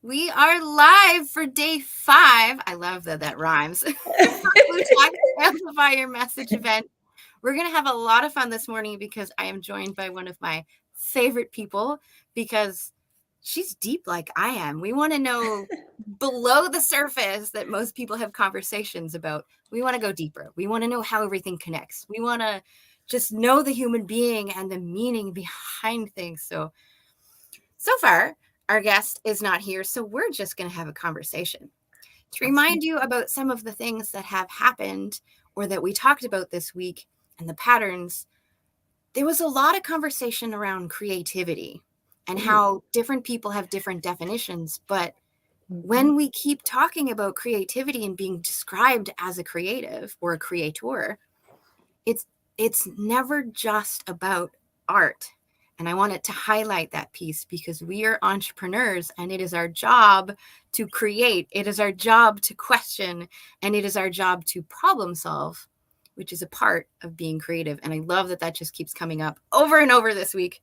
We are live for day 5. I love that rhymes. For Blue Talk Amplify Your Message event. We're going to have a lot of fun this morning because I am joined by one of my favorite people because she's deep like I am. We want to know below the surface that most people have conversations about. We want to go deeper. We want to know how everything connects. We want to just know the human being and the meaning behind things. So far, our guest is not here, so we're just going to have a conversation to remind you about some of the things that have happened or that we talked about this week and the patterns. There was a lot of conversation around creativity and how different people have different definitions. But when we keep talking about creativity and being described as a creative or a creator, it's never just about art. And I wanted to highlight that piece because we are entrepreneurs and it is our job to create. It is our job to question, and it is our job to problem solve, which is a part of being creative. And I love that just keeps coming up over and over this week.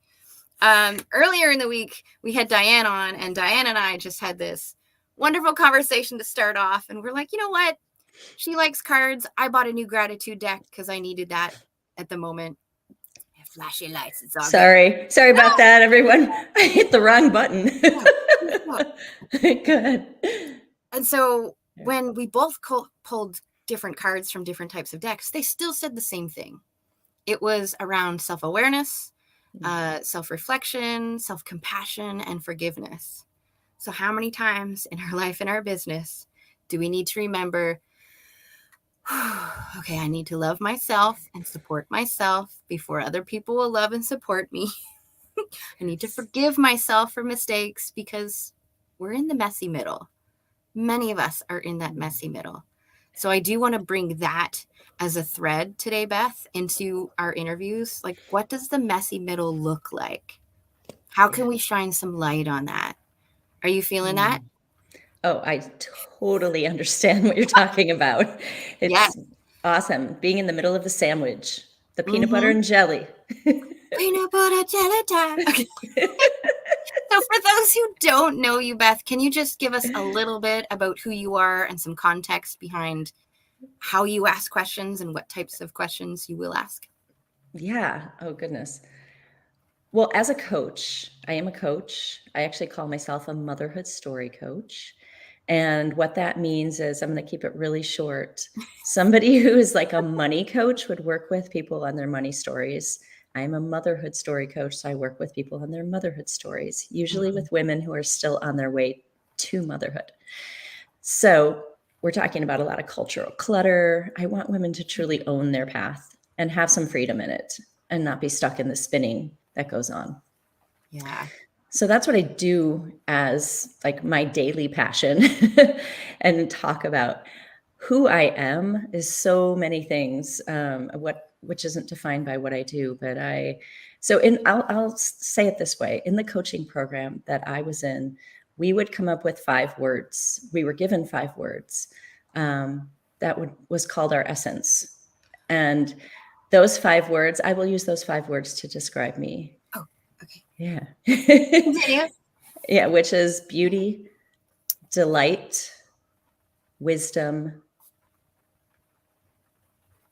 Earlier in the week, we had Diane on, and Diane and I just had this wonderful conversation to start off. And we're like, you know what? She likes cards. I bought a new gratitude deck because I needed that at the moment. Flashy lights. It's all Sorry about that, everyone. I hit the wrong button. Good. And so when we both pulled different cards from different types of decks, they still said the same thing. It was around self-awareness, self-reflection, self-compassion, and forgiveness. So how many times in our life and our business do we need to remember, okay, I need to love myself and support myself before other people will love and support me. I need to forgive myself for mistakes because we're in the messy middle. Many of us are in that messy middle. So I do want to bring that as a thread today, Beth, into our interviews. Like, what does the messy middle look like? How can we shine some light on that? Are you feeling that? Oh, I totally understand what you're talking about. It's awesome. Being in the middle of the sandwich, the peanut butter and jelly. Peanut butter jelly time. Okay. So for those who don't know you, Beth, can you just give us a little bit about who you are and some context behind how you ask questions and what types of questions you will ask? Yeah. Oh, goodness. Well, as a coach, I am a coach. I actually call myself a motherhood story coach. And what that means is, I'm going to keep it really short. Somebody who is like a money coach would work with people on their money stories. I'm a motherhood story coach, so I work with people on their motherhood stories, usually with women who are still on their way to motherhood. So we're talking about a lot of cultural clutter. I want women to truly own their path and have some freedom in it and not be stuck in the spinning that goes on. Yeah. So that's what I do as like my daily passion and talk about who I am is so many things, which isn't defined by what I do, but I'll say it this way. In the coaching program that I was in, we would come up with 5 words. We were given 5 words was called our essence. And those 5 words, I will use those 5 words to describe me. Oh, okay. Yeah. Continue. Yeah, which is beauty, delight, wisdom.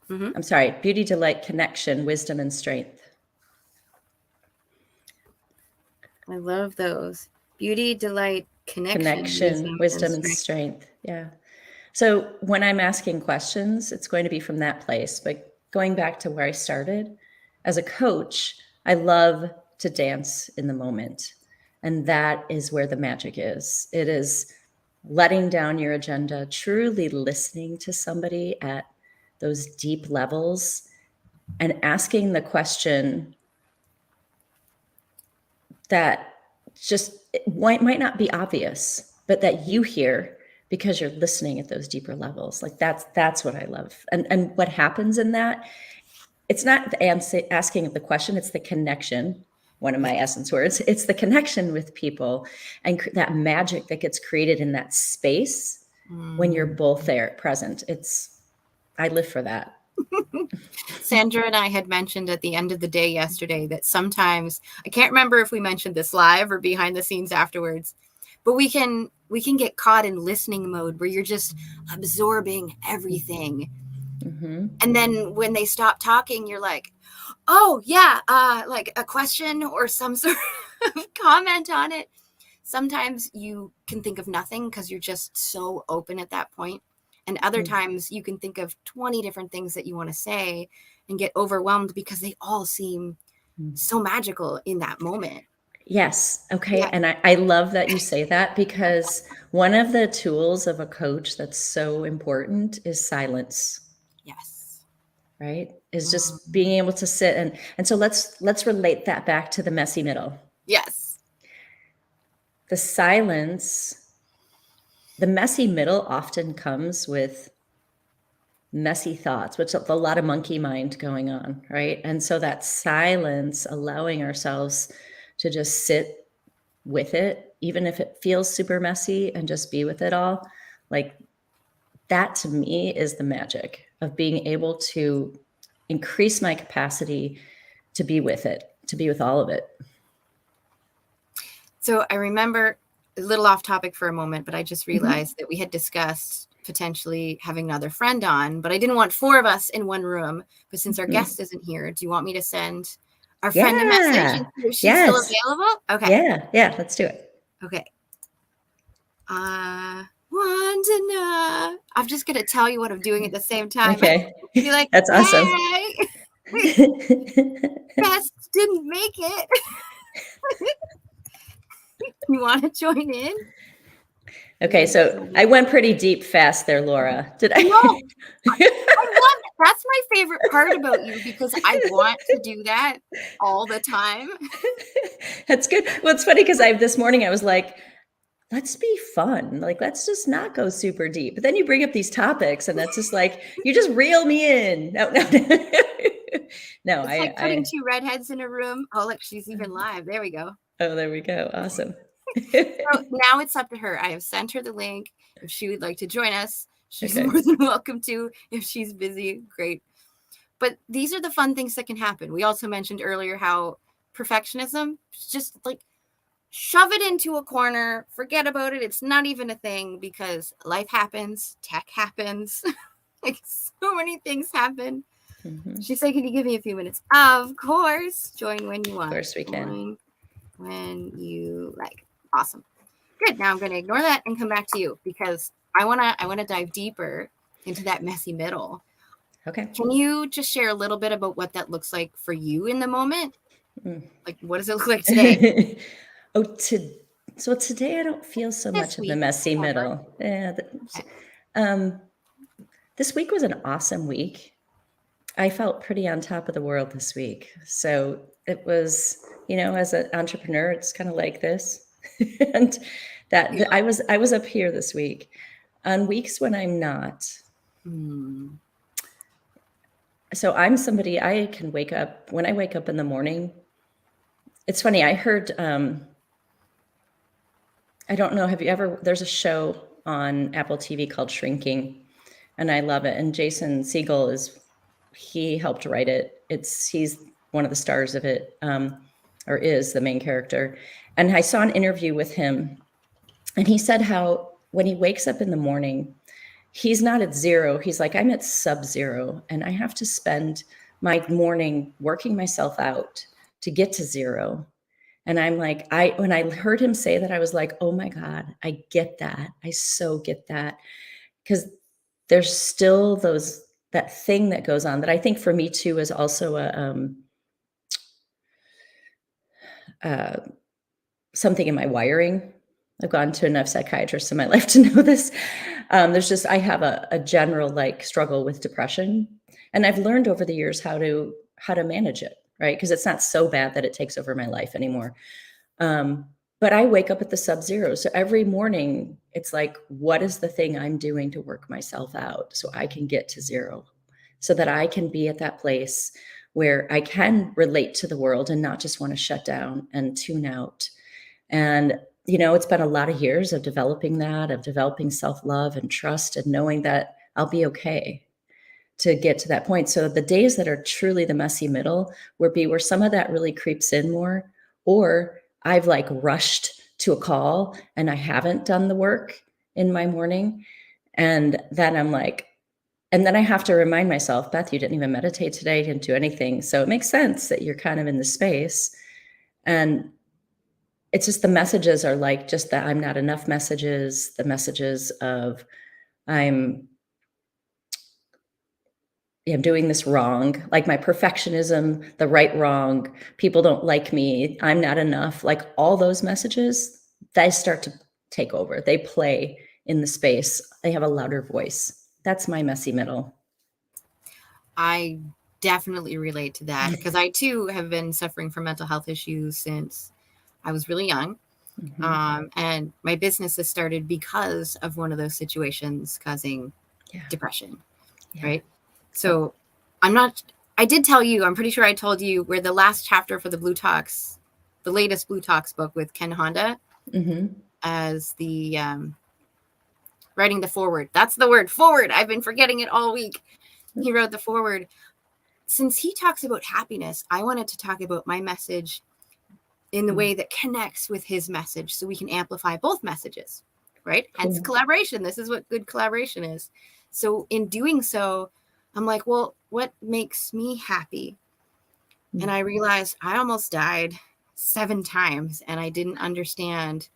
I'm sorry, beauty, delight, connection, wisdom, and strength. I love those. Beauty, delight, connection, wisdom, and strength. Yeah. So when I'm asking questions, it's going to be from that place. But going back to where I started, as a coach, I love to dance in the moment. And that is where the magic is. It is letting down your agenda, truly listening to somebody at those deep levels and asking the question that just might not be obvious, but that you hear because you're listening at those deeper levels. Like that's what I love. And what happens in that, it's not the asking of the question, it's the connection. One of my essence words, it's the connection with people and that magic that gets created in that space when you're both there present. I live for that. Sandra and I had mentioned at the end of the day yesterday that sometimes, I can't remember if we mentioned this live or behind the scenes afterwards, but we can get caught in listening mode where you're just absorbing everything. Mm-hmm. And then when they stop talking, you're like, oh yeah, like a question or some sort of comment on it. Sometimes you can think of nothing because you're just so open at that point. And other times you can think of 20 different things that you want to say and get overwhelmed because they all seem so magical in that moment. Yes. Okay. Yeah. And I love that you say that, because one of the tools of a coach that's so important is silence, Yes. right? Is just being able to sit and so let's relate that back to the messy middle. Yes. The silence, the messy middle often comes with messy thoughts, which is a lot of monkey mind going on, right? And so that silence, allowing ourselves to just sit with it, even if it feels super messy, and just be with it all, like that to me is the magic of being able to increase my capacity to be with it, to be with all of it. So I remember, a little off topic for a moment, but I just realized that we had discussed potentially having another friend on, but I didn't want 4 of us in one room. But since our guest isn't here, do you want me to send our friend a message and Yeah. see if she's still Yes. available? Okay. Yeah. Let's do it. Okay. Wandana. I'm just gonna tell you what I'm doing at the same time. Okay. Be like, That's awesome. hey, Best didn't make it. You want to join in? Okay, so I went pretty deep fast there, Laura. Did I? No, I love it. That's my favorite part about you, because I want to do that all the time. That's good. Well, it's funny because this morning I was like, let's be fun. Like, let's just not go super deep. But then you bring up these topics, and that's just like, you just reel me in. No. No, It's like putting 2 redheads in a room. Oh, look, she's even live. There we go. Oh, there we go. Awesome. So now it's up to her. I have sent her the link. If she would like to join us, she's Okay. more than welcome to. If she's busy, great. But these are the fun things that can happen. We also mentioned earlier how perfectionism, just like shove it into a corner, forget about it. It's not even a thing, because life happens, tech happens, like so many things happen. She said, can you give me a few minutes? Of course. Join when you want. Of course we can. Join when you like. Awesome. Good. Now I'm going to ignore that and come back to you, because I want to dive deeper into that messy middle. Okay. Can you just share a little bit about what that looks like for you in the moment? Like, what does it look like today? So today I don't feel so much of the messy middle. Yeah. This week was an awesome week. I felt pretty on top of the world this week. So it was, as an entrepreneur, it's kind of like this. And I was up here this week. On weeks when I'm not. So I'm somebody, I can wake up, when I wake up in the morning, it's funny, I heard, I don't know, there's a show on Apple TV called Shrinking, and I love it. And Jason Segel he helped write it. He's one of the stars of it, or is the main character. And I saw an interview with him, and he said how when he wakes up in the morning, he's not at zero. He's like, I'm at sub-zero, and I have to spend my morning working myself out to get to zero. And I'm like, when I heard him say that, I was like, oh my God, I get that. I so get that. Because there's still that thing that goes on that I think for me too is also something in my wiring. I've gone to enough psychiatrists in my life to know this. I have a general struggle with depression, and I've learned over the years how to manage it, right? Because it's not so bad that it takes over my life anymore. But I wake up at the sub-zero. So every morning it's like, what is the thing I'm doing to work myself out so I can get to zero, so that I can be at that place where I can relate to the world and not just want to shut down and tune out. And, it's been a lot of years of developing self-love and trust, and knowing that I'll be okay to get to that point. So the days that are truly the messy middle where some of that really creeps in more, or I've rushed to a call and I haven't done the work in my morning. And then I'm like, and then I have to remind myself, Beth, you didn't even meditate today, you didn't do anything. So it makes sense that you're kind of in the space. And it's just the messages are like just that I'm not enough messages, the messages of I'm doing this wrong, like my perfectionism, the right, wrong, people don't like me, I'm not enough, like all those messages, they start to take over. They play in the space. They have a louder voice. That's my messy middle. I definitely relate to that because I too have been suffering from mental health issues since I was really young. And my business has started because of one of those situations causing depression. Right. So I did tell you, I'm pretty sure I told you we're the last chapter for the Blue Talks, the latest Blue Talks book with Ken Honda as the writing the forward. That's the word, forward. I've been forgetting it all week. He wrote the forward. Since he talks about happiness, I wanted to talk about my message in the way that connects with his message so we can amplify both messages, right? Cool. Hence collaboration. This is what good collaboration is. So in doing so, I'm like, well, what makes me happy? And I realized I almost died 7 times and I didn't understand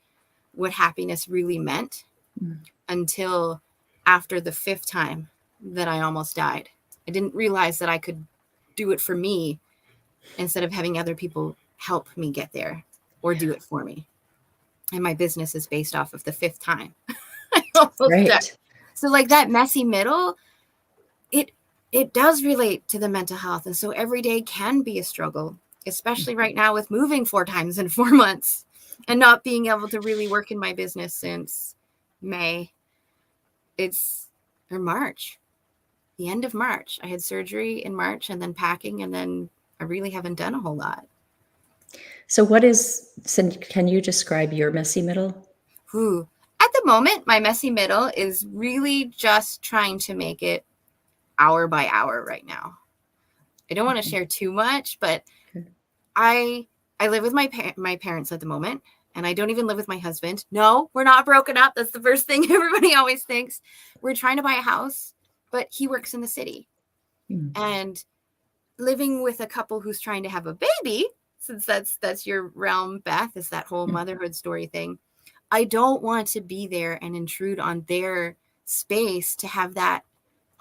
what happiness really meant until after the 5th time that I almost died. I didn't realize that I could do it for me instead of having other people help me get there or do it for me. And my business is based off of the 5th time. I almost died. So like that messy middle, it does relate to the mental health. And so every day can be a struggle, especially right now with moving 4 times in 4 months and not being able to really work in my business since May. Or March, the end of March. I had surgery in March and then packing, and then I really haven't done a whole lot. So can you describe your messy middle? At the moment, my messy middle is really just trying to make it hour by hour right now. I don't want to share too much, but I live with my parents at the moment, and I don't even live with my husband. No, we're not broken up. That's the first thing everybody always thinks. We're trying to buy a house, but he works in the city. And living with a couple who's trying to have a baby, since that's your realm, Beth, is that whole motherhood story thing. I don't want to be there and intrude on their space to have that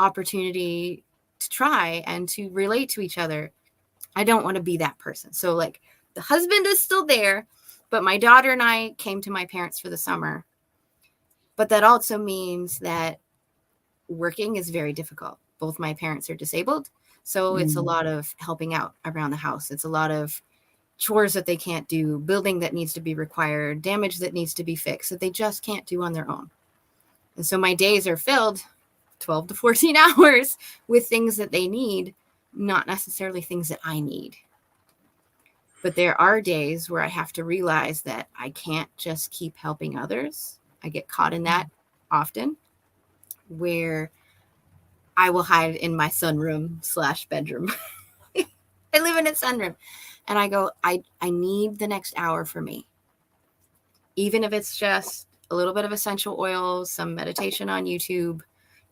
opportunity to try and to relate to each other. I don't want to be that person. So like the husband is still there, but my daughter and I came to my parents for the summer. But that also means that working is very difficult. Both my parents are disabled. So it's a lot of helping out around the house. It's a lot of chores that they can't do, building that needs to be required, damage that needs to be fixed that they just can't do on their own. And so my days are filled 12 to 14 hours with things that they need, not necessarily things that I need. But there are days where I have to realize that I can't just keep helping others. I get caught in that often, where I will hide in my sunroom / bedroom. I live in a sunroom. And I go, I need the next hour for me. Even if it's just a little bit of essential oils, some meditation on YouTube,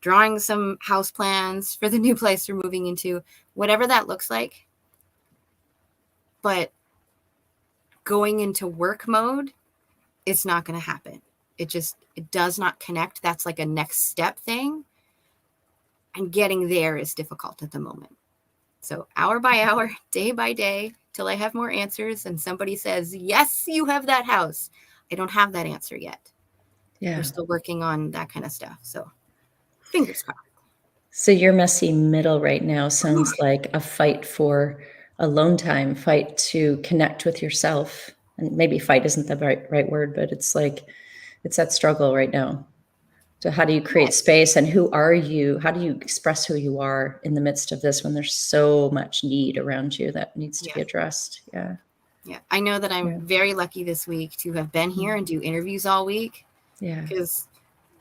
drawing some house plans for the new place we're moving into, whatever that looks like. But going into work mode, it's not going to happen. It does not connect. That's like a next step thing. And getting there is difficult at the moment. So hour by hour, day by day, till I have more answers and somebody says, yes, you have that house. I don't have that answer yet. We're still working on that kind of stuff. So fingers crossed. So your messy middle right now sounds like a fight for alone time, fight to connect with yourself. And maybe fight isn't the right word, but it's like, it's that struggle right now. So how do you create space, and who are you? How do you express who you are in the midst of this when there's so much need around you that needs to be addressed? Yeah. I know that I'm very lucky this week to have been here and do interviews all week. Yeah. Because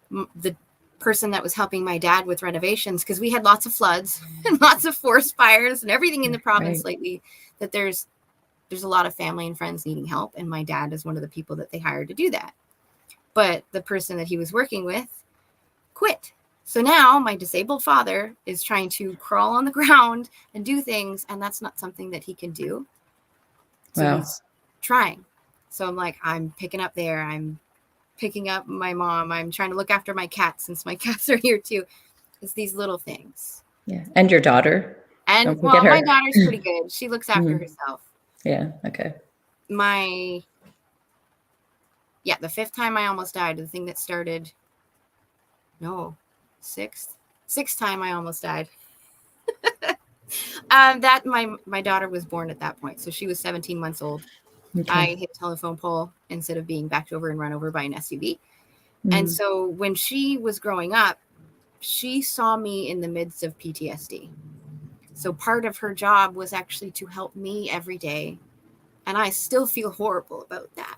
the person that was helping my dad with renovations, because we had lots of floods and lots of forest fires and everything in the province lately, that there's there's a lot of family and friends needing help, and my dad is one of the people that they hired to do that. But the person that he was working with quit. So now my disabled father is trying to crawl on the ground and do things, and that's not something that he can do. So Wow. he's trying. So I'm like, I'm picking up there. I'm picking up my mom. I'm trying to look after my cats since my cats are here too. It's these little things. Yeah. And your daughter? And Don't well, forget my her. daughter's pretty good. She looks after Mhm. herself. Yeah. Okay. The fifth time I almost died, the thing that started, sixth time I almost died. That my daughter was born at that point. So she was 17 months old. Okay. I hit a telephone pole instead of being backed over and run over by an SUV. And Mm. so when she was growing up, she saw me in the midst of PTSD. So part of her job was actually to help me every day. And I still feel horrible about that.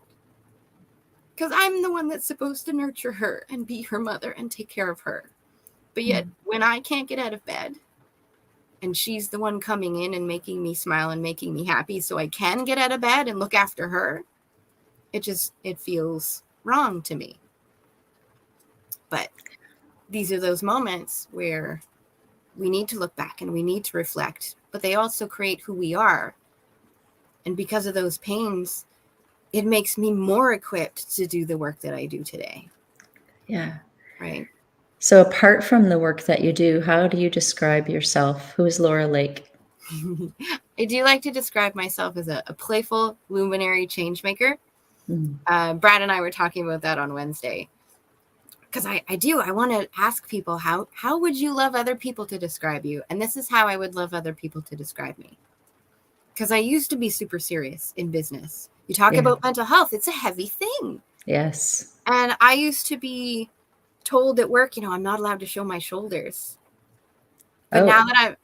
Because I'm the one that's supposed to nurture her and be her mother and take care of her. But yet, when I can't get out of bed, and she's the one coming in and making me smile and making me happy so I can get out of bed and look after her, it feels wrong to me. But these are those moments where we need to look back and we need to reflect, but they also create who we are. And because of those pains, it makes me more equipped to do the work that I do today. Yeah. Right. So apart from the work that you do, how do you describe yourself? Who is Laura Lake? I do like to describe myself as a playful luminary change maker. Brad and I were talking about that on Wednesday. Because I want to ask people, how would you love other people to describe you? And this is how I would love other people to describe me. Because I used to be super serious in business. You talk about mental health, it's a heavy thing. Yes. And I used to be told at work, I'm not allowed to show my shoulders. But now that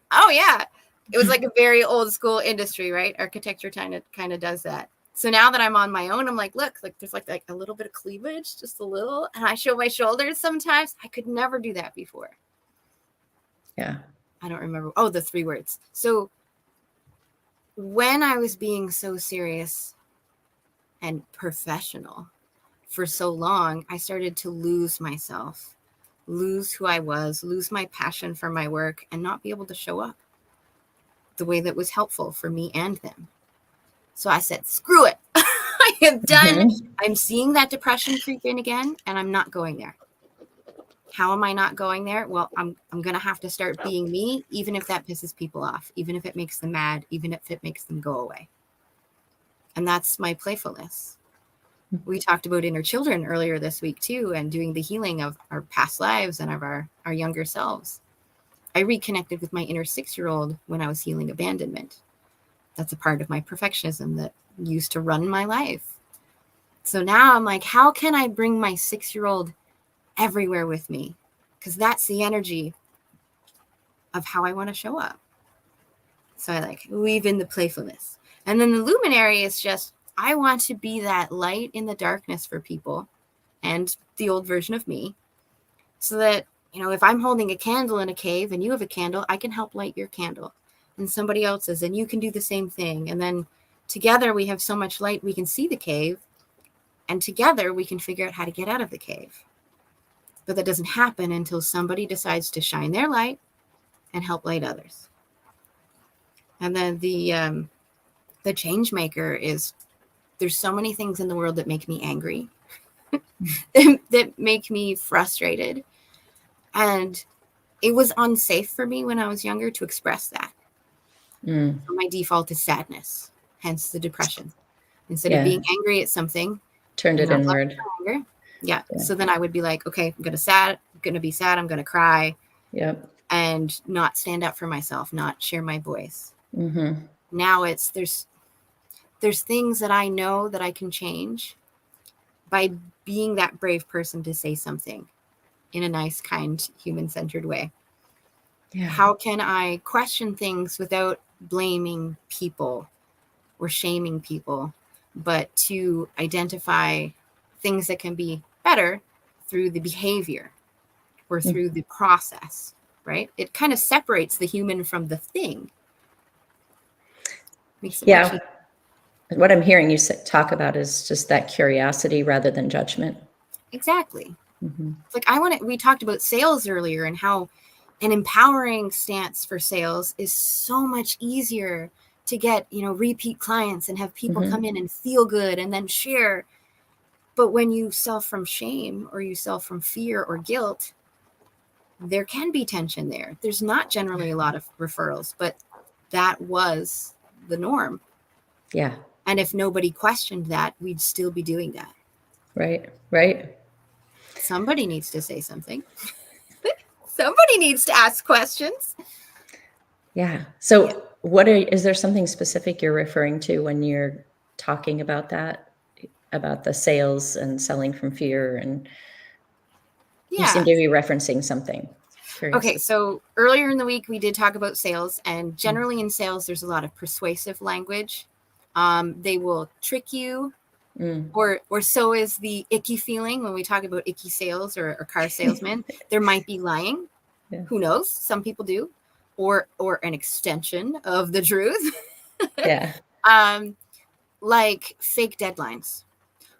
it was like a very old school industry, right? Architecture kind of does that. So now that I'm on my own, I'm like, look, there's like a little bit of cleavage, just a little, and I show my shoulders sometimes. I could never do that before. Yeah. I don't remember. Oh, the 3 words. So when I was being so serious and professional for so long, I started to lose myself, lose who I was, lose my passion for my work, and not be able to show up the way that was helpful for me and them. So I said, screw it. I am done. I'm seeing that depression creep in again, and I'm not going there. How am I not going there? Well, I'm going to have to start being me, even if that pisses people off, even if it makes them mad, even if it makes them go away. And that's my playfulness. We talked about inner children earlier this week too, and doing the healing of our past lives and of our younger selves. I reconnected with my inner 6-year-old when I was healing abandonment. That's a part of my perfectionism that used to run my life. So now I'm like, how can I bring my 6-year-old everywhere with me? Because that's the energy of how I want to show up. So I weave in the playfulness. And then the luminary is just, I want to be that light in the darkness for people and the old version of me. So that, if I'm holding a candle in a cave and you have a candle, I can help light your candle. And somebody else's, and you can do the same thing. And then together we have so much light, we can see the cave. And together we can figure out how to get out of the cave. But that doesn't happen until somebody decides to shine their light and help light others. And then the change maker is, there's so many things in the world that make me angry, that make me frustrated. And it was unsafe for me when I was younger to express that. So my default is sadness, hence the depression. Instead of being angry at something, turned it inward. Yeah. So then I would be like, okay, I'm going to be sad. I'm going to cry. Yep. And not stand up for myself, not share my voice. Mm-hmm. Now there's things that I know that I can change by being that brave person to say something in a nice, kind, human-centered way. Yeah. How can I question things without blaming people or shaming people, but to identify things that can be better through the behavior or through the process, right? It kind of separates the human from the thing. Makes it What I'm hearing you talk about is just that curiosity rather than judgment. Exactly. Mm-hmm. It's like we talked about sales earlier and how an empowering stance for sales is so much easier to get, repeat clients and have people Mm-hmm. come in and feel good and then share. But when you sell from shame or you sell from fear or guilt, there can be tension there. There's not generally a lot of referrals, but that was the norm. Yeah. And if nobody questioned that, we'd still be doing that. Right. Right. Somebody needs to say something. Somebody needs to ask questions. Yeah. Yeah. So is there something specific you're referring to when you're talking about that, about the sales and selling from fear? And you seem Yeah. to be referencing something. Okay, Curious. so earlier in the week we did talk about sales, and Mm. generally in sales there's a lot of persuasive language. They will trick you, Mm. or so is the icky feeling when we talk about icky sales or car salesmen. There might be lying. Yeah. Who knows? Some people do, or an extension of the truth. Yeah. um, like fake deadlines.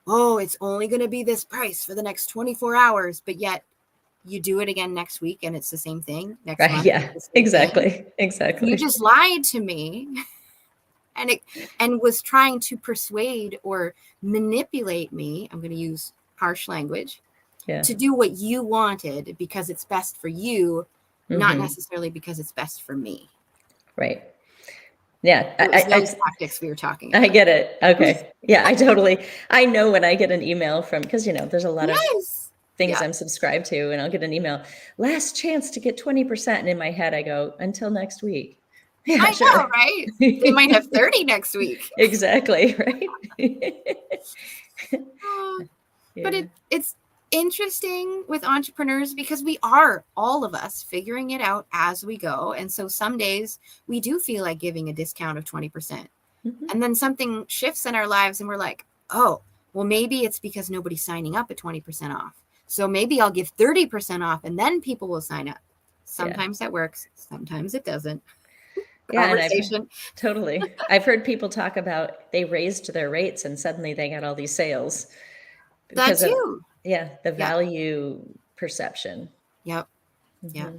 Oh, it's only going to be this price for the next 24 hours, but yet you do it again next week and it's the same thing. Next Right. month, Yeah. it's the same thing. Exactly. You Exactly. just lied to me and was trying to persuade or manipulate me. I'm going to use harsh language Yeah. to do what you wanted because it's best for you, not Mm-hmm. necessarily because it's best for me. Right. Yeah. It was those tactics we were talking I about. get it. Okay. Yeah. I know when I get an email because, there's a lot of Yes. things Yeah. I'm subscribed to, and I'll get an email, last chance to get 20%. And in my head, I go, until next week. Yeah, I sure. know, right? They might have 30 next week. Exactly. Right. But Yeah. it's interesting with entrepreneurs because we are, all of us, figuring it out as we go. And so some days we do feel like giving a discount of 20%. Mm-hmm. And then something shifts in our lives and we're like, oh, well, maybe it's because nobody's signing up at 20% off. So maybe I'll give 30% off and then people will sign up. Yeah. Sometimes that works. Sometimes it doesn't. Yeah. And Conversation. I've heard people talk about they raised their rates and suddenly they got all these sales That because of, too. the Yep. value perception. Yep. Yep. Mm-hmm.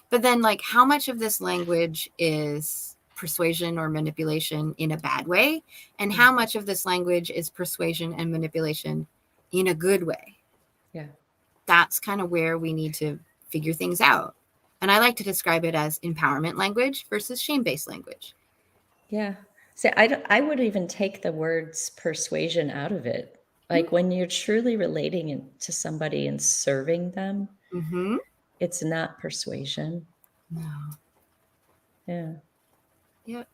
But then, like, how much of this language is persuasion or manipulation in a bad way? And how much of this language is persuasion and manipulation in a good way? Yeah. That's kind of where we need to figure things out. And I like to describe it as empowerment language versus shame-based language. Yeah. See, I would even take the words persuasion out of it. Like when you're truly relating to somebody and serving them, Mm-hmm. it's not persuasion. No. Yeah. Yep.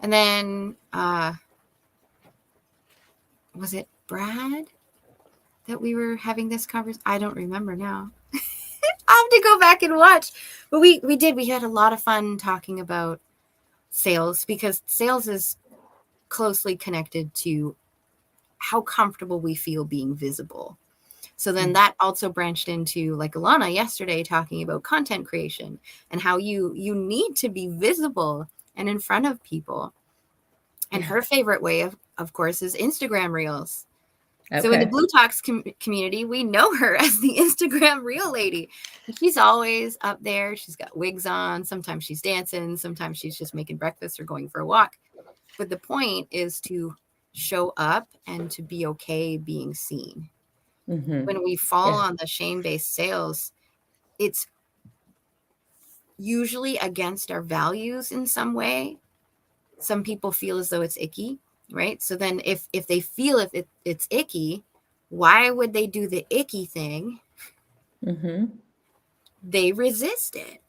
And then, was it Brad that we were having this conversation? I don't remember now. I have to go back and watch. But we had a lot of fun talking about sales because sales is closely connected to how comfortable we feel being visible. So then that also branched into, like Alana yesterday, talking about content creation and how you need to be visible and in front of people. And Yeah. her favorite way of course is Instagram reels. So in the Okay. Blue Talks community, we know her as the Instagram reel lady. And she's always up there. She's got wigs on. Sometimes she's dancing. Sometimes she's just making breakfast or going for a walk. But the point is to show up and to be okay being seen. Mm-hmm. When we fall Yeah. on the shame-based sales, it's usually against our values in some way. Some people feel as though it's icky, right? So then if they feel it's icky, why would they do the icky thing? Mm-hmm. They resist it.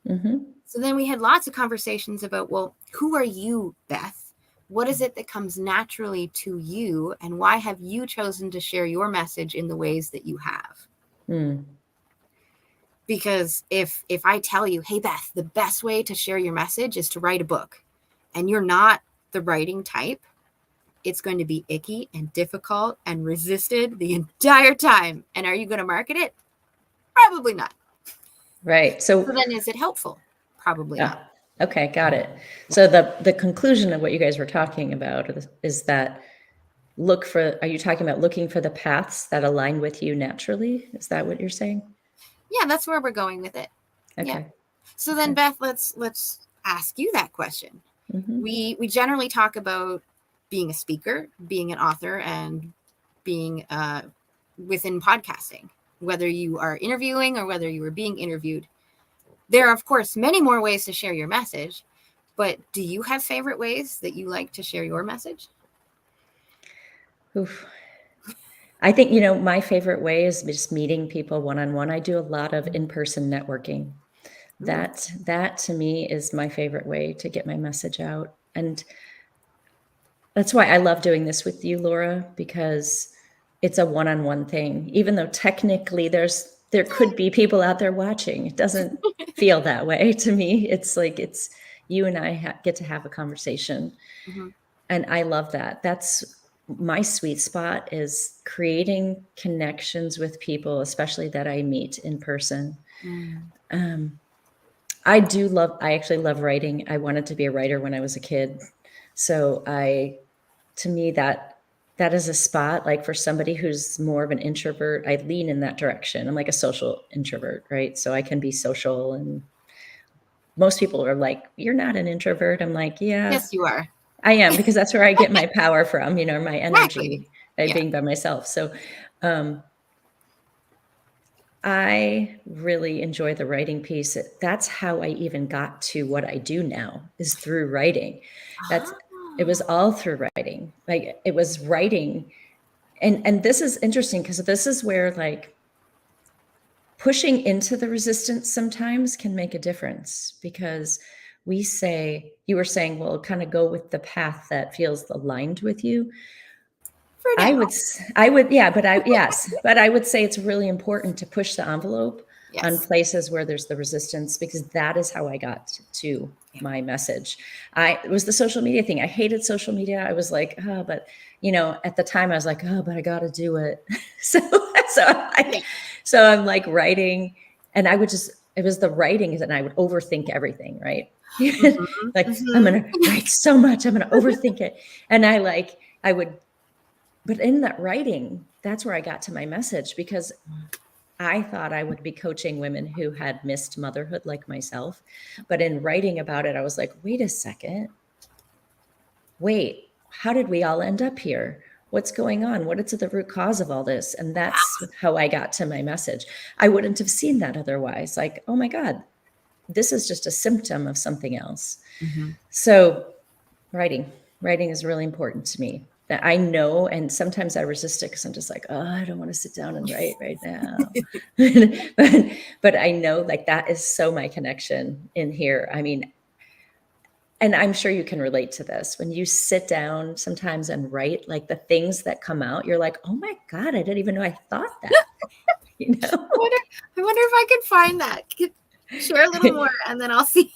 Mm-hmm. So then we had lots of conversations about, well, who are you, Beth? What is it that comes naturally to you? And why have you chosen to share your message in the ways that you have? Mm. Because if I tell you, hey, Beth, the best way to share your message is to write a book, and you're not the writing type, it's going to be icky and difficult and resisted the entire time. And are you going to market it? Probably not. Right. So So, then is it helpful? Probably not. Okay, got it. So the conclusion of what you guys were talking about is that are you talking about looking for the paths that align with you naturally? Is that what you're saying? Yeah, that's where we're going with it. Yeah. Okay. So then, Okay. Beth, let's ask you that question. Mm-hmm. We generally talk about being a speaker, being an author, and being within podcasting, whether you are interviewing or whether you are being interviewed. There are, of course, many more ways to share your message, but do you have favorite ways that you like to share your message? Oof. I think, my favorite way is just meeting people one-on-one. I do a lot of in-person networking. That to me is my favorite way to get my message out. And that's why I love doing this with you, Laura, because it's a one-on-one thing. Even though technically there could be people out there watching, it doesn't feel that way to me. It's like it's you and I get to have a conversation. Mm-hmm. And I love that. That's my sweet spot, is creating connections with people, especially that I meet in person. I actually love writing. I wanted to be a writer when I was a kid. So to me, that is a spot, like for somebody who's more of an introvert, I lean in that direction. I'm like a social introvert, right? So I can be social, and most people are like, "You're not an introvert." I'm like, "Yeah, Yes, you are. I am," because that's where I get my power from, my Exactly. energy, Yeah. being by myself. So, I really enjoy the writing piece. That's how I even got to what I do now, is through writing. It was all through writing. Like, it was writing. And this is interesting, because this is where, like, pushing into the resistance sometimes can make a difference, because you were saying, well, kind of go with the path that feels aligned with you. For I now. would, I would, yeah, but I would say it's really important to push the envelope on Yes. places where there's the resistance, because that is how I got to my message. It was the social media thing. I hated social media. I was like, oh, but at the time I was like, oh, but I got to do it. so, so I'm like, Yeah. so I'm like writing, and it was the writing, and I would overthink everything. Right. Mm-hmm. Like, I'm Mm-hmm. going to write so much. I'm going to overthink it. And but in that writing, that's where I got to my message, because I thought I would be coaching women who had missed motherhood like myself. But in writing about it, I was like, wait a second. Wait, how did we all end up here? What's going on? What is the root cause of all this? And that's how I got to my message. I wouldn't have seen that otherwise. Like, oh my God, this is just a symptom of something else. Mm-hmm. So writing is really important to me. That I know, and sometimes I resist it because I'm just like, oh, I don't want to sit down and write right now. but I know, like, that is so my connection in here. I mean, and I'm sure you can relate to this. When you sit down sometimes and write, like, the things that come out, you're like, oh my God, I didn't even know I thought that. I wonder if I can find that. Share a little more, and then I'll see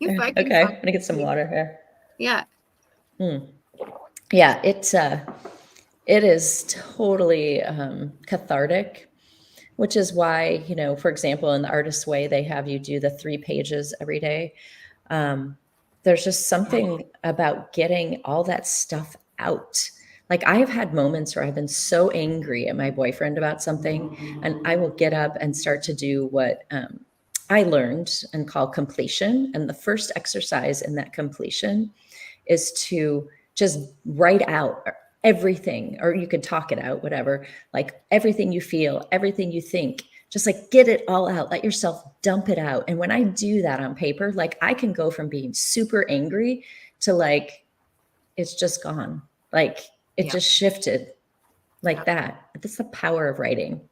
if I can Okay, find I'm gonna get some water here. Yeah. Yeah, it is totally cathartic, which is why, for example, in the Artist's Way, they have you do the 3 pages every day. There's just something about getting all that stuff out. Like, I have had moments where I've been so angry at my boyfriend about something, and I will get up and start to do what I learned and call completion. And the first exercise in that completion is to just write out everything, or you could talk it out, whatever, like everything you feel, everything you think, just like get it all out, let yourself dump it out. And when I do that on paper, like, I can go from being super angry to, like, it's just gone. Like, it just shifted like that. That's the power of writing.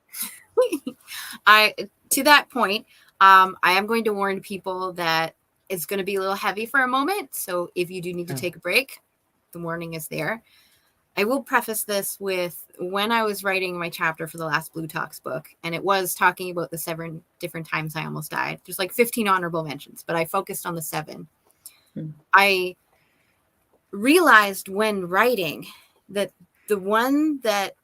To that point, I am going to warn people that it's going to be a little heavy for a moment. So if you do need to take a break, the warning is there. I will preface this with, when I was writing my chapter for the last Blue Talks book, and it was talking about the 7 different times I almost died. There's like 15 honorable mentions, but I focused on the 7. I realized when writing that the one that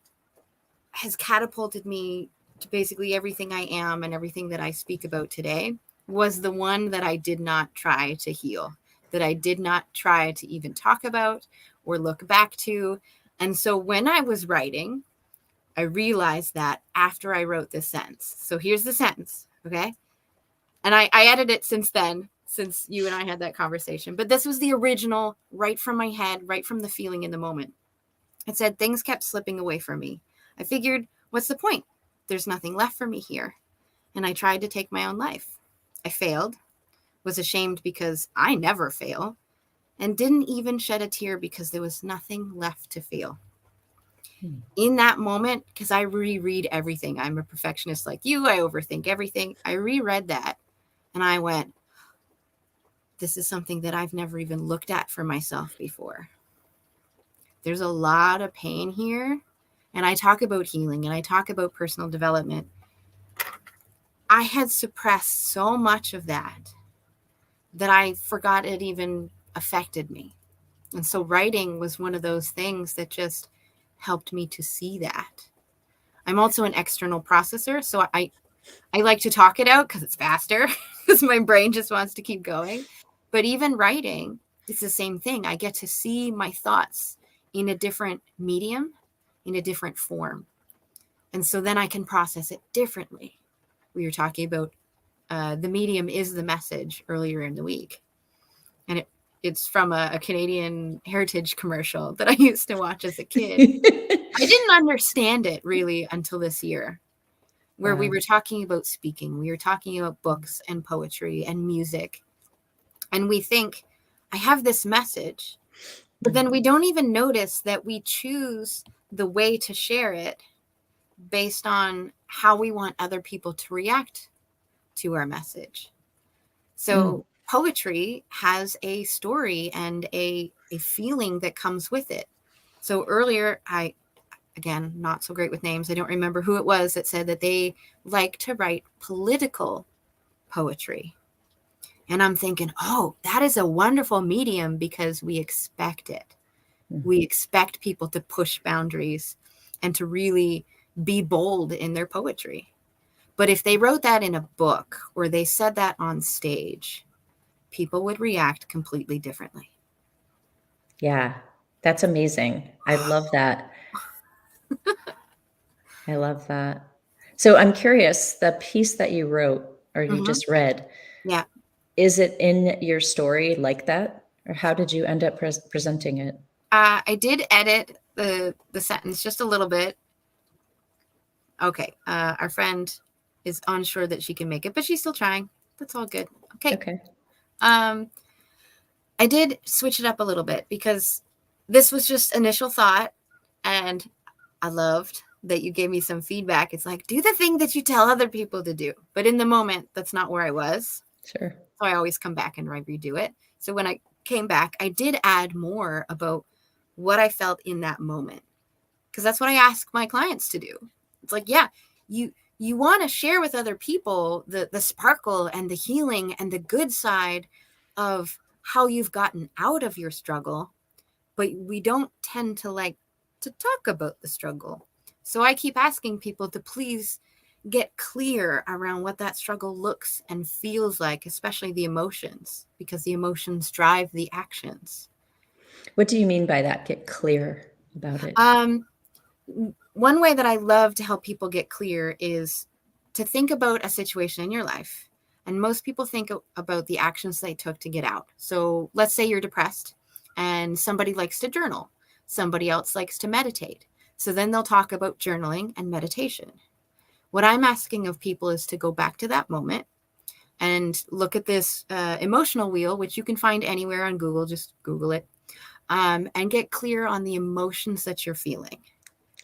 has catapulted me to basically everything I am and everything that I speak about today was the one that I did not try to heal, that I did not try to even talk about or look back to. And so when I was writing, I realized that after I wrote this sentence. So here's the sentence, okay? And I edited it since then, since you and I had that conversation. But this was the original, right from my head, right from the feeling in the moment. It said, things kept slipping away from me. I figured, what's the point? There's nothing left for me here. And I tried to take my own life. I failed, was ashamed because I never fail, and didn't even shed a tear because there was nothing left to feel. In that moment, because I reread everything, I'm a perfectionist like you, I overthink everything. I reread that and I went, this is something that I've never even looked at for myself before. There's a lot of pain here. And I talk about healing and I talk about personal development. I had suppressed so much of that I forgot it even affected me. And so writing was one of those things that just helped me to see that. I'm also an external processor, so I like to talk it out because it's faster, because my brain just wants to keep going. But even writing, it's the same thing. I get to see my thoughts in a different medium, in a different form. And so then I can process it differently. We were talking about the medium is the message earlier in the week. And it's from a Canadian heritage commercial that I used to watch as a kid. I didn't understand it really until this year, where we Wow. were talking about speaking. We were talking about books and poetry and music. And we think, I have this message, but then we don't even notice that we choose the way to share it based on how we want other people to react to our message. So poetry has a story and a feeling that comes with it. So earlier, again, not so great with names. I don't remember who it was that said that they like to write political poetry. And I'm thinking, oh, that is a wonderful medium because we expect it. We expect people to push boundaries and to really be bold in their poetry. But if they wrote that in a book or they said that on stage, people would react completely differently. Yeah, that's amazing. I love that. I love that. So I'm curious, the piece that you wrote or you Mm-hmm. just read, Yeah. is it in your story like that? Or how did you end up presenting it? I did edit the sentence just a little bit. Okay. Our friend is unsure that she can make it, but she's still trying. That's all good. Okay. Okay. I did switch it up a little bit because this was just initial thought, and I loved that you gave me some feedback. It's like, do the thing that you tell other people to do. But in the moment, that's not where I was. Sure. So I always come back and redo it. So when I came back, I did add more about what I felt in that moment. Because that's what I ask my clients to do. It's like, yeah, you want to share with other people the sparkle and the healing and the good side of how you've gotten out of your struggle, but we don't tend to like to talk about the struggle. So I keep asking people to please get clear around what that struggle looks and feels like, especially the emotions, because the emotions drive the actions. What do you mean by that? Get clear about it. One way that I love to help people get clear is to think about a situation in your life. And most people think about the actions they took to get out. So let's say you're depressed and somebody likes to journal. Somebody else likes to meditate. So then they'll talk about journaling and meditation. What I'm asking of people is to go back to that moment and look at this emotional wheel, which you can find anywhere on Google. Just Google it, and get clear on the emotions that you're feeling.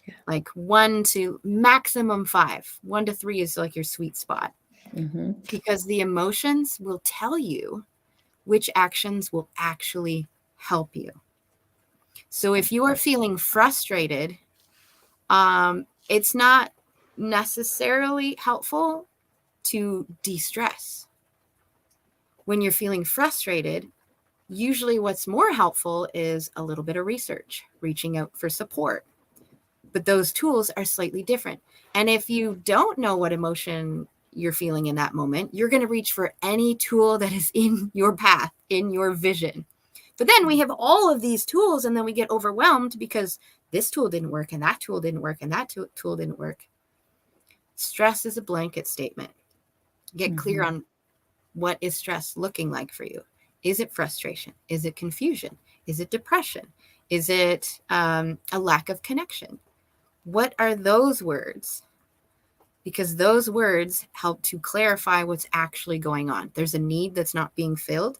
Yeah. Like 1 to maximum 5. 1 to 3 is like your sweet spot. Mm-hmm. Because the emotions will tell you which actions will actually help you. So if you are feeling frustrated, it's not necessarily helpful to de-stress. When you're feeling frustrated, usually what's more helpful is a little bit of research, reaching out for support. But those tools are slightly different. And if you don't know what emotion you're feeling in that moment, you're going to reach for any tool that is in your path, in your vision. But then we have all of these tools, and then we get overwhelmed because this tool didn't work, and that tool didn't work, and that tool didn't work. Stress is a blanket statement. Get clear on what is stress looking like for you. Is it frustration? Is it confusion? Is it depression? Is it a lack of connection? What are those words? Because those words help to clarify what's actually going on. There's a need that's not being filled.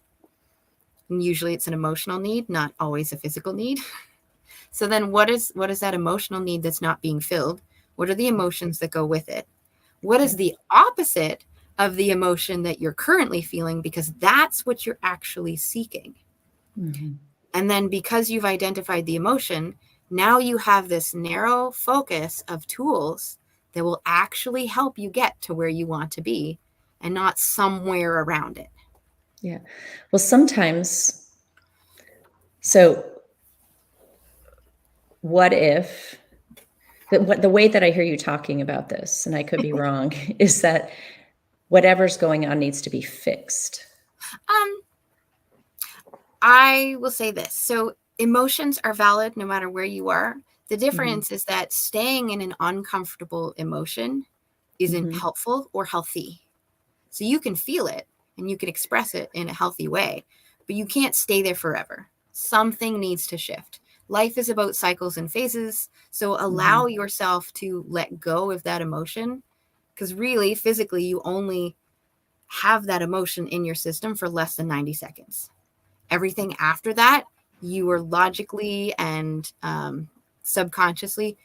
And usually it's an emotional need, not always a physical need. So then what is that emotional need that's not being filled? What are the emotions that go with it? What is the opposite of the emotion that you're currently feeling? Because that's what you're actually seeking. And then because you've identified the emotion, now you have this narrow focus of tools that will actually help you get to where you want to be and not somewhere around it. Yeah. Well, sometimes, so what if the way that I hear you talking about this, and I could be wrong, is that whatever's going on needs to be fixed? I will say this. So emotions are valid no matter where you are. The difference is that staying in an uncomfortable emotion isn't helpful or healthy. So you can feel it and you can express it in a healthy way, but you can't stay there forever. Something needs to shift. Life is about cycles and phases. So allow yourself to let go of that emotion, because really, physically, you only have that emotion in your system for less than 90 seconds. Everything after that, you are logically and subconsciously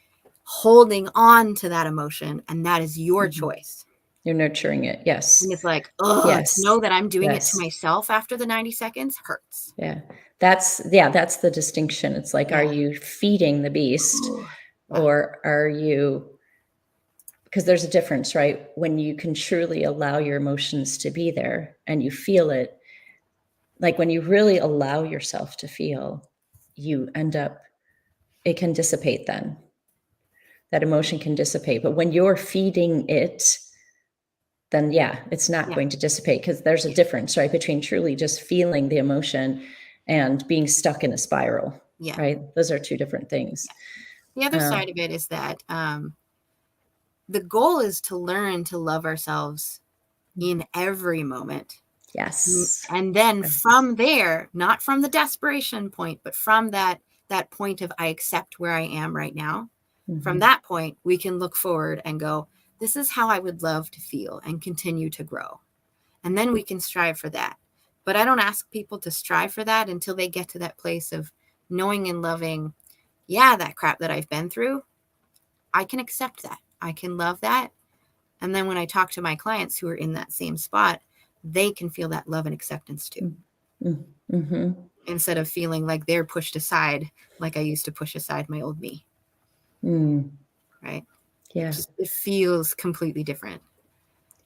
holding on to that emotion, and that is your choice. You're nurturing it. Yes. And it's like, oh, Yes. to know that I'm doing it to Yes. myself after the 90 seconds hurts. Yeah. That's the distinction. It's like, are you feeding the beast or are you, because there's a difference, right? When you can truly allow your emotions to be there and you feel it, like when you really allow yourself to feel, you end up, it can dissipate then. That emotion can dissipate. But when you're feeding it, then it's not going to dissipate, because there's a difference, right, between truly just feeling the emotion and being stuck in a spiral, right? Those are two different things. The other side of it is that the goal is to learn to love ourselves in every moment. Yes. And then from there, not from the desperation point, but from that point of I accept where I am right now. From that point, we can look forward and go, this is how I would love to feel and continue to grow. And then we can strive for that. But I don't ask people to strive for that until they get to that place of knowing and loving, that crap that I've been through, I can accept that. I can love that. And then when I talk to my clients who are in that same spot, they can feel that love and acceptance too. Instead of feeling like they're pushed aside, like I used to push aside my old me. Right? Yeah. It feels completely different.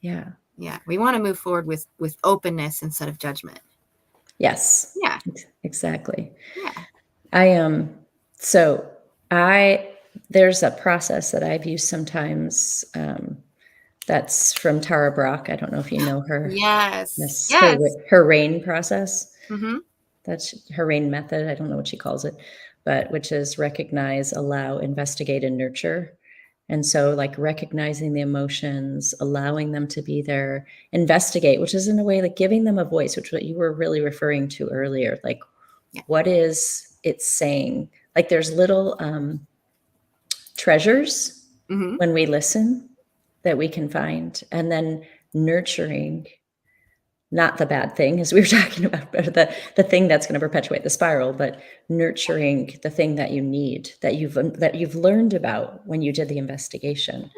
Yeah. Yeah. We want to move forward with openness instead of judgment. Yes. Yeah. Exactly. Yeah. There's a process that I've used sometimes, that's from Tara Brach. I don't know if you know her. Yes. Her RAIN process. Mm-hmm. That's her RAIN method. I don't know what she calls it, but which is recognize, allow, investigate, and nurture. And so like recognizing the emotions, allowing them to be there, investigate, which is in a way like giving them a voice, which what you were really referring to earlier. Like, what is it saying? Like there's little treasures when we listen that we can find, and then nurturing, not the bad thing, as we were talking about, but the thing that's going to perpetuate the spiral, but nurturing the thing that you need, that you've learned about when you did the investigation.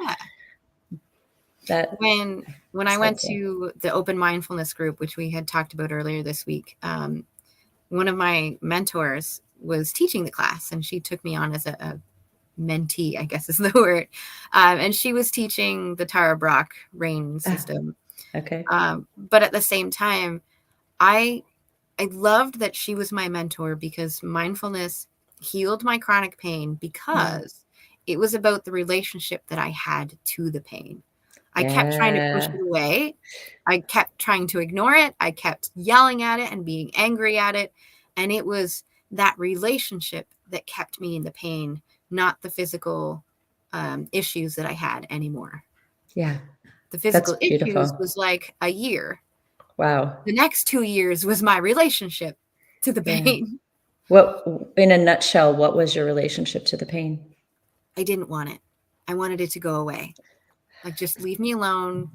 That when I went to the open mindfulness group, which we had talked about earlier this week, one of my mentors was teaching the class, and she took me on as a mentee, I guess is the word. And she was teaching the Tara Brach RAIN system. Okay. But at the same time, I loved that she was my mentor, because mindfulness healed my chronic pain because it was about the relationship that I had to the pain. I kept trying to push it away. I kept trying to ignore it. I kept yelling at it and being angry at it. And it was that relationship that kept me in the pain, not the physical issues that I had anymore. Yeah. The That's physical issues beautiful. was like a year. Wow. The next 2 years was my relationship to the Yeah. pain. What, in a nutshell, what was your relationship to the pain? I didn't want it. I wanted it to go away. Like, just leave me alone.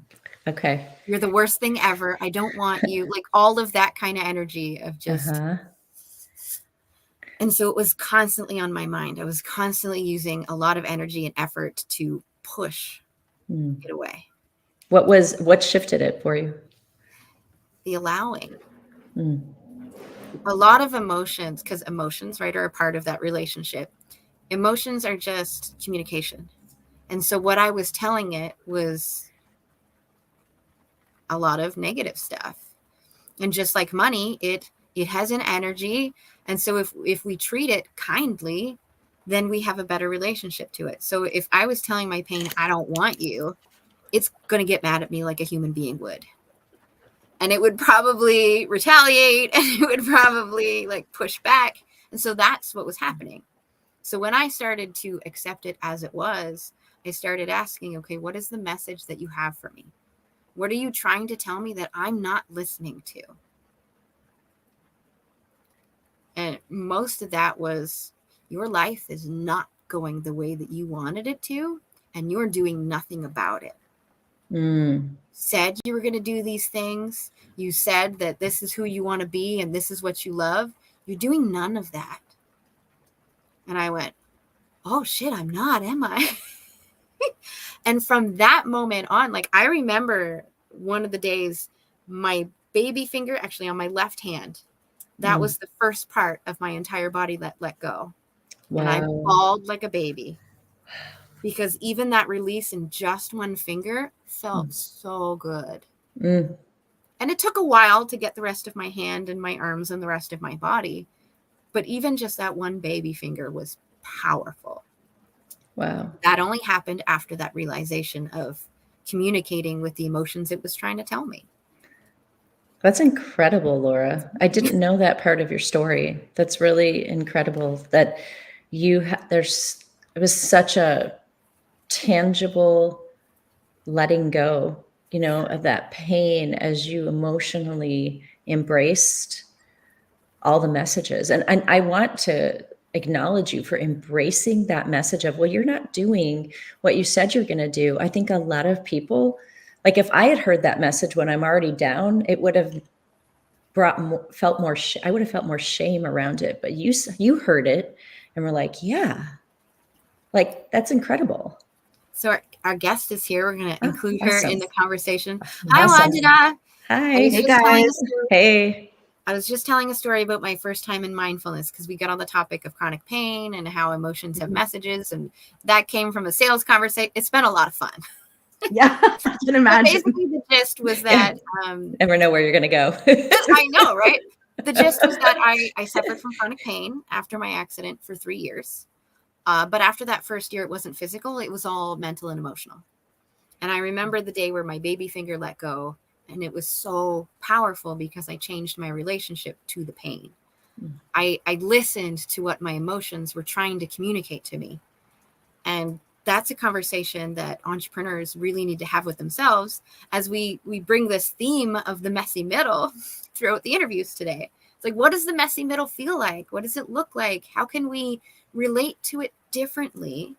Okay. You're the worst thing ever. I don't want you. Like, all of that kind of energy of just. Uh-huh. And so it was constantly on my mind. I was constantly using a lot of energy and effort to push Mm. it away. What shifted it for you? The allowing. Mm. A lot of emotions, because emotions, right, are a part of that relationship. Emotions are just communication. And so what I was telling it was a lot of negative stuff. And just like money, it has an energy. And so if we treat it kindly, then we have a better relationship to it. So if I was telling my pain, I don't want you, it's going to get mad at me like a human being would. And it would probably retaliate, and it would probably like push back. And so that's what was happening. So when I started to accept it as it was, I started asking, okay, what is the message that you have for me? What are you trying to tell me that I'm not listening to? And most of that was, your life is not going the way that you wanted it to, and you're doing nothing about it. Mm. Said you were going to do these things. You said that this is who you want to be and this is what you love. You're doing none of that. And I went, oh shit, I'm not, am I? And from that moment on, like, I remember one of the days, my baby finger, actually on my left hand, that was the first part of my entire body that let go. Wow. And I bawled like a baby, because even that release in just one finger felt so good. Mm. And it took a while to get the rest of my hand and my arms and the rest of my body. But even just that one baby finger was powerful. Wow. That only happened after that realization of communicating with the emotions it was trying to tell me. That's incredible, Laura. I didn't know that part of your story. That's really incredible that it was such a tangible letting go, of that pain as you emotionally embraced all the messages. And I want to acknowledge you for embracing that message of, well, you're not doing what you said you're going to do. I think a lot of people, like, if I had heard that message when I'm already down, it would have I would have felt more shame around it. But you heard it and were like, yeah, like, that's incredible. So our guest is here. We're going to include her Awesome. in the conversation. Awesome. Hi, Wanda. Hi. Hey guys. Hey. I was just telling a story about my first time in mindfulness, because we got on the topic of chronic pain and how emotions have messages. And that came from a sales conversation. It's been a lot of fun. Yeah, I can imagine. Basically, the gist was that Never know where you're going to go. I know, right? The gist was that I suffered from chronic pain after my accident for 3 years. But after that first year, it wasn't physical. It was all mental and emotional. And I remember the day where my baby finger let go. And it was so powerful because I changed my relationship to the pain. I listened to what my emotions were trying to communicate to me. And that's a conversation that entrepreneurs really need to have with themselves, as we bring this theme of the messy middle throughout the interviews today. It's like, what does the messy middle feel like? What does it look like? How can we relate to it differently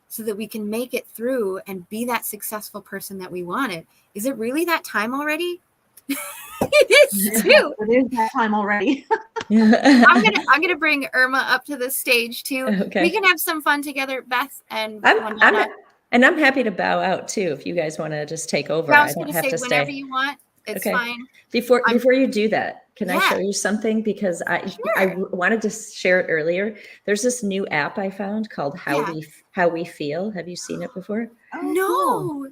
so that we can make it through and be that successful person that we wanted? Is it really that time already? It is too. It is that time already. I'm gonna bring Irma up to the stage too. Okay. We can have some fun together, Beth and I'm happy to bow out too if you guys want to just take over. I was don't gonna have say to whenever stay. you want. It's Okay. fine. Before you do that, can I show Yeah. you something? Because I Sure. wanted to share it earlier. There's this new app I found called How We Feel. Have you seen it before? Oh, No. cool.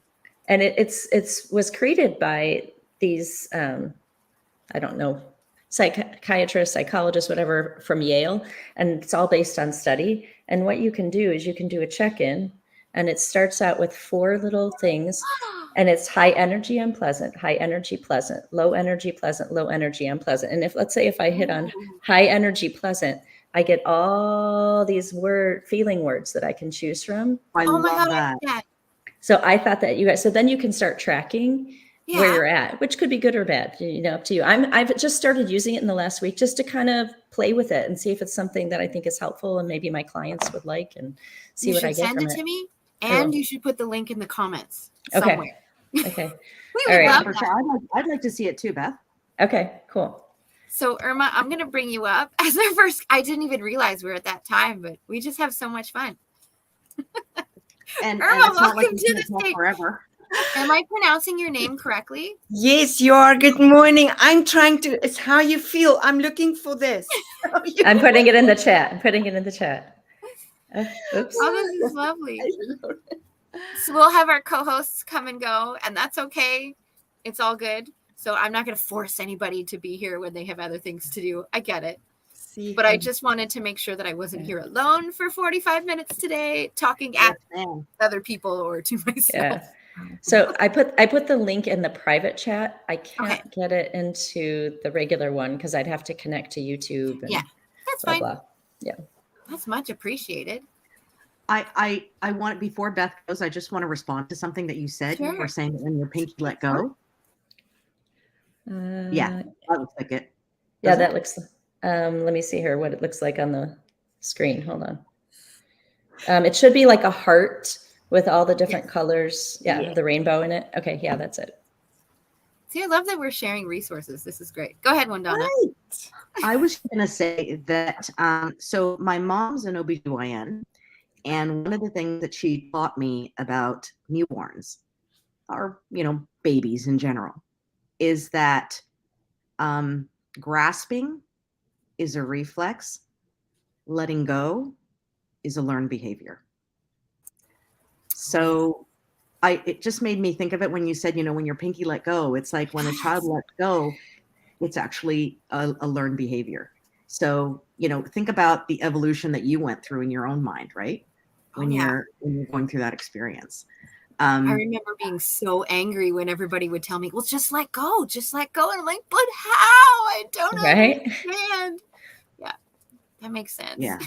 And it's was created by these I don't know, psychiatrists, psychologists, whatever, from Yale, and it's all based on study. And what you can do is you can do a check-in, And it starts out with 4 little things. And it's high energy, unpleasant, high energy, pleasant, low energy, pleasant, low energy, unpleasant. And let's say if I hit on high energy, pleasant, I get all these feeling words that I can choose from. I Oh my love God. that. Yeah. So I thought that so then you can start tracking where Yeah. you're at, which could be good or bad, up to you. I've just started using it in the last week just to kind of play with it and see if it's something that I think is helpful and maybe my clients would like and see what I get from it. You should send it to me, I will. and you should put the link in the comments Okay. somewhere. Okay. We All would right. love For that. sure. I'd like to see it too, Beth. Okay, cool. So Irma, I'm going to bring you up as our first. I didn't even realize we were at that time, but we just have so much fun. And Irma, it's not like welcome we to can't the talk stage. forever. Am I pronouncing your name correctly? Yes, you are. Good morning. I'm trying to, it's how you feel. I'm looking for this. I'm putting it in the chat. Oops. Oh, this is lovely. So we'll have our co-hosts come and go, and that's okay. It's all good. So I'm not going to force anybody to be here when they have other things to do. I get it. But I just wanted to make sure that I wasn't here alone for 45 minutes today, talking at other people or to myself. Yeah. So I put the link in the private chat. I can't get it into the regular one because I'd have to connect to YouTube. And that's blah, fine. blah. Yeah. That's much appreciated. I want, before Beth goes, I just want to respond to something that you said. Sure. You were saying that when your pinky let go. Yeah, that looks like it. Yeah, that looks. Let me see here what it looks like on the screen. Hold on. It should be like a heart with all the different colors. Yeah, the rainbow in it. Okay, yeah, that's it. See, I love that we're sharing resources. This is great. Go ahead, Wandana. Right. I was going to say that, so my mom's an OBGYN, and one of the things that she taught me about newborns, or, babies in general, is that grasping is a reflex, letting go is a learned behavior. So it just made me think of it when you said, when your pinky let go, it's like when a child lets go, it's actually a learned behavior. So, think about the evolution that you went through in your own mind, right? When you're going through that experience. I remember being so angry when everybody would tell me, well, just let go. And I'm like, but how? I don't understand. Yeah, that makes sense. Yeah,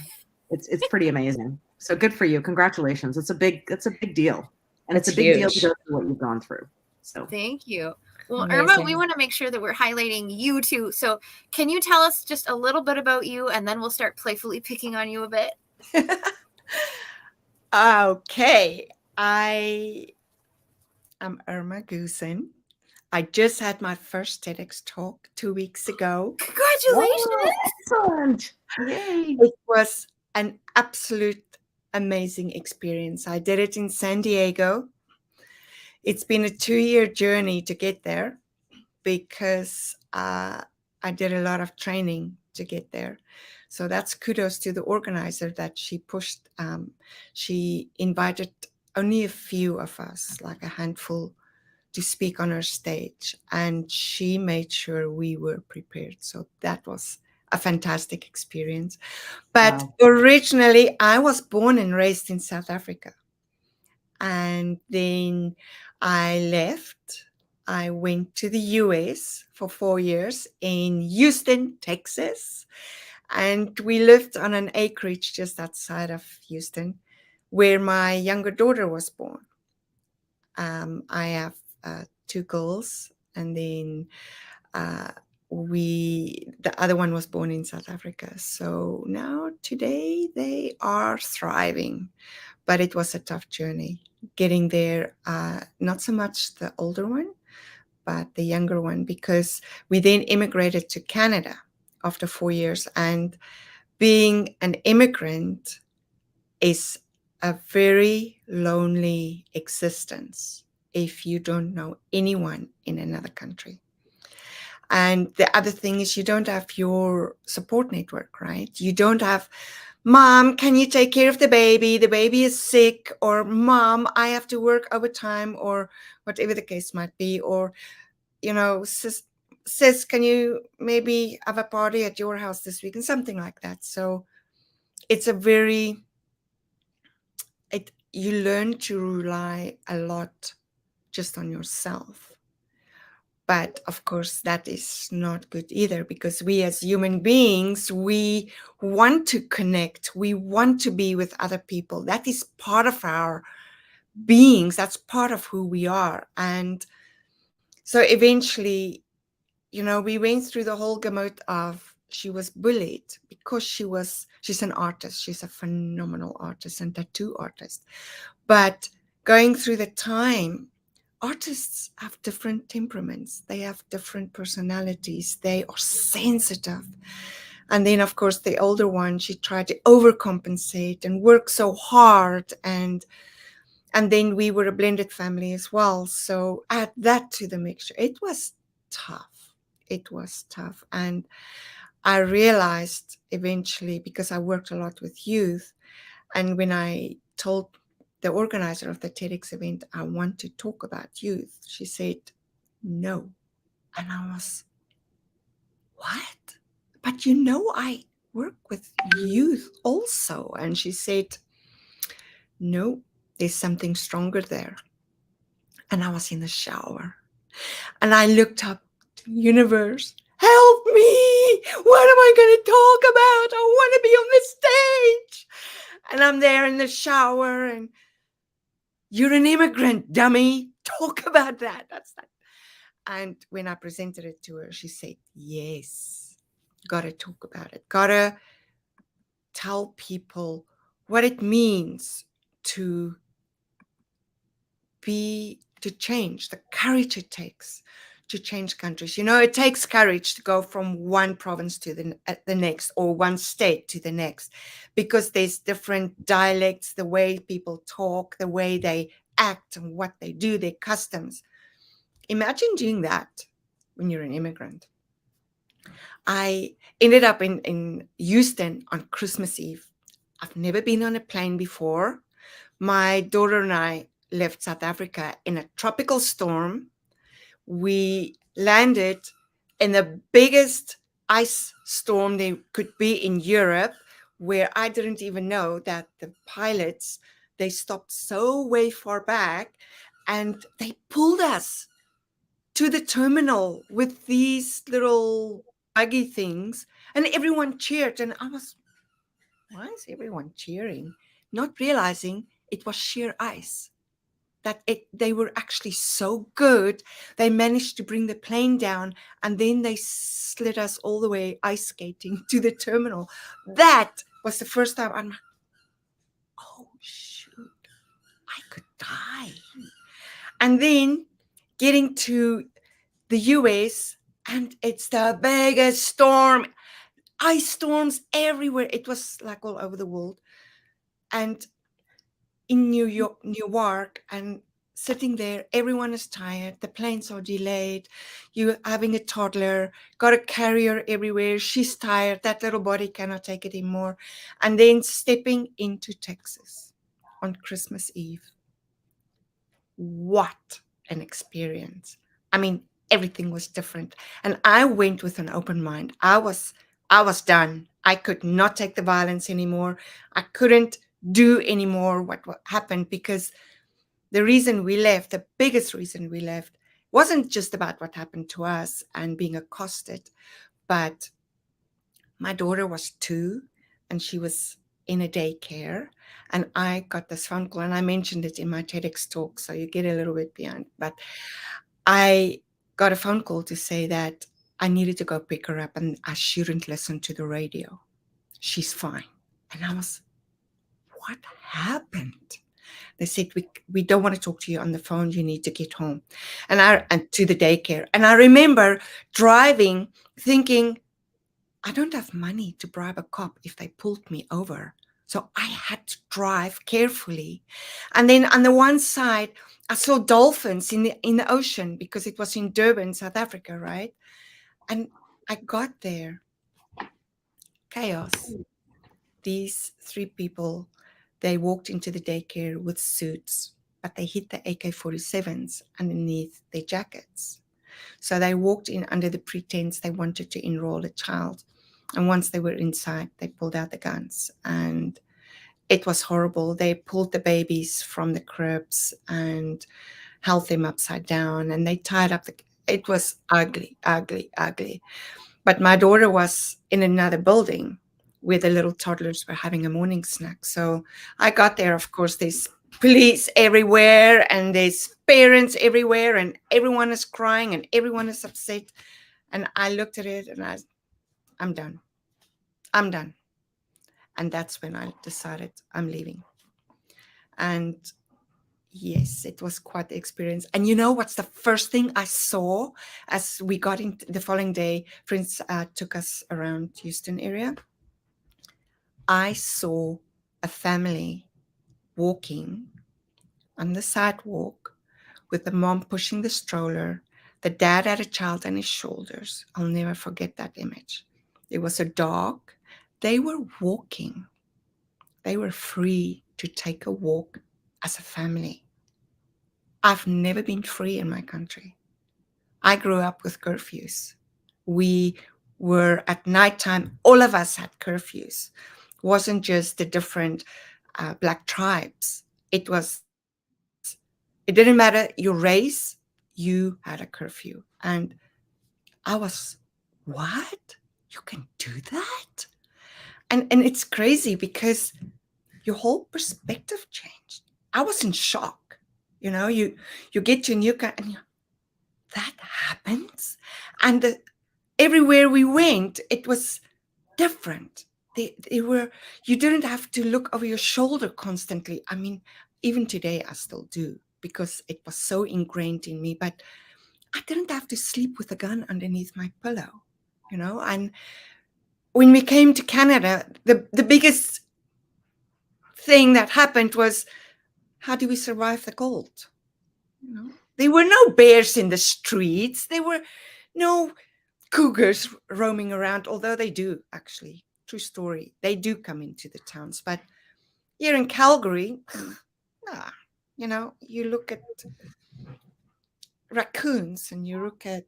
it's pretty amazing. So good for you. Congratulations. That's a big deal. And it's a big deal to go through what you've gone through. So thank you. Well, Irma, we want to make sure that we're highlighting you too. So can you tell us just a little bit about you, and then we'll start playfully picking on you a bit? Okay. I am Irma Goosen. I just had my first TEDx talk 2 weeks ago. Congratulations. Oh, excellent. Yay. It was an absolute amazing experience. I did it in San Diego. It's been a 2-year journey to get there because I did a lot of training to get there. So that's kudos to the organizer that she pushed. She invited only a few of us, like a handful, to speak on her stage. And she made sure we were prepared. So that was a fantastic experience. But originally, I was born and raised in South Africa. And then I left. I went to the US for 4 years in Houston, Texas. And we lived on an acreage just outside of Houston where my younger daughter was born. I have 2 girls, and then the other one was born in South Africa. So now today they are thriving, but it was a tough journey getting there. Not so much the older one, but the younger one, because we then immigrated to Canada after 4 years. And being an immigrant is a very lonely existence if you don't know anyone in another country. And the other thing is you don't have your support network, right? You don't have, Mom, can you take care of the baby? The baby is sick. Or Mom, I have to work overtime, or whatever the case might be. Or, sis, can you maybe have a party at your house this week? And something like that. So it's a very, you learn to rely a lot just on yourself. But of course, that is not good either, because we as human beings, we want to connect. We want to be with other people. That is part of our beings. That's part of who we are. And so eventually, we went through the whole gamut of, she was bullied because she's an artist. She's a phenomenal artist and tattoo artist. But going through the time, artists have different temperaments. They have different personalities. They are sensitive. And then, of course, the older one, she tried to overcompensate and work so hard. And then we were a blended family as well. So add that to the mixture. It was tough. It was tough. And I realized eventually, because I worked a lot with youth, and when I told the organizer of the TEDx event, I want to talk about youth, she said, no. And I was, what? But I work with youth also. And she said, no, there's something stronger there. And I was in the shower and I looked up to the universe. Help me! What am I going to talk about? I want to be on the stage. And I'm there in the shower and, you're an immigrant, dummy. Talk about that. That's that. And when I presented it to her, she said, yes, got to talk about it. Got to tell people what it means to change, the courage it takes to change countries. It takes courage to go from one province to the next, or one state to the next, because there's different dialects, the way people talk, the way they act and what they do, their customs. Imagine doing that when you're an immigrant. I ended up in Houston on Christmas Eve. I've never been on a plane before. My daughter and I left South Africa in a tropical storm. We landed in the biggest ice storm there could be in Europe, where I didn't even know that the pilots, they stopped so way far back and they pulled us to the terminal with these little buggy things, and everyone cheered. And I was, why is everyone cheering? Not realizing it was sheer ice. That they were actually so good, they managed to bring the plane down, and then they slid us all the way ice skating to the terminal. That was the first time I'm like, oh shoot, I could die. And then getting to the US, and it's the biggest storm, ice storms everywhere. It was like all over the world. And in New York, and sitting there, everyone is tired, the planes are delayed, you're having a toddler, got a carrier everywhere, she's tired, that little body cannot take it anymore. And then stepping into Texas on Christmas Eve. What an experience. I mean, everything was different. And I went with an open mind. I was done. I could not take the violence anymore. I couldn't do anymore what happened, because the reason we left, the biggest reason we left, wasn't just about what happened to us and being accosted, but my daughter was 2 and she was in a daycare, and I got this phone call, and I mentioned it in my TEDx talk, so you get a little bit behind, but I got a phone call to say that I needed to go pick her up and I shouldn't listen to the radio. She's fine. And I was, what happened? They said, we don't want to talk to you on the phone. You need to get home. And to the daycare. And I remember driving thinking, I don't have money to bribe a cop if they pulled me over. So I had to drive carefully. And then on the one side, I saw dolphins in the ocean, because it was in Durban, South Africa, right? And I got there. Chaos. These 3 people, they walked into the daycare with suits, but they hid the AK-47s underneath their jackets. So they walked in under the pretense they wanted to enroll a child. And once they were inside, they pulled out the guns. And it was horrible. They pulled the babies from the cribs and held them upside down, and they tied up it was ugly, ugly, ugly. But my daughter was in another building where the little toddlers were having a morning snack. So I got there, of course, there's police everywhere and there's parents everywhere and everyone is crying and everyone is upset. And I looked at it and I'm done. I'm done. And that's when I decided I'm leaving. And yes, it was quite the experience. And you know what's the first thing I saw as we got in the following day? Friends took us around Houston area. I saw a family walking on the sidewalk with the mom pushing the stroller. The dad had a child on his shoulders. I'll never forget that image. There was a dog. They were walking. They were free to take a walk as a family. I've never been free in my country. I grew up with curfews. We were at nighttime, all of us had curfews. It wasn't just the different Black tribes. It didn't matter your race, you had a curfew. And I was, what? You can do that? And it's crazy because your whole perspective changed. I was in shock. You know, you get to a new country and that happens. And everywhere we went, it was different. They were, you didn't have to look over your shoulder constantly. I mean, even today I still do because it was so ingrained in me, but I didn't have to sleep with a gun underneath my pillow, you know. And when we came to Canada, the biggest thing that happened was, how do we survive the cold? You know, there were no bears in the streets. There were no cougars roaming around, although they do actually. True story. They do come into the towns. But here in Calgary, you know, you look at raccoons and you look at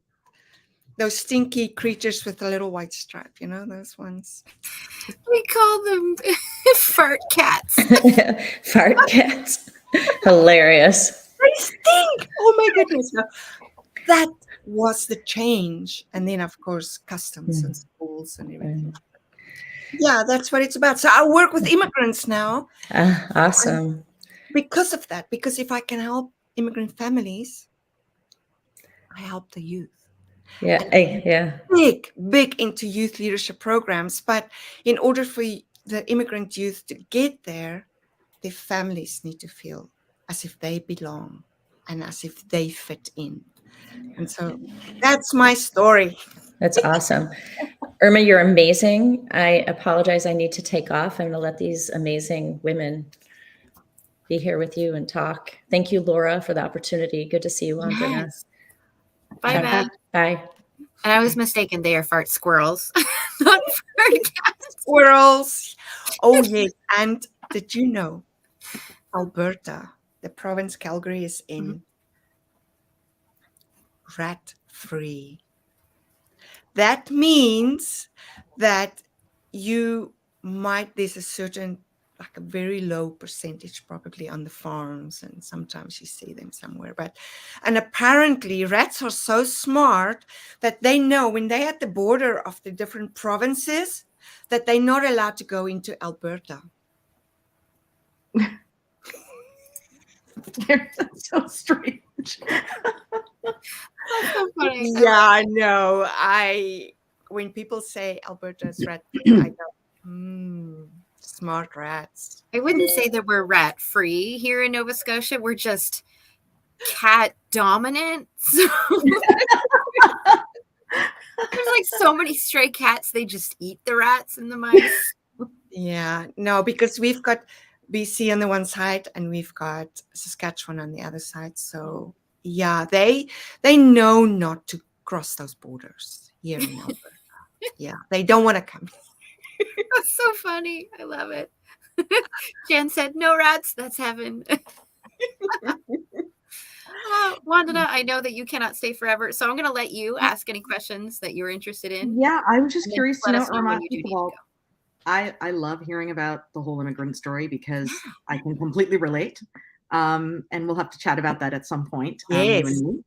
those stinky creatures with a little white stripe, you know, those ones. We call them fart cats. Fart cats. Hilarious. They stink. Oh my goodness. No, that was the change. And then, of course, customs and schools and everything. Yeah, that's what it's about. So I work with immigrants now. Awesome. Because of that, because if I can help immigrant families, I help the youth. Yeah. Big into youth leadership programs. But in order for the immigrant youth to get there, their families need to feel as if they belong and as if they fit in. And so that's my story. That's awesome. Irma, you're amazing. I apologize. I need to take off. I'm going to let these amazing women be here with you and talk. Thank you, Laura, for the opportunity. Good to see you, Andrea. Yes. Bye, Beth. Bye. And I was mistaken. They are fart squirrels, not fart cats. Squirrels. Oh, yes. And did you know Alberta, the province Calgary, is in rat-free? That means that there's a certain, like a very low percentage probably on the farms, and sometimes you see them somewhere. And apparently rats are so smart that they know when they're at the border of the different provinces that they're not allowed to go into Alberta. That's so strange. That's so funny. Yeah, I know. When people say Alberta's rat, I go, smart rats. I wouldn't say that we're rat free here in Nova Scotia. We're just cat dominant. So there's like so many stray cats, they just eat the rats and the mice. Yeah, no, because we've got BC on the one side and we've got Saskatchewan on the other side. So yeah, they know not to cross those borders here in Alberta. Yeah, they don't want to come. That's so funny. I love it. Jan said, no rats, that's heaven. Wandana, I know that you cannot stay forever, so I'm going to let you ask any questions that you're interested in. Yeah, I was just curious to let know, us know Irma, when you do need to go. I love hearing about the whole immigrant story because I can completely relate. And we'll have to chat about that at some point, you Yes. and me.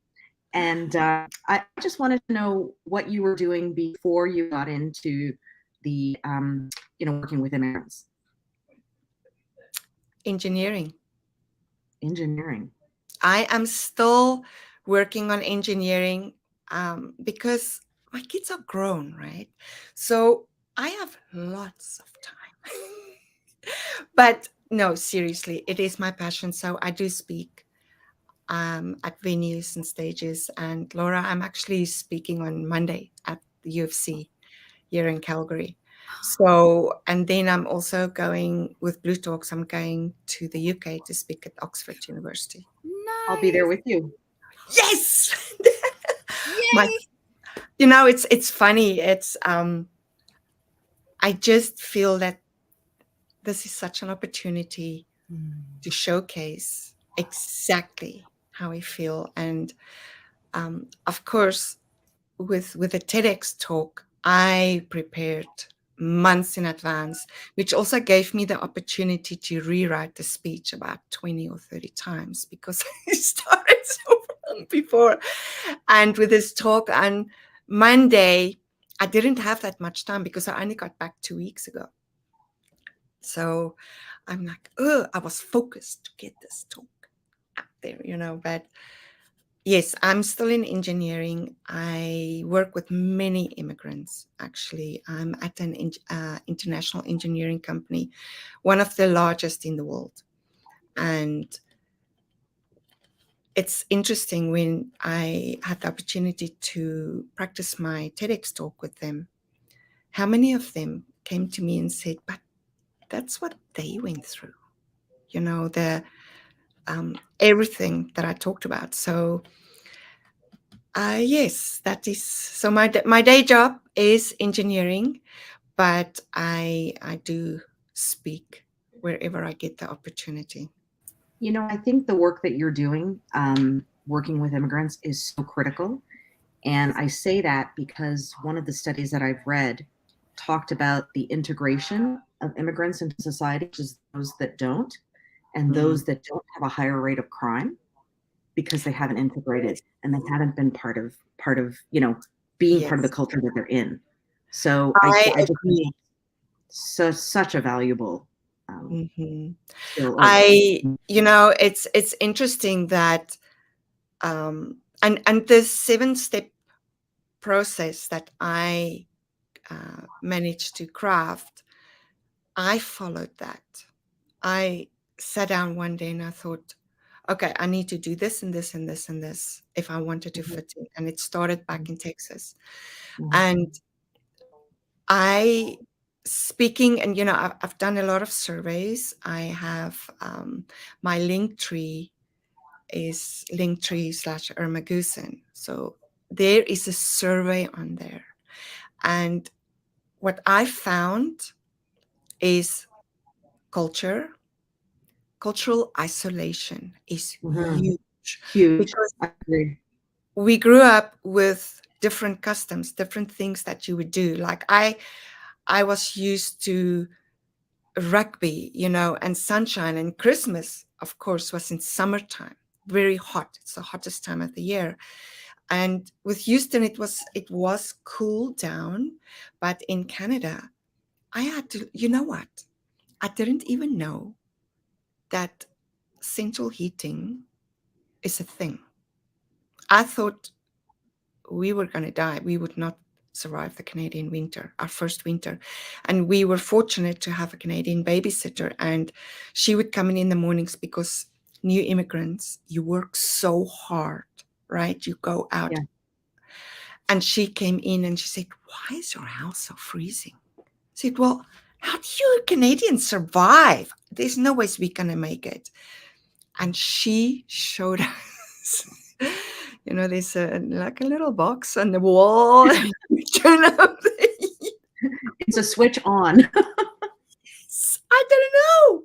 And I just wanted to know what you were doing before you got into the, working with immigrants. Engineering. Engineering. I am still working on engineering because my kids are grown, right? So I have lots of time. But no, seriously, it is my passion. So I do speak at venues and stages. And Laura, I'm actually speaking on Monday at the UFC here in Calgary. So, and then I'm also going with Blue Talks, I'm going to the UK to speak at Oxford University. I'll be there with you. Yes. Yay! It's funny. It's I just feel that this is such an opportunity to showcase exactly how I feel. And of course, with a TEDx talk, I prepared months in advance, which also gave me the opportunity to rewrite the speech about 20 or 30 times because I started so long before. And with this talk on Monday, I didn't have that much time because I only got back 2 weeks ago. So I'm like, oh, I was focused to get this talk out there, but yes, I'm still in engineering. I work with many immigrants, actually. I'm at an international engineering company, one of the largest in the world. And it's interesting when I had the opportunity to practice my TEDx talk with them, how many of them came to me and said, but that's what they went through, the everything that I talked about. So yes, that is so. My day job is engineering, but I do speak wherever I get the opportunity. I think the work that you're doing, working with immigrants, is so critical. And I say that because one of the studies that I've read talked about the integration of immigrants into society, which is those that don't, and those that don't have a higher rate of crime because they haven't integrated and they haven't been part of being part of the culture that they're in. So I just agree. Such a valuable skill. It's interesting that and the 7-step process that I managed to craft, I followed that. I sat down one day and I thought, okay, I need to do this and this and this and this if I wanted to fit in. And it started back in Texas. And speaking, and I've done a lot of surveys. I have my link tree is Linktree/Irma Goosen. So there is a survey on there. And what I found is cultural isolation is huge. Because I agree. we grew up with different customs, different things that you would do. Like I was used to rugby, and sunshine, and Christmas, of course, was in summertime, very hot. It's the hottest time of the year. And with Houston, it was cool down. But in Canada, I had to, what? I didn't even know that central heating is a thing. I thought we were going to die. We would not survive the Canadian winter, our first winter. And we were fortunate to have a Canadian babysitter. And she would come in the mornings because new immigrants, you work so hard, right? You go out. Yeah. And she came in and she said, why is your house so freezing? I said, well, how do you Canadians survive? There's no way we're going to make it. And she showed us, there's like a little box on the wall. You turn up the heat. It's a switch on. I didn't know.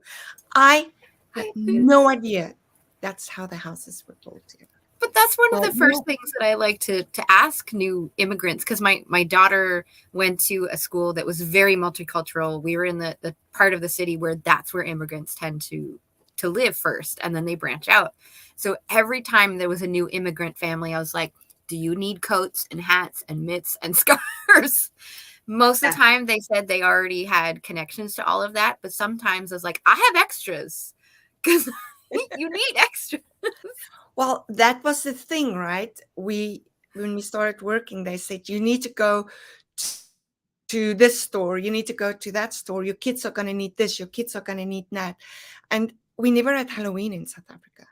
I had no idea that's how the houses were built here. But that's one of Well, the first things that I like to ask new immigrants, because my daughter went to a school that was very multicultural. We were in the part of the city where that's where immigrants tend to live first, and then they branch out. So every time there was a new immigrant family, I was like, do you need coats and hats and mitts and scarves? Most of the time they said they already had connections to all of that, but sometimes I was like, I have extras, because you need extras. Well, that was the thing, right? When we started working, they said, you need to go to this store, you need to go to that store, your kids are going to need this, your kids are going to need that. And we never had Halloween in South Africa.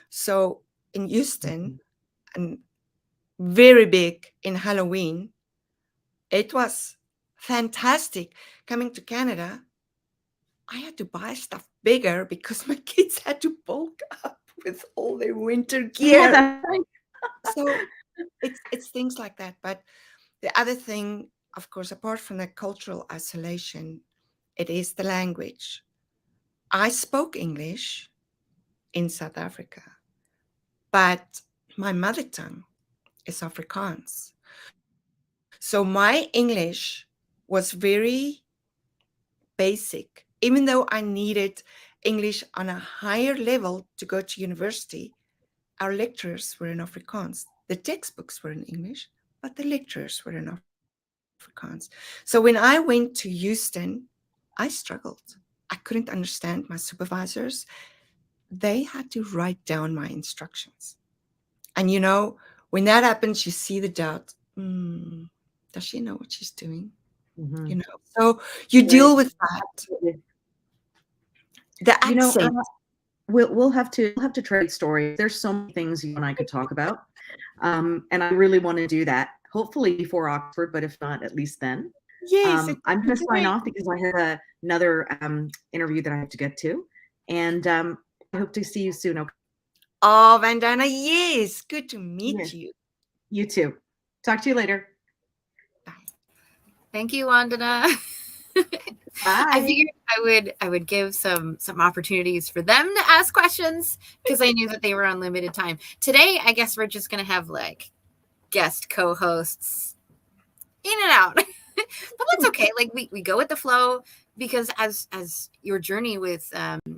So in Houston, and very big in Halloween, it was fantastic. Coming to Canada, I had to buy stuff bigger because my kids had to bulk up with all their winter gear. So it's things like that. But the other thing, of course, apart from the cultural isolation, it is the language. I spoke English in South Africa, but my mother tongue is Afrikaans. So my English was very basic, even though I needed English on a higher level to go to university. Our lecturers were in Afrikaans. The textbooks were in English, but the lecturers were in Afrikaans. So when I went to Houston, I struggled. I couldn't understand my supervisors. They had to write down my instructions. And you know, when that happens, you see the doubt. Does she know what she's doing? Mm-hmm. You know, so you deal with that. The accent. We'll have to trade stories. There's so many things you and I could talk about, and I really want to do that. Hopefully before Oxford, but if not, at least then. Yes, I'm going to sign off because I have another interview that I have to get to, and I hope to see you soon. Okay. Oh, Vandana, yes, good to meet you. You too. Talk to you later. Bye. Thank you, Vandana. Bye. I figured I would give some opportunities for them to ask questions, because I knew that they were on limited time. Today, I guess we're just going to have like guest co-hosts in and out. But that's okay. Like we go with the flow, because as your journey with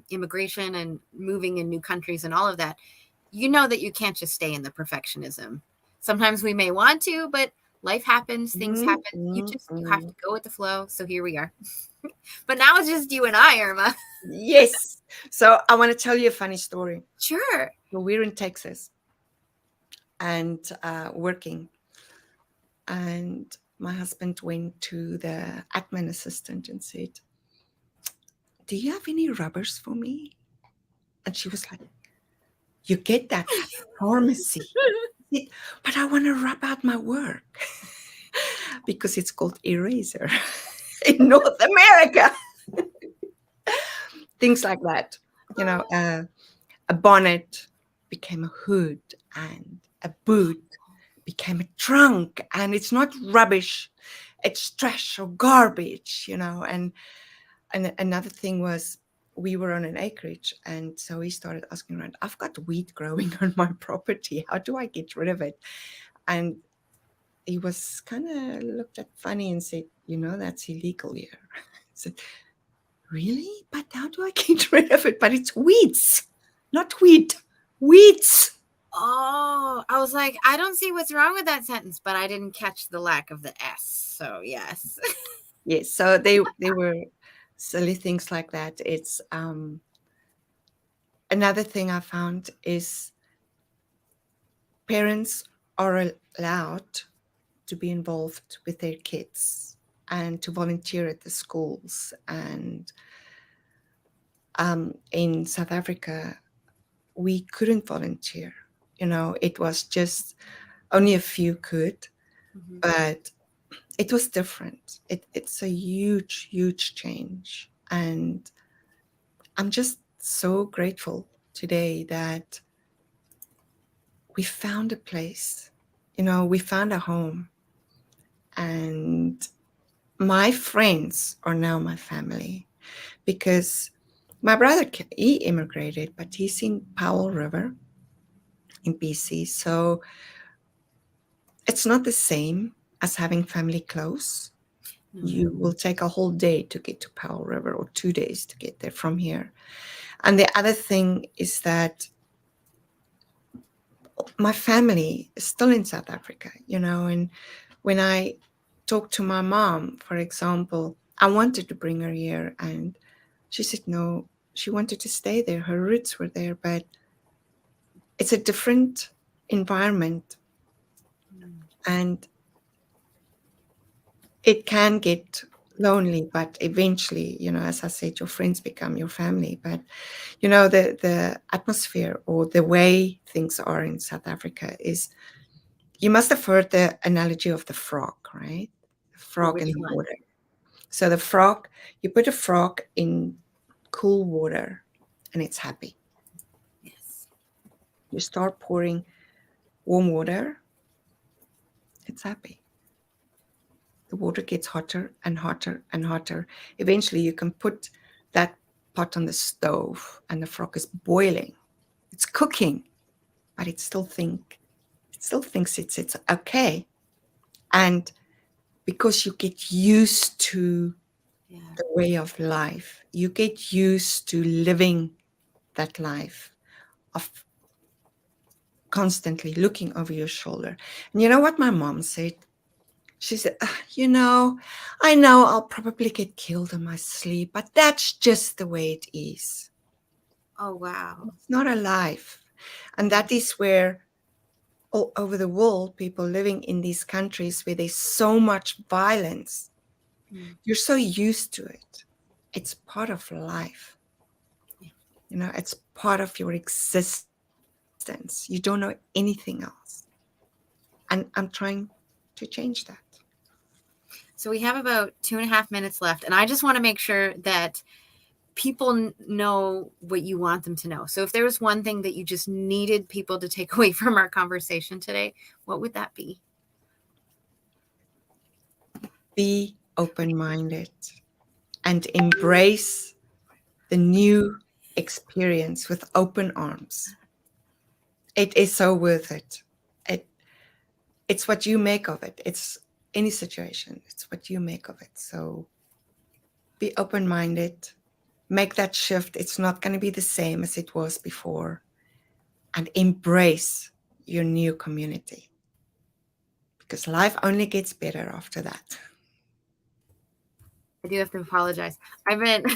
immigration and moving in new countries and all of that, you know that you can't just stay in the perfectionism. Sometimes we may want to, but life happens, things happen. You have to go with the flow. So here we are. But now it's just you and I, Irma. Yes. So I want to tell you a funny story. Sure. So we're in Texas and working, and my husband went to the admin assistant and said, do you have any rubbers for me? And she was like, you get that at the pharmacy. But I want to rub out my work because it's called eraser in North America. Things like that. You know, a bonnet became a hood, and a boot became a trunk, and it's not rubbish, it's trash or garbage, you know. And another thing was, we were on an acreage, and so he started asking around, I've got weed growing on my property, how do I get rid of it? And he was kind of looked at funny and said, you know, that's illegal here. I said, really? But how do I get rid of it? But it's weeds, not weed, weeds. Oh, I was like, I don't see what's wrong with that sentence, but I didn't catch the lack of the S. So yes. Yes. So they were silly things like that. It's another thing I found is parents are allowed to be involved with their kids and to volunteer at the schools. And in South Africa, we couldn't volunteer. You know, it was just only a few could, but it was different. It's a huge, huge change. And I'm just so grateful today that we found a place, you know, we found a home. And my friends are now my family, because my brother, he immigrated, but he's in Powell River. in BC. So it's not the same as having family close. You will take a whole day to get to Powell River, or 2 days to get there from here. And the other thing is that my family is still in South Africa, and when I talked to my mom, for example, I wanted to bring her here, and she said no, she wanted to stay there. Her roots were there, but it's a different environment, and it can get lonely, but eventually, as I said, your friends become your family. But the atmosphere, or the way things are in South Africa, is, you must have heard the analogy of the frog, right? The frog in the water. So the frog, you put a frog in cool water and it's happy. Yes. You start pouring warm water, it's happy. The water gets hotter and hotter and hotter. Eventually you can put that pot on the stove and the frog is boiling. It's cooking, but it still thinks it's okay. And because you get used to the way of life, you get used to living that life of constantly looking over your shoulder. And you know what my mom said? She said, I know I'll probably get killed in my sleep, but that's just the way it is. Oh, wow. It's not a life. And that is where all over the world, people living in these countries where there's so much violence, you're so used to it. It's part of life. It's part of your existence. You don't know anything else. And I'm trying to change that. So we have about 2.5 minutes left, and I just want to make sure that people know what you want them to know. So if there was one thing that you just needed people to take away from our conversation today, what would that be? Be open-minded and embrace the new experience with open arms. It is so worth it. It's what you make of it. It's any situation. It's what you make of it. So be open-minded. Make that shift. It's not going to be the same as it was before. And embrace your new community. Because life only gets better after that. I do have to apologize. Everything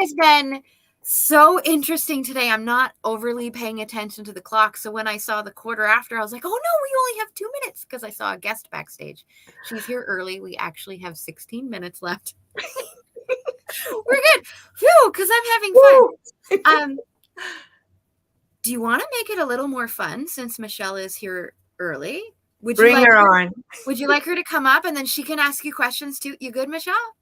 has been so interesting today. I'm not overly paying attention to the clock. So when I saw the quarter after, I was like, oh no, we only have 2 minutes, because I saw a guest backstage. She's here early. We actually have 16 minutes left. We're good. Phew, because I'm having fun. Do you want to make it a little more fun since Michelle is here early? Bring her on. Would you like her to come up and then she can ask you questions too? You good, Michelle?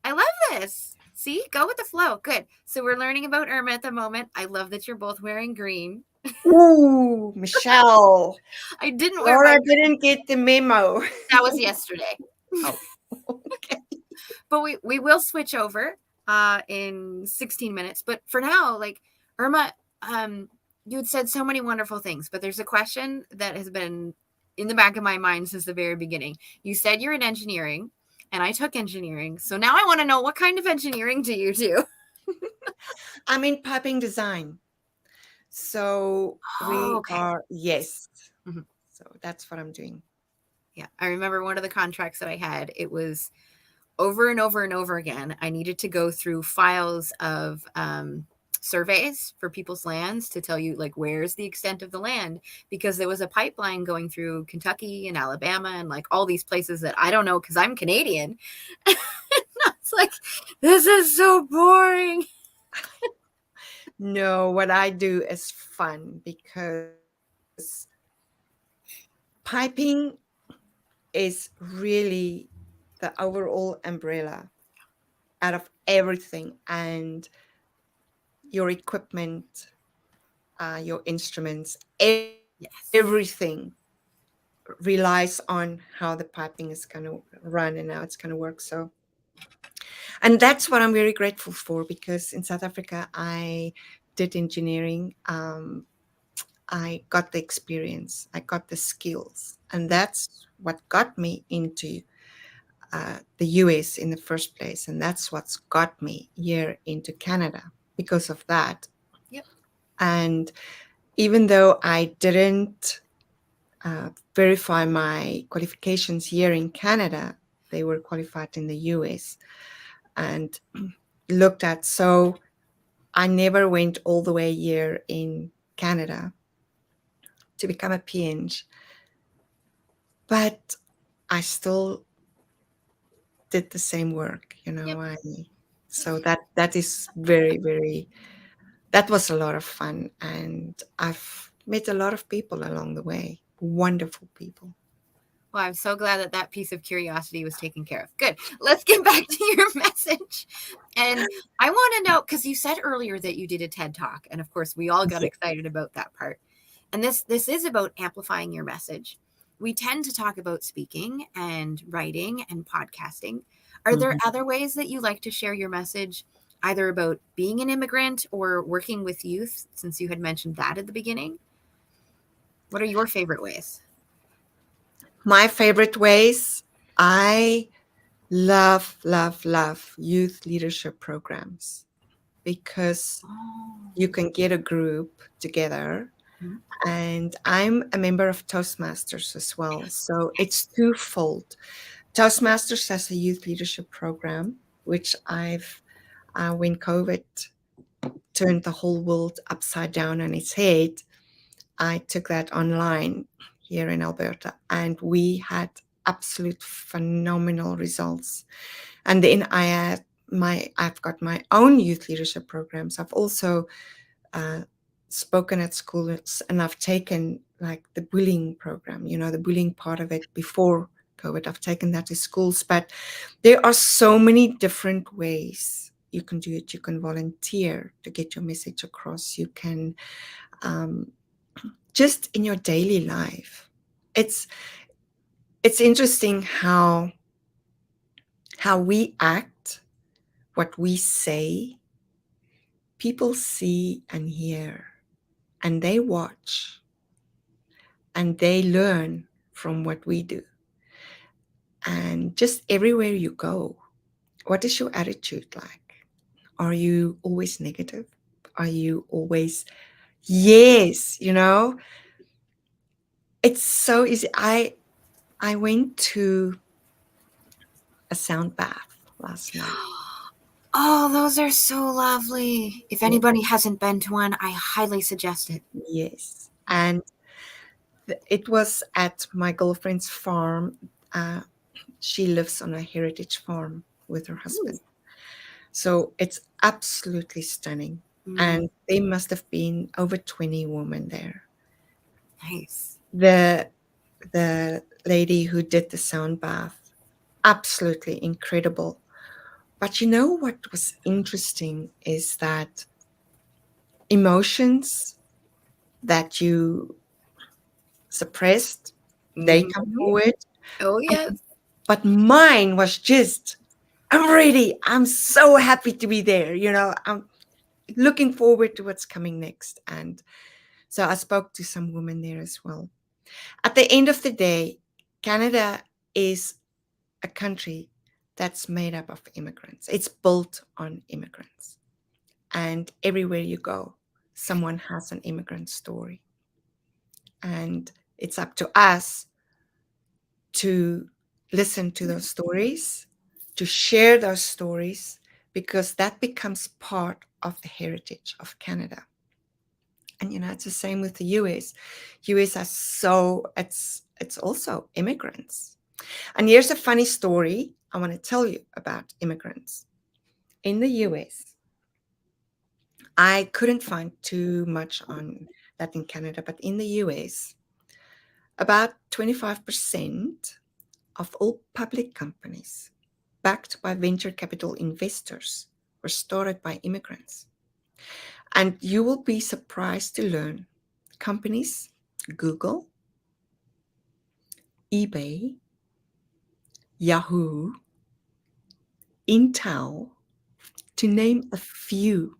I love this. See, go with the flow. Good. So we're learning about Irma at the moment. I love that you're both wearing green. Ooh, Michelle. I didn't wear Laura didn't get the memo. That was yesterday. Oh, okay. But we will switch over in 16 minutes. But for now, like, Irma, you had said so many wonderful things, but there's a question that has been in the back of my mind since the very beginning. You said you're in engineering, and I took engineering. So now I want to know, what kind of engineering do you do? I'm in piping design. So yes. Mm-hmm. So that's what I'm doing. Yeah. I remember one of the contracts that I had, it was over and over and over again. I needed to go through files of surveys for people's lands to tell you, like, where's the extent of the land, because there was a pipeline going through Kentucky and Alabama and like all these places that I don't know because I'm Canadian. It's like, this is so boring. No, what I do is fun, because piping is really the overall umbrella out of everything, and your equipment, your instruments, everything relies on how the piping is going to run and how it's going to work. So, and that's what I'm very grateful for, because in South Africa, I did engineering. I got the experience, I got the skills, and that's what got me into the US in the first place. And that's what's got me here into Canada because of that. Yep. And even though I didn't verify my qualifications here in Canada, they were qualified in the US and looked at. So I never went all the way here in Canada to become a PNG, but I still did the same work, you know. Yep. So that is very, very, that was a lot of fun, and I've met a lot of people along the way, wonderful people. Well, I'm so glad that that piece of curiosity was taken care of. Good. Let's get back to your message. And I want to know, because you said earlier that you did a TED Talk, and of course, we all got excited about that part. And this is about amplifying your message. We tend to talk about speaking and writing and podcasting. Are there other ways that you like to share your message, either about being an immigrant or working with youth, since you had mentioned that at the beginning? What are your favorite ways? My favorite ways, I love, love, love youth leadership programs because you can get a group together. And I'm a member of Toastmasters as well. So it's twofold. Toastmasters has a youth leadership program, which when COVID turned the whole world upside down on its head, I took that online here in Alberta, and we had absolute phenomenal results. And then I've got my own youth leadership programs. I've also spoken at schools, and I've taken like the bullying program, you know, the bullying part of it before COVID. I've taken that to schools, but there are so many different ways you can do it. You can volunteer to get your message across. You can just in your daily life. It's interesting how we act, what we say, people see and hear, and they watch, and they learn from what we do. And just everywhere you go, what is your attitude like? Are you always negative? Are you always, yes, you know? It's so easy. I went to a sound bath last night. Oh, those are so lovely. If anybody hasn't been to one, I highly suggest it. Yes. And it was at my girlfriend's farm. She lives on a heritage farm with her husband. So it's absolutely stunning. And there must have been over 20 women there. Nice. The lady who did the sound bath, absolutely incredible. But you know what was interesting is that emotions that you suppressed, they come forward. Oh, yes. But mine was just, I'm ready. I'm so happy to be there. You know, I'm looking forward to what's coming next. And so I spoke to some women there as well. At the end of the day, Canada is a country that's made up of immigrants. It's built on immigrants. And everywhere you go, someone has an immigrant story. And it's up to us to listen to those stories, to share those stories, because that becomes part of the heritage of Canada. And you know, it's the same with the US. US are it's also immigrants. And here's a funny story I want to tell you about immigrants. In the US, I couldn't find too much on that in Canada, but in the US, about 25% of all public companies backed by venture capital investors were started by immigrants. And you will be surprised to learn companies, Google, eBay, Yahoo, Intel, to name a few.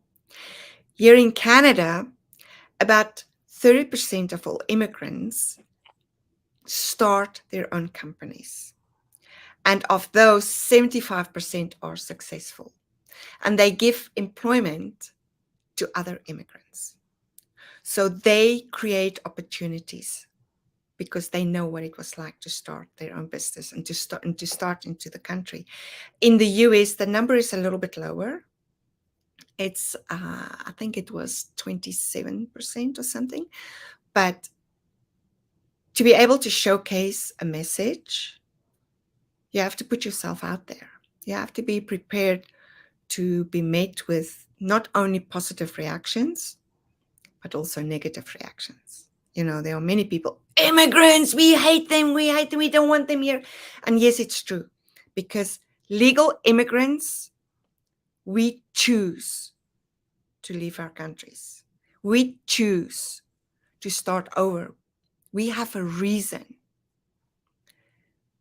Here in Canada, about 30% of all immigrants start their own companies. And of those, 75% are successful. And they give employment to other immigrants. So they create opportunities because they know what it was like to start their own business and to start into the country. In the US, the number is a little bit lower. It's, I think it was 27% or something. But to be able to showcase a message, you have to put yourself out there. You have to be prepared to be met with not only positive reactions, but also negative reactions. You know, there are many people, immigrants, we hate them, we don't want them here. And yes, it's true, because legal immigrants, we choose to leave our countries. We choose to start over. We have a reason.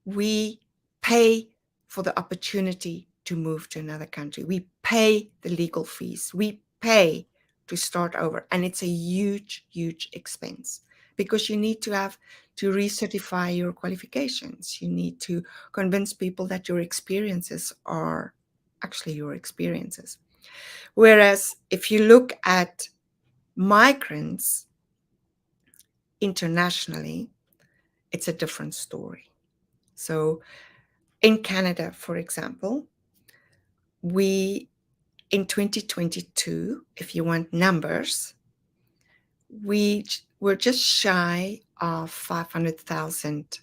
We pay for the opportunity to move to another country. We pay the legal fees. We pay to start over. And it's a huge, huge expense, because you need to have to recertify your qualifications. You need to convince people that your experiences are actually your experiences. Whereas if you look at migrants internationally, it's a different story. So in Canada, for example, we, in 2022, if you want numbers, we were just shy of 500,000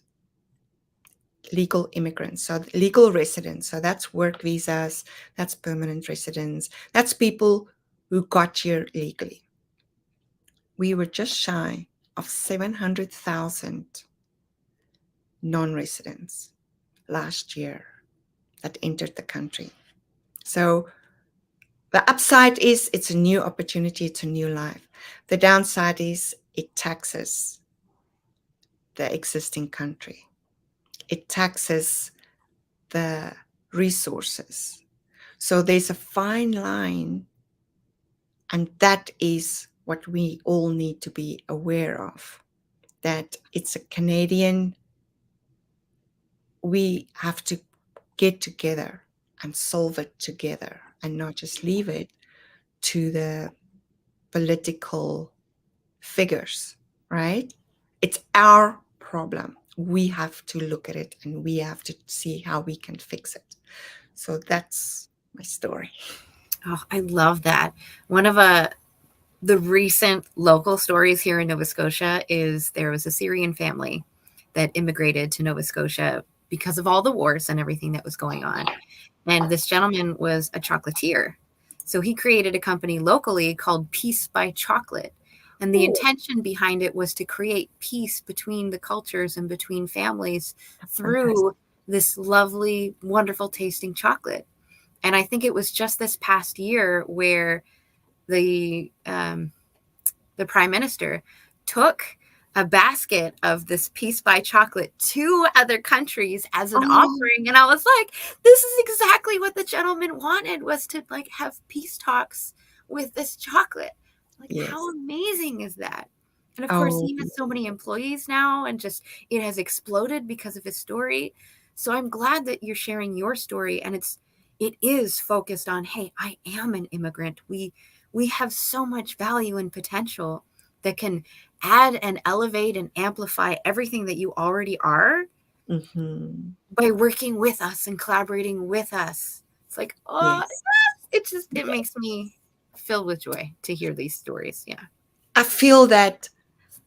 legal immigrants, so legal residents. So that's work visas, that's permanent residents, that's people who got here legally. We were just shy of 700,000 non-residents last year that entered the country. So the upside is it's a new opportunity, it's a new life. The downside is it taxes the existing country. It taxes the resources. So there's a fine line, and that is what we all need to be aware of, that it's a Canadian, we have to get together and solve it together and not just leave it to the political figures, right? It's our problem. We have to look at it and we have to see how we can fix it. So that's my story. Oh, I love that. One of the recent local stories here in Nova Scotia is there was a Syrian family that immigrated to Nova Scotia because of all the wars and everything that was going on. And this gentleman was a chocolatier. So he created a company locally called Peace by Chocolate. And the intention behind it was to create peace between the cultures and between families through this lovely, wonderful tasting chocolate. And I think it was just this past year where the Prime Minister took a basket of this Peace by Chocolate to other countries as an offering. And I was like, this is exactly what the gentleman wanted, was to like have peace talks with this chocolate. Like, yes. How amazing is that? And of course, he has so many employees now, and just it has exploded because of his story. So I'm glad that you're sharing your story, and it is focused on, hey, I am an immigrant. We have so much value and potential that can add and elevate and amplify everything that you already are by working with us and collaborating with us. It's like, it makes me filled with joy to hear these stories. Yeah. I feel that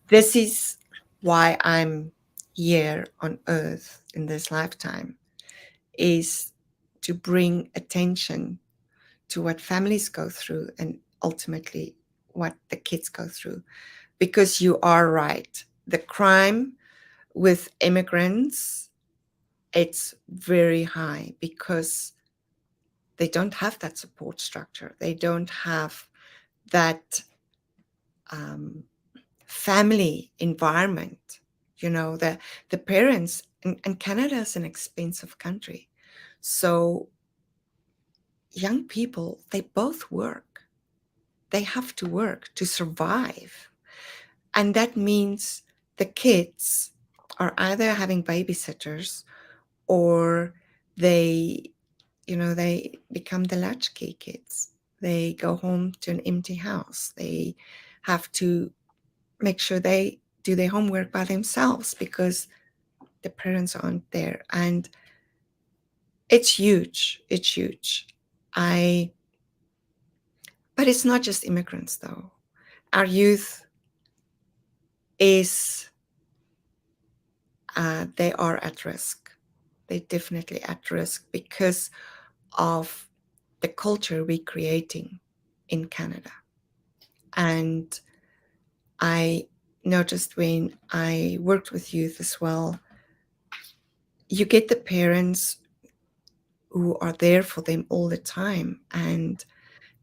this is why I'm here on earth in this lifetime, is to bring attention to what families go through and ultimately what the kids go through. Because you are right. The crime with immigrants, it's very high because they don't have that support structure. They don't have that family environment. You know, the parents, and Canada is an expensive country. So young people, they both work. They have to work to survive. And that means the kids are either having babysitters or they, they become the latchkey kids. They go home to an empty house. They have to make sure they do their homework by themselves because the parents aren't there. And it's huge. It's huge. I But it's not just immigrants though. Our youth is they are at risk. They're definitely at risk because of the culture we're creating in Canada. And I noticed when I worked with youth as well, you get the parents who are there for them all the time, and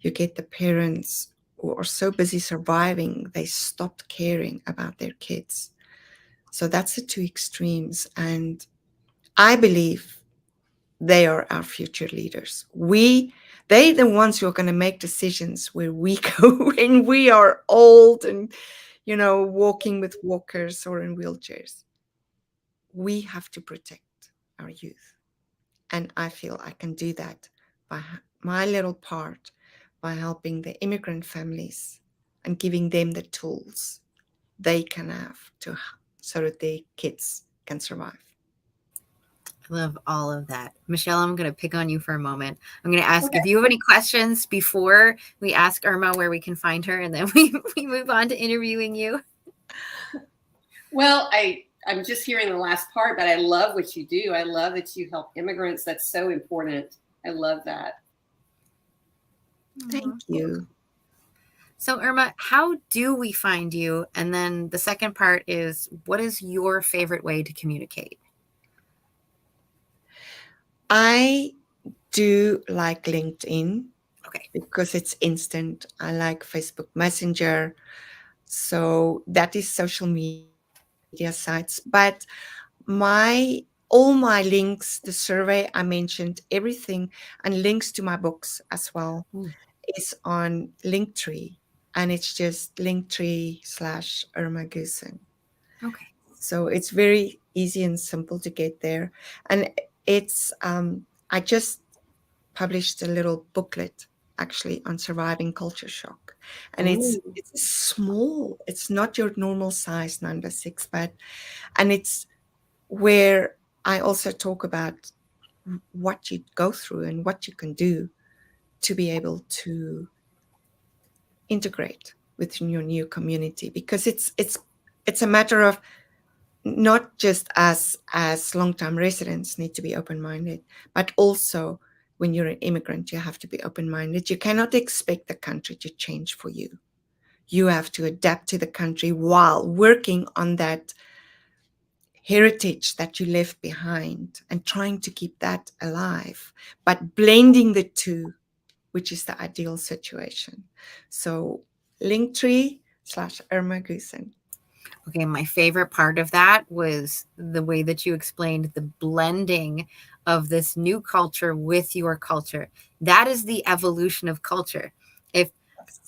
you get the parents who are so busy surviving, they stopped caring about their kids. So that's the two extremes. And I believe they are our future leaders. They're the ones who are going to make decisions where we go when we are old and, walking with walkers or in wheelchairs. We have to protect our youth. And I feel I can do that by my little part, by helping the immigrant families and giving them the tools they can have so that their kids can survive. I love all of that. Michelle, I'm going to pick on you for a moment. I'm going to ask if you have any questions before we ask Irma where we can find her, and then we move on to interviewing you. Well, I'm just hearing the last part, but I love what you do. I love that you help immigrants. That's so important. I love that. Thank you. So, Irma, how do we find you? And then the second part is, what is your favorite way to communicate? I do like LinkedIn. Okay. Because it's instant. I like Facebook Messenger. So that is social media sites. But all my links, the survey I mentioned, everything, and links to my books as well is on Linktree. And it's just Linktree/Irma Goosen. Okay. So it's very easy and simple to get there. And it's I just published a little booklet actually on surviving culture shock. And it's small. It's not your normal size 9x6, and it's where I also talk about what you go through and what you can do to be able to integrate within your new community, because it's a matter of not just as long-term residents need to be open-minded, but also when you're an immigrant, you have to be open-minded. You cannot expect the country to change for you. You have to adapt to the country while working on that heritage that you left behind and trying to keep that alive, but blending the two, which is the ideal situation. So Linktree/Irma Goosen. Okay, my favorite part of that was the way that you explained the blending of this new culture with your culture. That is the evolution of culture. If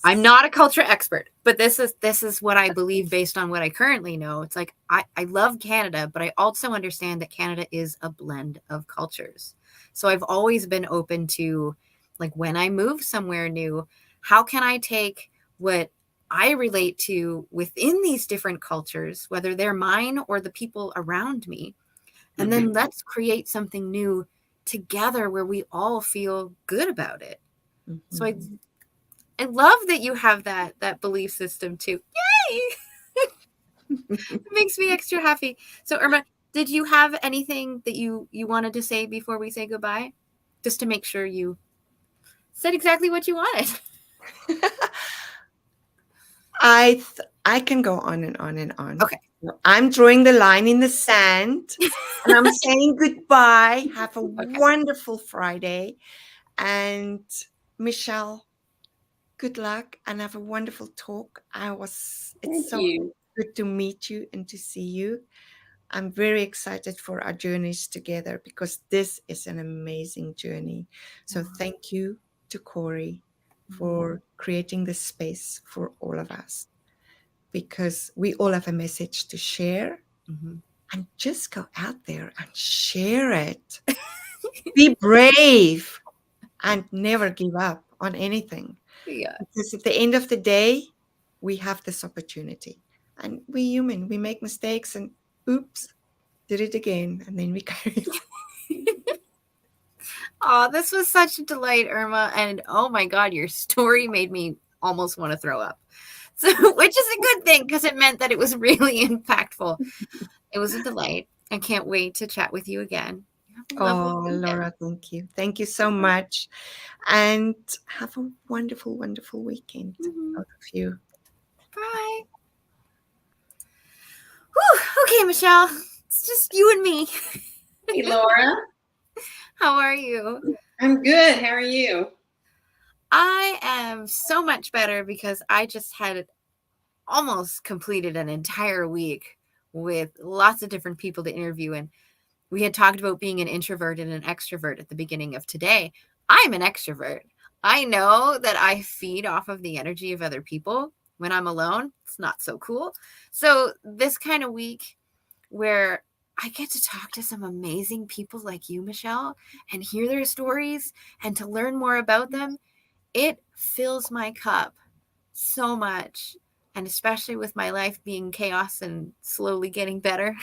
I'm not a culture expert, but this is what I believe based on what I currently know. It's like I love Canada, but I also understand that Canada is a blend of cultures. So I've always been open to, like, when I move somewhere new, how can I take what I relate to within these different cultures, whether they're mine or the people around me, and then let's create something new together where we all feel good about it. So I love that you have that belief system too. Yay! It makes me extra happy. So Irma, did you have anything that you wanted to say before we say goodbye? Just to make sure you said exactly what you wanted. I can go on and on and on. Okay. I'm drawing the line in the sand and I'm saying goodbye. Have a wonderful Friday. And Michelle, good luck and have a wonderful talk. It's so good to meet you and to see you. I'm very excited for our journeys together because this is an amazing journey. So thank you to Corey for creating this space for all of us. because we all have a message to share. Mhm. And just go out there and share it. Be brave and never give up on anything. Yeah. Because at the end of the day, we have this opportunity. And we're human. We make mistakes and oops, did it again. And then we carry on. Oh, this was such a delight, Irma. And oh my God, your story made me almost want to throw up. So, which is a good thing because it meant that it was really impactful. It was a delight. I can't wait to chat with you again. Have a lovely Oh, weekend. Laura, thank you. Thank you so much. And have a wonderful, wonderful weekend, both of you. Bye. Whew. Okay, Michelle. It's just you and me. Hey, Laura. How are you? I'm good. How are you? I am so much better because I just had almost completed an entire week with lots of different people to interview. And we had talked about being an introvert and an extrovert at the beginning of today. I'm an extrovert. I know that I feed off of the energy of other people. When I'm alone, it's not so cool. So this kind of week where I get to talk to some amazing people like you, Michelle, and hear their stories and to learn more about them, it fills my cup so much. And especially with my life being chaos and slowly getting better,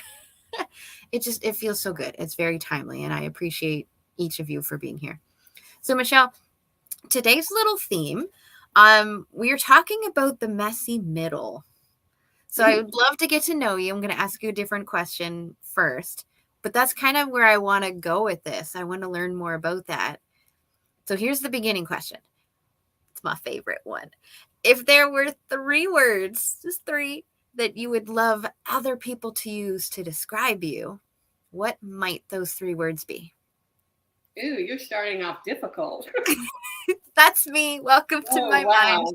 it feels so good. It's very timely, and I appreciate each of you for being here. So, Michelle, today's little theme, we are talking about the messy middle. So I would love to get to know you. I'm going to ask you a different question first, but that's kind of where I want to go with this. I want to learn more about that. So here's the beginning question. It's my favorite one. If there were 3 words, just 3, that you would love other people to use to describe you, what might those 3 words be? Ooh, you're starting off difficult. That's me. Welcome to my mind.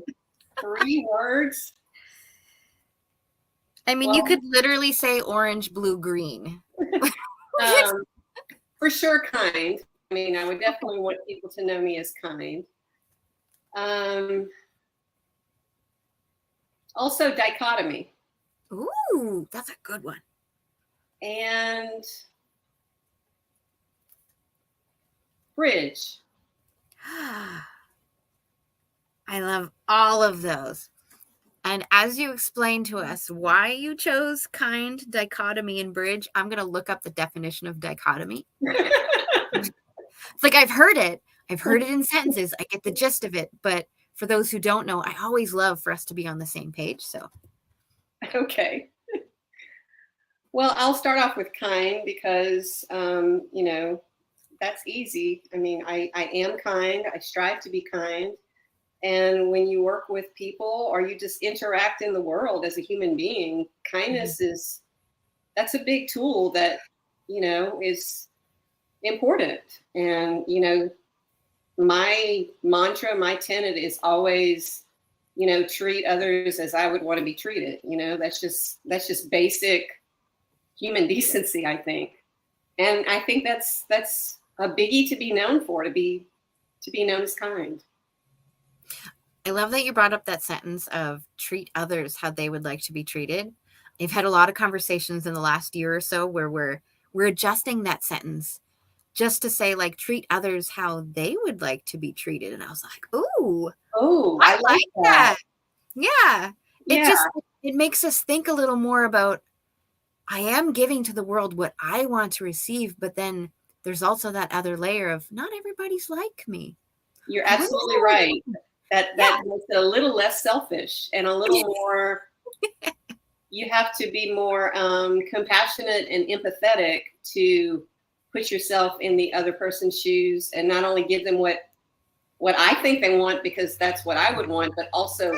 3 words. I mean, you could literally say orange, blue, green. For sure, kind. I mean, I would definitely want people to know me as kind. Also, dichotomy. Ooh, that's a good one. And bridge. I love all of those. And as you explain to us why you chose kind, dichotomy, and bridge, I'm going to look up the definition of dichotomy. It's like I've heard it in sentences. I get the gist of it. But for those who don't know, I always love for us to be on the same page. So, okay. Well, I'll start off with kind because, that's easy. I mean, I am kind. I strive to be kind. And when you work with people or you just interact in the world as a human being, kindness that's a big tool that, is important. And, my mantra, my tenet is always, treat others as I would want to be treated. That's just basic human decency, I think. And I think that's a biggie to be known for, to be known as kind. I love that you brought up that sentence of treat others how they would like to be treated. I've had a lot of conversations in the last year or so where we're adjusting that sentence just to say, like, treat others how they would like to be treated. And I was like, ooh, I like that. Yeah. It makes us think a little more about, I am giving to the world what I want to receive, but then there's also that other layer of not everybody's like me. You're absolutely right. That makes it a little less selfish and a little more, you have to be more compassionate and empathetic to put yourself in the other person's shoes and not only give them what I think they want because that's what I would want, but also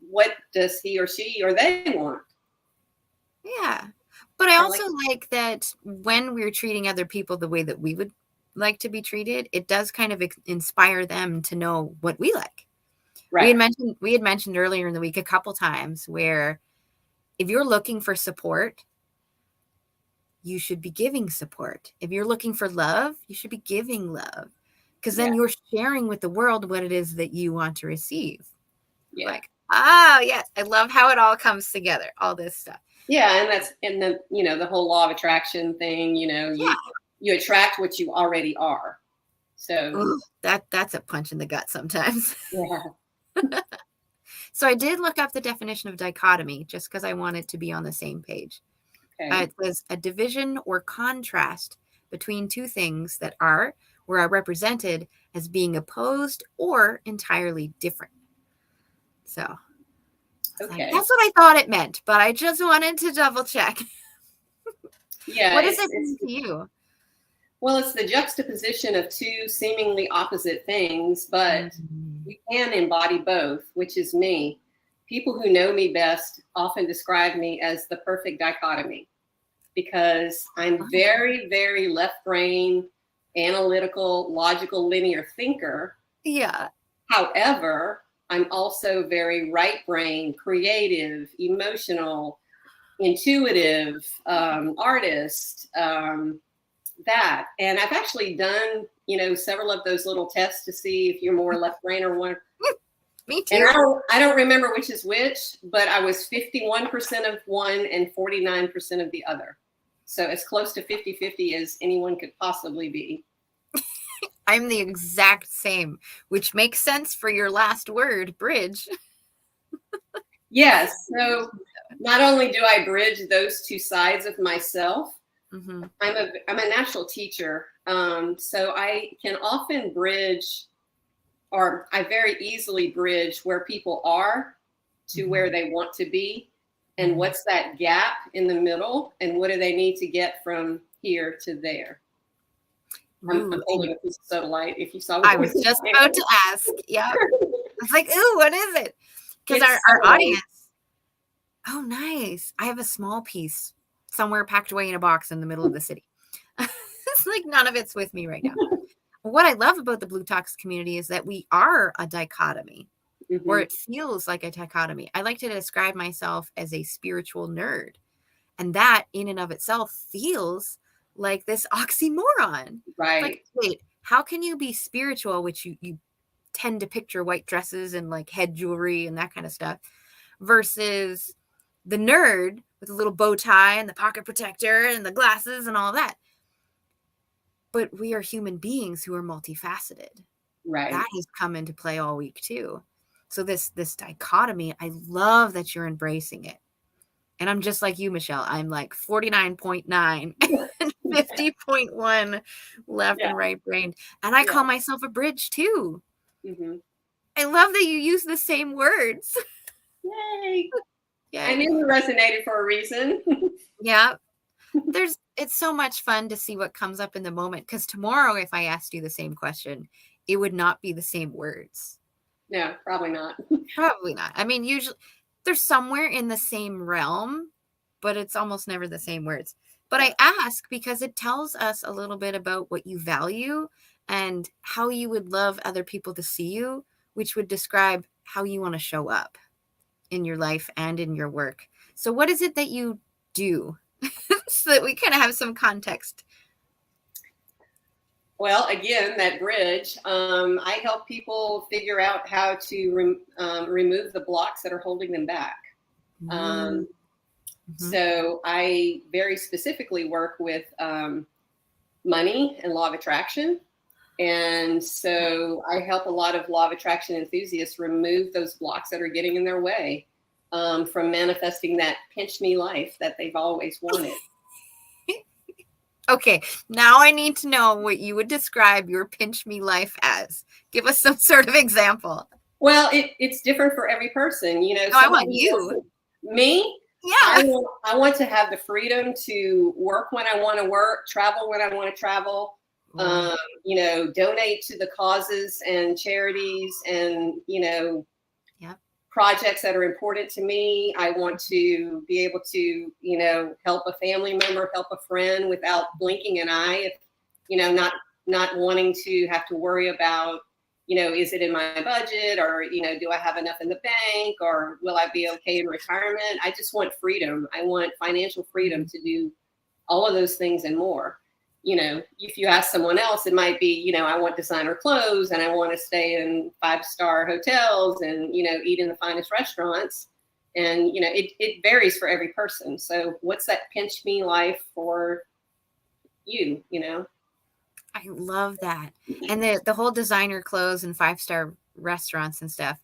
what does he or she or they want. Yeah. But I also like that when we're treating other people the way that we would like to be treated, it does kind of inspire them to know what we like. Right. We had mentioned earlier in the week a couple times where if you're looking for support, you should be giving support. If you're looking for love, you should be giving love. Because then you're sharing with the world what it is that you want to receive. Yeah. Like, Oh, yes. I love how it all comes together, all this stuff. Yeah, and that's in the, you know, the whole law of attraction thing, you know, Yeah. you attract what you already are. So Ooh, that's a punch in the gut sometimes. yeah. So I did look up the definition of dichotomy just because I wanted to be on the same page. Okay. It says a division or contrast between two things that are or are represented as being opposed or entirely different. So Okay. that's what I thought it meant, but I just wanted to double check. Yeah. What does it mean to you? Well, it's the juxtaposition of two seemingly opposite things, but you can embody both, which is me. People who know me best often describe me as the perfect dichotomy because I'm very, very left brain, analytical, logical, linear thinker. Yeah. However, I'm also very right brain, creative, emotional, intuitive, artist, that. And I've actually done, you know, several of those little tests to see if you're more left brain or one. Me too. And I don't remember which is which, but I was 51% of one and 49% of the other. So as close to 50-50 as anyone could possibly be. I'm the exact same, which makes sense for your last word, bridge. Yes. So not only do I bridge those two sides of myself, Mm-hmm. I'm a natural teacher. So I can often bridge, or I very easily bridge where people are to where they want to be. And what's that gap in the middle? And what do they need to get from here to there? I'm holding a piece of soda light. If you saw, I was just about to ask. Yeah, it's like, ooh, what is it? Because our audience. Oh, nice. I have a small piece somewhere packed away in a box in the middle of the city. It's like none of it's with me right now. What I love about the Blue Talks community is that we are a dichotomy, or it feels like a dichotomy. I like to describe myself as a spiritual nerd, and that in and of itself feels like this oxymoron. Right. Like, wait, how can you be spiritual, which you tend to picture white dresses and like head jewelry and that kind of stuff, versus the nerd with a little bow tie and the pocket protector and the glasses and all that. But we are human beings who are multifaceted. Right. That has come into play all week too. So this dichotomy, I love that you're embracing it. And I'm just like you, Michelle. I'm like 49.9 and 50.1 left and right brained. And I call myself a bridge too. I love that you use the same words. Yay. Yeah. I knew it resonated for a reason. Yeah. It's so much fun to see what comes up in the moment. Because tomorrow, if I asked you the same question, it would not be the same words. No, probably not. Probably not. I mean, usually they're somewhere in the same realm, but it's almost never the same words. But I ask because it tells us a little bit about what you value and how you would love other people to see you, which would describe how you want to show up in your life and in your work. So what is it that you do so that we kind of have some context? Well, again, that bridge, I help people figure out how to remove the blocks that are holding them back. So I very specifically work with money and law of attraction. And so I help a lot of law of attraction enthusiasts remove those blocks that are getting in their way from manifesting that pinch me life that they've always wanted. Okay, now I need to know what you would describe your pinch me life as. Give us some sort of example. Well, it's different for every person. You know, no, I want you. Me? Yeah. I want to have the freedom to work when I want to work, travel when I want to travel, you know, donate to the causes and charities and, you know, projects that are important to me. I want to be able to, you know, help a family member, help a friend without blinking an eye. If, you know, not wanting to have to worry about, you know, is it in my budget, or, you know, do I have enough in the bank, or will I be okay in retirement? I just want freedom. I want financial freedom to do all of those things and more. if you ask someone else, it might be, I want designer clothes and I want to stay in 5-star hotels and, eat in the finest restaurants. And, it varies for every person. So what's that pinch me life for you, I love that. And the whole designer clothes and 5-star restaurants and stuff,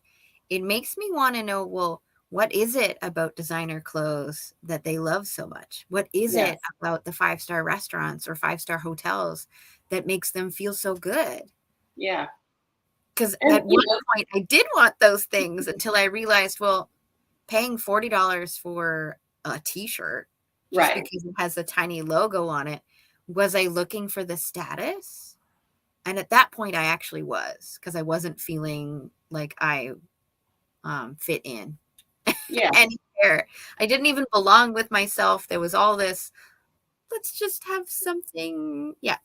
it makes me want to know, well, what is it about designer clothes that they love so much? What is Yes. it about the 5-star restaurants or 5-star hotels that makes them feel so good? Yeah. Because at one point I did want those things until I realized, well, paying $40 for a t-shirt just Right. because it has a tiny logo on it, was I looking for the status? And at that point I actually was, because I wasn't feeling like I fit in anywhere. I didn't even belong with myself. There was all this, let's just have something. Yeah.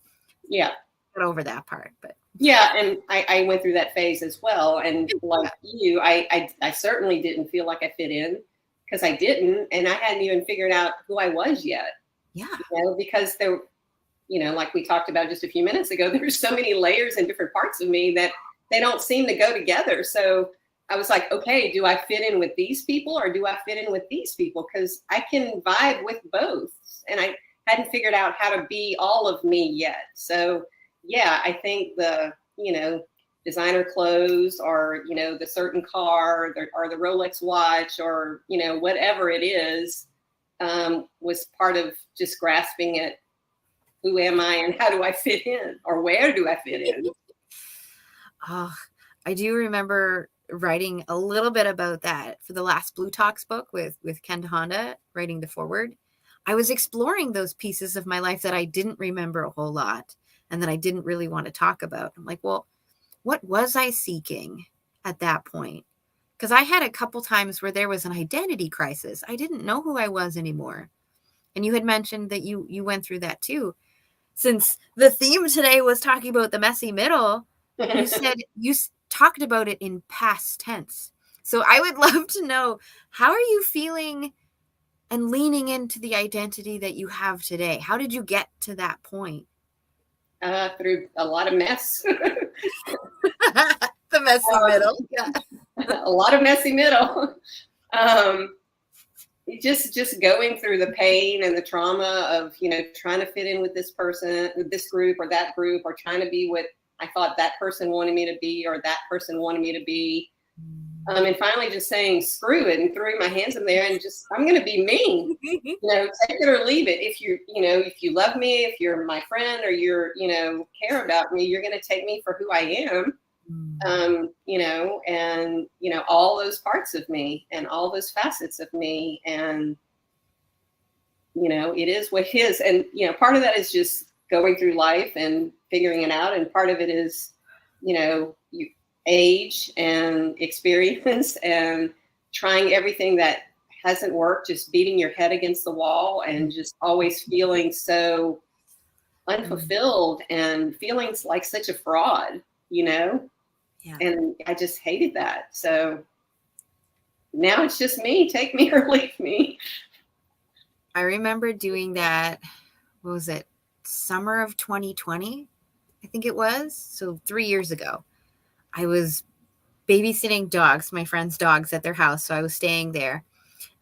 Get over that part. But yeah, and I went through that phase as well. And like you, I certainly didn't feel like I fit in, because I didn't, and I hadn't even figured out who I was yet. Yeah. Because there, like we talked about just a few minutes ago, there's so many layers and different parts of me that they don't seem to go together. So I was like, okay, do I fit in with these people or do I fit in with these people? Because I can vibe with both. And I hadn't figured out how to be all of me yet. So yeah, I think the, designer clothes or, the certain car or the Rolex watch or, whatever it is, was part of just grasping at who am I and how do I fit in, or where do I fit in? Oh, I do remember writing a little bit about that for the last Blue Talks book with Ken Honda, writing the foreword. I was exploring those pieces of my life that I didn't remember a whole lot and that I didn't really want to talk about. I'm like, well, what was I seeking at that point? Because I had a couple times where there was an identity crisis. I didn't know who I was anymore. And you had mentioned that you went through that too. Since the theme today was talking about the messy middle, you said you talked about it in past tense. So I would love to know, how are you feeling and leaning into the identity that you have today? How did you get to that point? Through a lot of mess. The messy middle. Yeah. A lot of messy middle. Just going through the pain and the trauma of, trying to fit in with this person, with this group or that group, or trying to be what I thought that person wanted me to be, or that person wanted me to be. And finally just saying, screw it, and throwing my hands in there and just, I'm going to be me, take it or leave it. If if you love me, if you're my friend or you're, care about me, you're going to take me for who I am. And, all those parts of me and all those facets of me. And, it is what it is. And, part of that is just going through life and figuring it out. And part of it is, you age and experience and trying everything that hasn't worked, just beating your head against the wall and just always feeling so unfulfilled and feeling like such a fraud, Yeah. And I just hated that. So now it's just me, take me or leave me. I remember doing that. What was it? Summer of 2020, I think it was. So 3 years ago, I was babysitting dogs, my friends' dogs at their house. So I was staying there.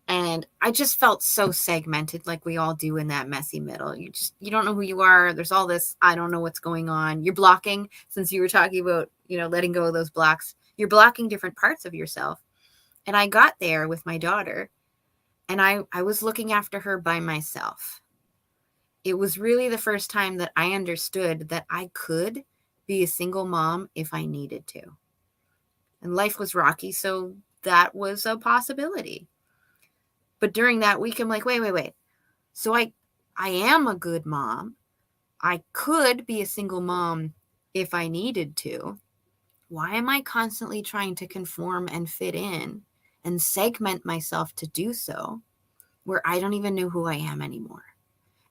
And I just felt so segmented, like we all do in that messy middle. You don't know who you are. There's all this, I don't know what's going on. You're blocking, since you were talking about, letting go of those blocks. You're blocking different parts of yourself. And I got there with my daughter, and I was looking after her by myself. It was really the first time that I understood that I could be a single mom if I needed to. And life was rocky, so that was a possibility. But during that week, I'm like, wait. So I am a good mom. I could be a single mom if I needed to. Why am I constantly trying to conform and fit in and segment myself to do so, where I don't even know who I am anymore?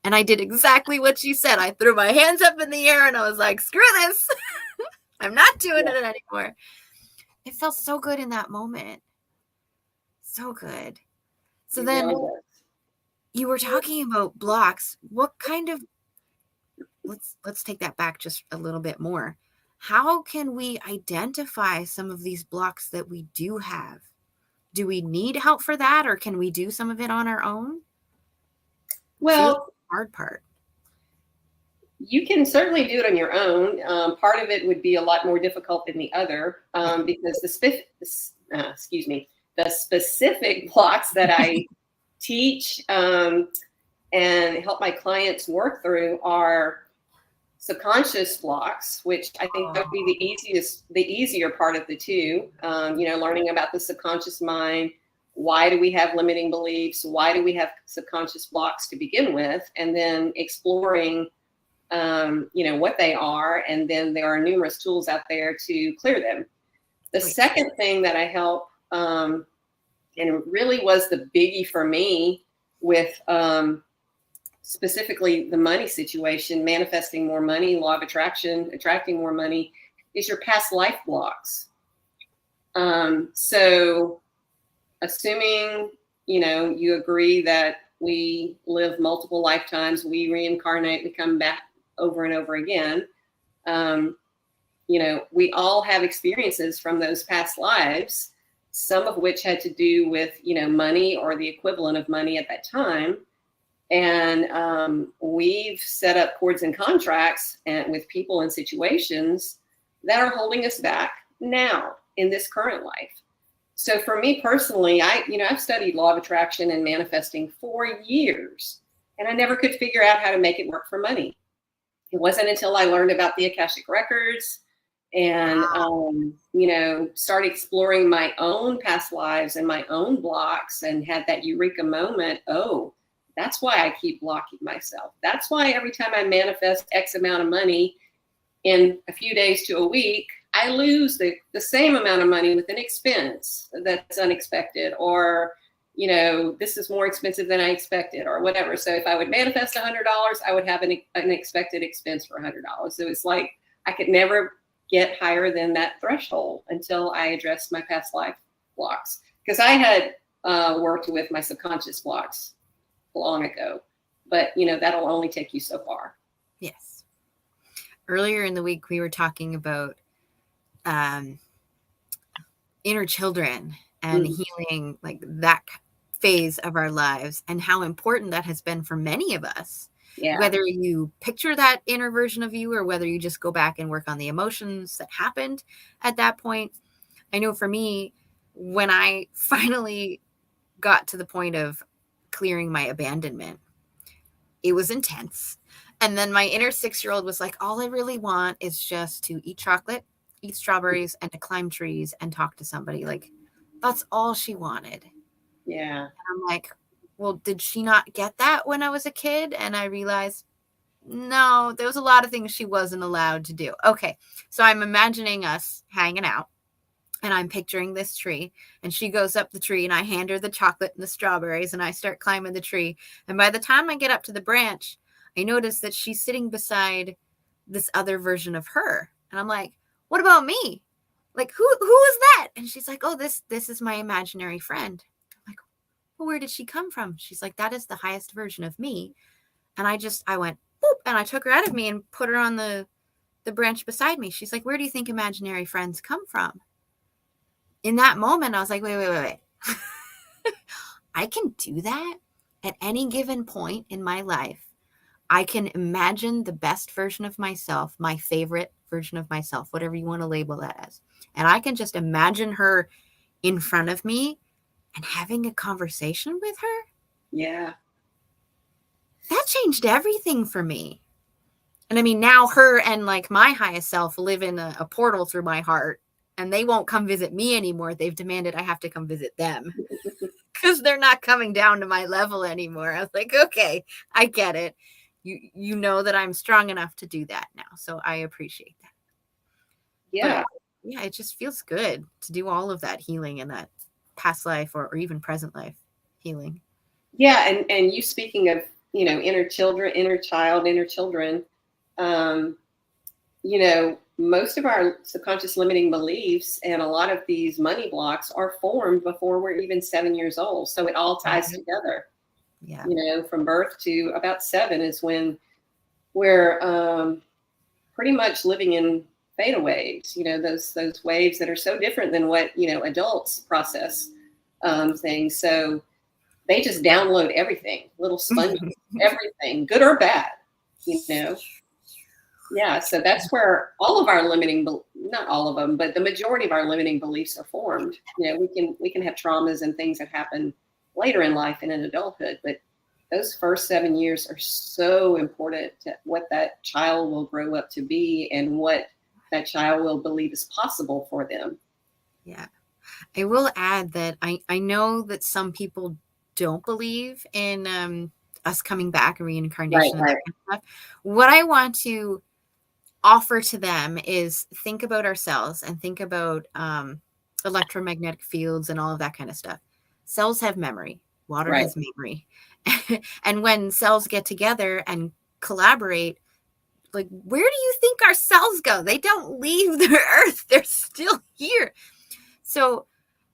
And I did exactly what she said. I threw my hands up in the air and I was like, screw this. I'm not doing it anymore. It felt so good in that moment. So good. So then you were talking about blocks. What kind of let's take that back just a little bit more. How can we identify some of these blocks that we do have? Do we need help for that, or can we do some of it on our own? Well, the hard part. You can certainly do it on your own. Part of it would be a lot more difficult than the other, because the specific blocks that I teach and help my clients work through are subconscious blocks, which I think that would be the easier part of the two. Learning about the subconscious mind. Why do we have limiting beliefs? Why do we have subconscious blocks to begin with? And then exploring what they are, and then there are numerous tools out there to clear them. The second thing that I help, and it really was the biggie for me with specifically the money situation, manifesting more money, law of attraction, attracting more money, is your past life blocks. So assuming, you agree that we live multiple lifetimes, we reincarnate, we come back over and over again. We all have experiences from those past lives, some of which had to do with, money or the equivalent of money at that time. And we've set up cords and contracts with people and situations that are holding us back now in this current life. So for me personally, I've studied law of attraction and manifesting for years, and I never could figure out how to make it work for money. It wasn't until I learned about the Akashic Records and, started exploring my own past lives and my own blocks and had that eureka moment. Oh, that's why I keep blocking myself. That's why every time I manifest X amount of money in a few days to a week, I lose the same amount of money with an expense that's unexpected, or, this is more expensive than I expected, or whatever. So if I would manifest $100, I would have an expected expense for $100. So it's like I could never get higher than that threshold until I addressed my past life blocks. Because I had worked with my subconscious blocks long ago, but that'll only take you so far. Yes. Earlier in the week, we were talking about inner children and healing, like that phase of our lives, and how important that has been for many of us. Yeah. Whether you picture that inner version of you, or whether you just go back and work on the emotions that happened at that point. I know for me, when I finally got to the point of clearing my abandonment, it was intense. And then my inner 6-year-old was like, all I really want is just to eat chocolate, eat strawberries, and to climb trees and talk to somebody. Like, that's all she wanted. Yeah. And I'm like, well, did she not get that when I was a kid? And I realized, no, there was a lot of things she wasn't allowed to do. Okay. So I'm imagining us hanging out, and I'm picturing this tree, and she goes up the tree, and I hand her the chocolate and the strawberries, and I start climbing the tree. And by the time I get up to the branch, I notice that she's sitting beside this other version of her. And I'm like, what about me? Like, who is that? And she's like, oh, this is my imaginary friend. I'm like, well, where did she come from? She's like, that is the highest version of me. And I went, boop, and I took her out of me and put her on the branch beside me. She's like, where do you think imaginary friends come from? In that moment, I was like, wait. I can do that at any given point in my life. I can imagine the best version of myself, my favorite version of myself, whatever you want to label that as. And I can just imagine her in front of me and having a conversation with her. Yeah. That changed everything for me. And I mean, now her and like my highest self live in a portal through my heart, and they won't come visit me anymore. They've demanded I have to come visit them because they're not coming down to my level anymore. I was like, okay, I get it. You know that I'm strong enough to do that now. So I appreciate that. Yeah. But, yeah, it just feels good to do all of that healing in that past life or even present life healing. Yeah. And you speaking of, inner children, most of our subconscious limiting beliefs and a lot of these money blocks are formed before we're even 7 years old. So it all ties together. Yeah. From birth to about 7 is when we're pretty much living in theta waves, those waves that are so different than what, adults process things. So they just download everything, little sponges, everything, good or bad, Yeah, so that's where all of our not all of them, but the majority of our limiting beliefs are formed. We can have traumas and things that happen later in life and in adulthood, but those first 7 years are so important to what that child will grow up to be and what that child will believe is possible for them. Yeah. I will add that I know that some people don't believe in us coming back and reincarnation and that kind of stuff. What I want to offer to them is think about ourselves and think about electromagnetic fields and all of that kind of stuff. Cells have memory. Water has memory. And when cells get together and collaborate, like, where do you think our cells go? They don't leave the earth. They're still here. So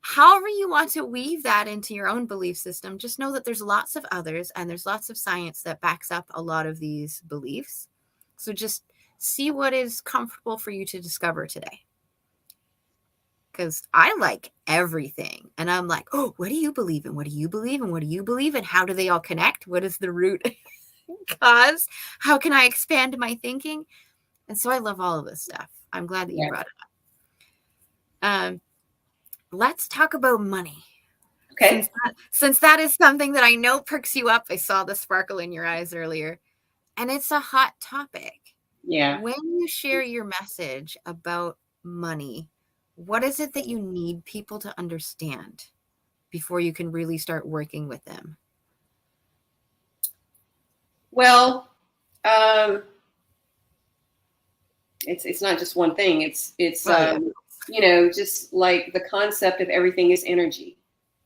however you want to weave that into your own belief system, just know that there's lots of others and there's lots of science that backs up a lot of these beliefs. So just see what is comfortable for you to discover today. Because I like everything. And I'm like, oh, what do you believe in? What do you believe in? What do you believe in? How do they all connect? What is the root cause? How can I expand my thinking? And so I love all of this stuff. I'm glad that you brought it up. Let's talk about money. Okay. Since that is something that I know perks you up. I saw the sparkle in your eyes earlier. And it's a hot topic. Yeah. When you share your message about money, what is it that you need people to understand before you can really start working with them? Well, it's not just one thing. It's just like the concept of everything is energy,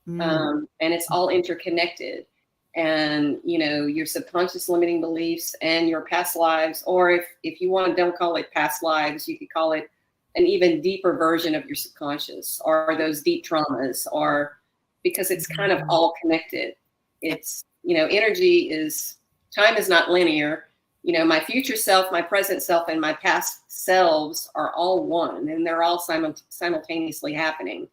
and it's all interconnected. And your subconscious limiting beliefs and your past lives, or if you want, don't call it past lives, you could call it an even deeper version of your subconscious, or those deep traumas, or because it's kind of all connected. It's energy is, time is not linear. My future self, my present self, and my past selves are all one, and they're all simultaneously happening.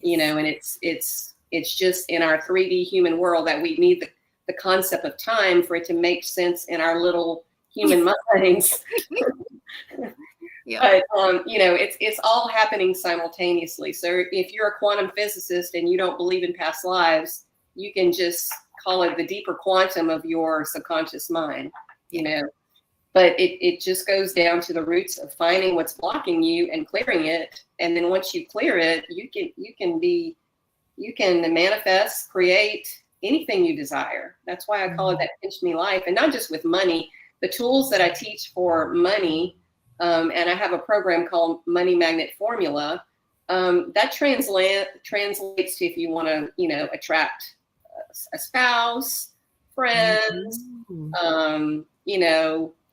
And it's just in our 3D human world that we need the concept of time for it to make sense in our little human minds. Yeah. But it's all happening simultaneously. So if you're a quantum physicist and you don't believe in past lives, you can just call it the deeper quantum of your subconscious mind. But it just goes down to the roots of finding what's blocking you and clearing it. And then once you clear it, you can manifest, create anything you desire. That's why I call it that pinch me life. And not just with money, the tools that I teach for money, and I have a program called Money Magnet Formula, that translates to if you want to, attract a spouse, friends,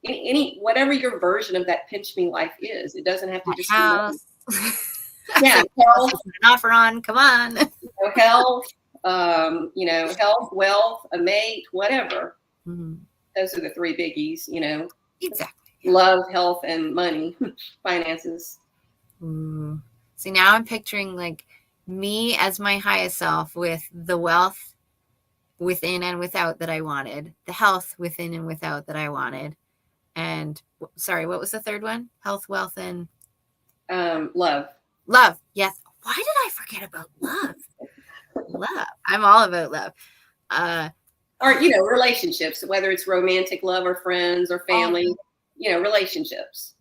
any whatever your version of that pinch me life is. It doesn't have to just house. Be yeah, health, an offer on. Come on. Health, health, wealth, a mate, whatever. Those are the three biggies. Exactly. Love, health, and money, finances. See, now I'm picturing like me as my highest self with the wealth within and without that I wanted, the health within and without that I wanted. And sorry, what was the third one? Health, wealth, and love. Love. Yes. Why did I forget about love? Love. I'm all about love. Or, relationships, whether it's romantic love or friends or family, relationships.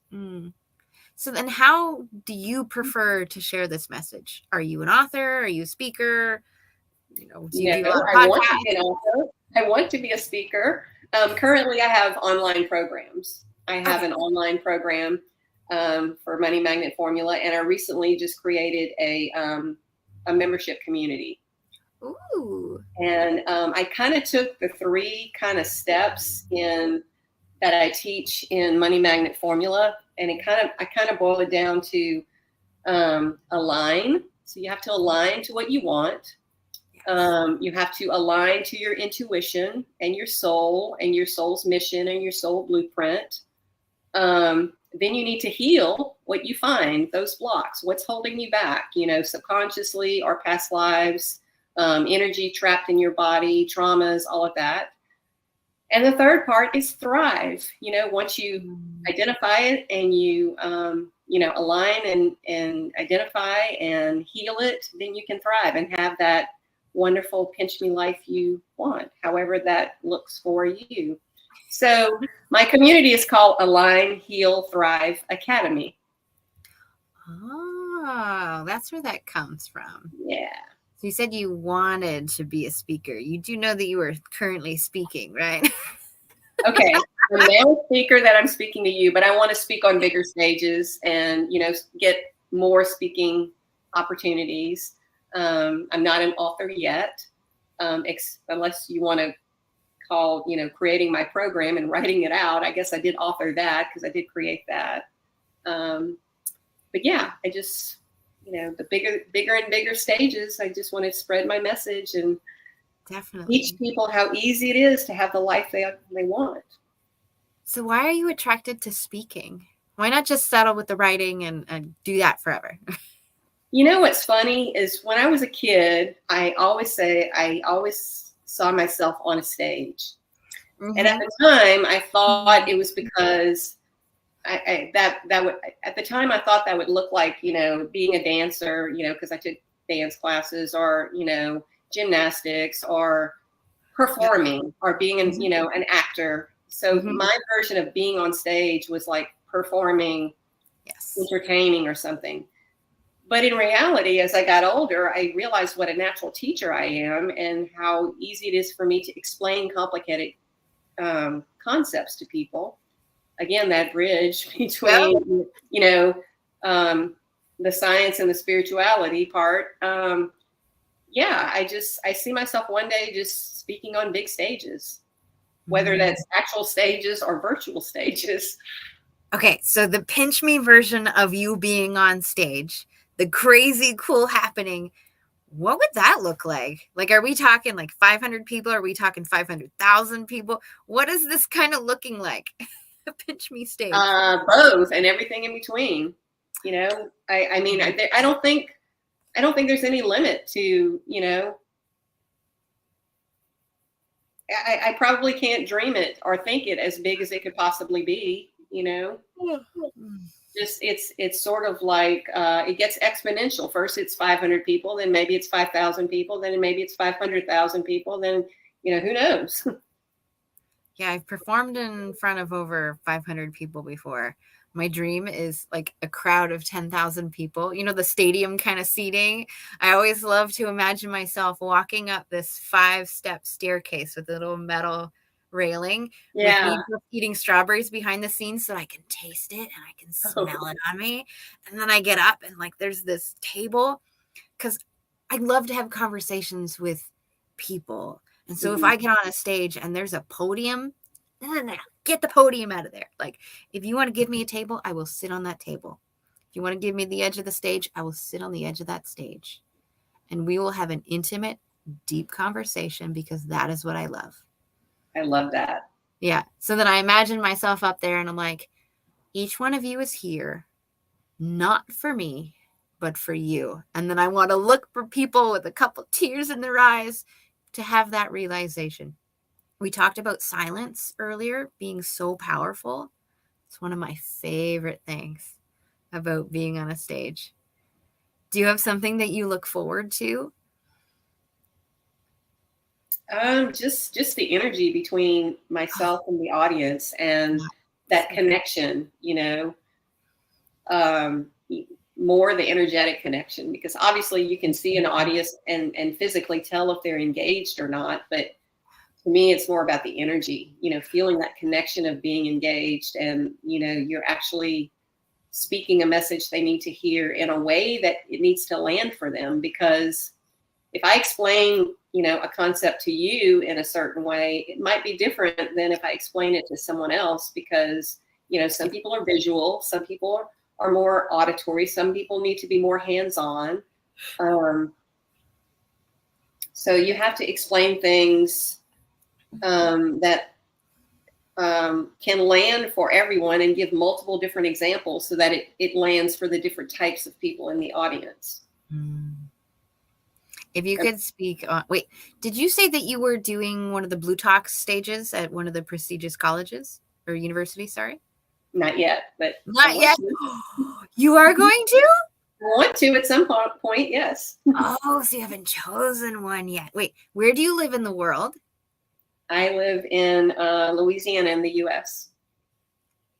So then how do you prefer to share this message? Are you an author? Are you a speaker? Do you do a I want to be an author. I want to be a speaker. Currently, I have online programs. I have an online program for Money Magnet Formula, and I recently just created a membership community. Ooh. And I kind of took the 3 kind of steps that I teach in Money Magnet Formula, and I kind of boil it down to align. So you have to align to what you want. You have to align to your intuition and your soul's mission and your soul blueprint. Then you need to heal what you find, those blocks, what's holding you back, subconsciously or past lives, energy trapped in your body, traumas, all of that. And the third part is thrive. Once you identify it and you, align and identify and heal it, then you can thrive and have that wonderful pinch me life you want, however that looks for you. So my community is called Align, Heal, Thrive Academy. Oh, that's where that comes from. Yeah. So you said you wanted to be a speaker. You do know that you are currently speaking, right? Okay. I'm now a speaker that I'm speaking to you, but I want to speak on bigger stages and, get more speaking opportunities. I'm not an author yet, unless you want to call, creating my program and writing it out. I guess I did author that because I did create that. But yeah, I just, the bigger and bigger stages, I just want to spread my message and definitely teach people how easy it is to have the life they want. So why are you attracted to speaking? Why not just settle with the writing and do that forever? What's funny is when I was a kid, I always saw myself on a stage. Mm-hmm. And at the time I thought it was because at the time I thought that would look like, being a dancer, because I took dance classes or, gymnastics or performing or being an actor. So my version of being on stage was like performing, yes, entertaining or something. But in reality, as I got older, I realized what a natural teacher I am and how easy it is for me to explain complicated concepts to people. Again, that bridge between, the science and the spirituality part. I see myself one day just speaking on big stages, whether that's actual stages or virtual stages. Okay, so the pinch me version of you being on stage, the crazy cool happening, what would that look like? Like, are we talking like 500 people? Are we talking 500,000 people? What is this kind of looking like? A pinch me stage. Both and everything in between. I don't think there's any limit to, I probably can't dream it or think it as big as it could possibly be, Just it's sort of like it gets exponential. First it's 500 people, then maybe it's 5,000 people, then maybe it's 500,000 people, then who knows. Yeah, I've performed in front of over 500 people before. My dream is like a crowd of 10,000 people, the stadium kind of seating. I always love to imagine myself walking up this 5-step staircase with a little metal railing, with me eating strawberries behind the scenes so I can taste it and I can smell it on me. And then I get up and like there's this table, because I love to have conversations with people. And so if I get on a stage and there's a podium, get the podium out of there. Like, if you want to give me a table, I will sit on that table. If you want to give me the edge of the stage, I will sit on the edge of that stage. And we will have an intimate, deep conversation, because that is what I love. I love that. Yeah. So then I imagine myself up there and I'm like, each one of you is here, not for me, but for you. And then I want to look for people with a couple tears in their eyes to have that realization. We talked about silence earlier being so powerful. It's one of my favorite things about being on a stage. Do you have something that you look forward to? Just the energy between myself and the audience and that connection, more the energetic connection, because obviously you can see an audience and physically tell if they're engaged or not. But to me, it's more about the energy, feeling that connection of being engaged and, you're actually speaking a message they need to hear in a way that it needs to land for them. Because if I explain, a concept to you in a certain way, it might be different than if I explain it to someone else, because, some people are visual, some people are more auditory, some people need to be more hands-on. So you have to explain things that can land for everyone and give multiple different examples so that it lands for the different types of people in the audience. If you could speak on, wait, did you say that you were doing one of the Blue Talks stages at one of the prestigious colleges or universities? Sorry. Not yet, but Not yet. You are going to? I want to at some point, yes. Oh, so you haven't chosen one yet. Wait, where do you live in the world? I live in Louisiana in the U.S.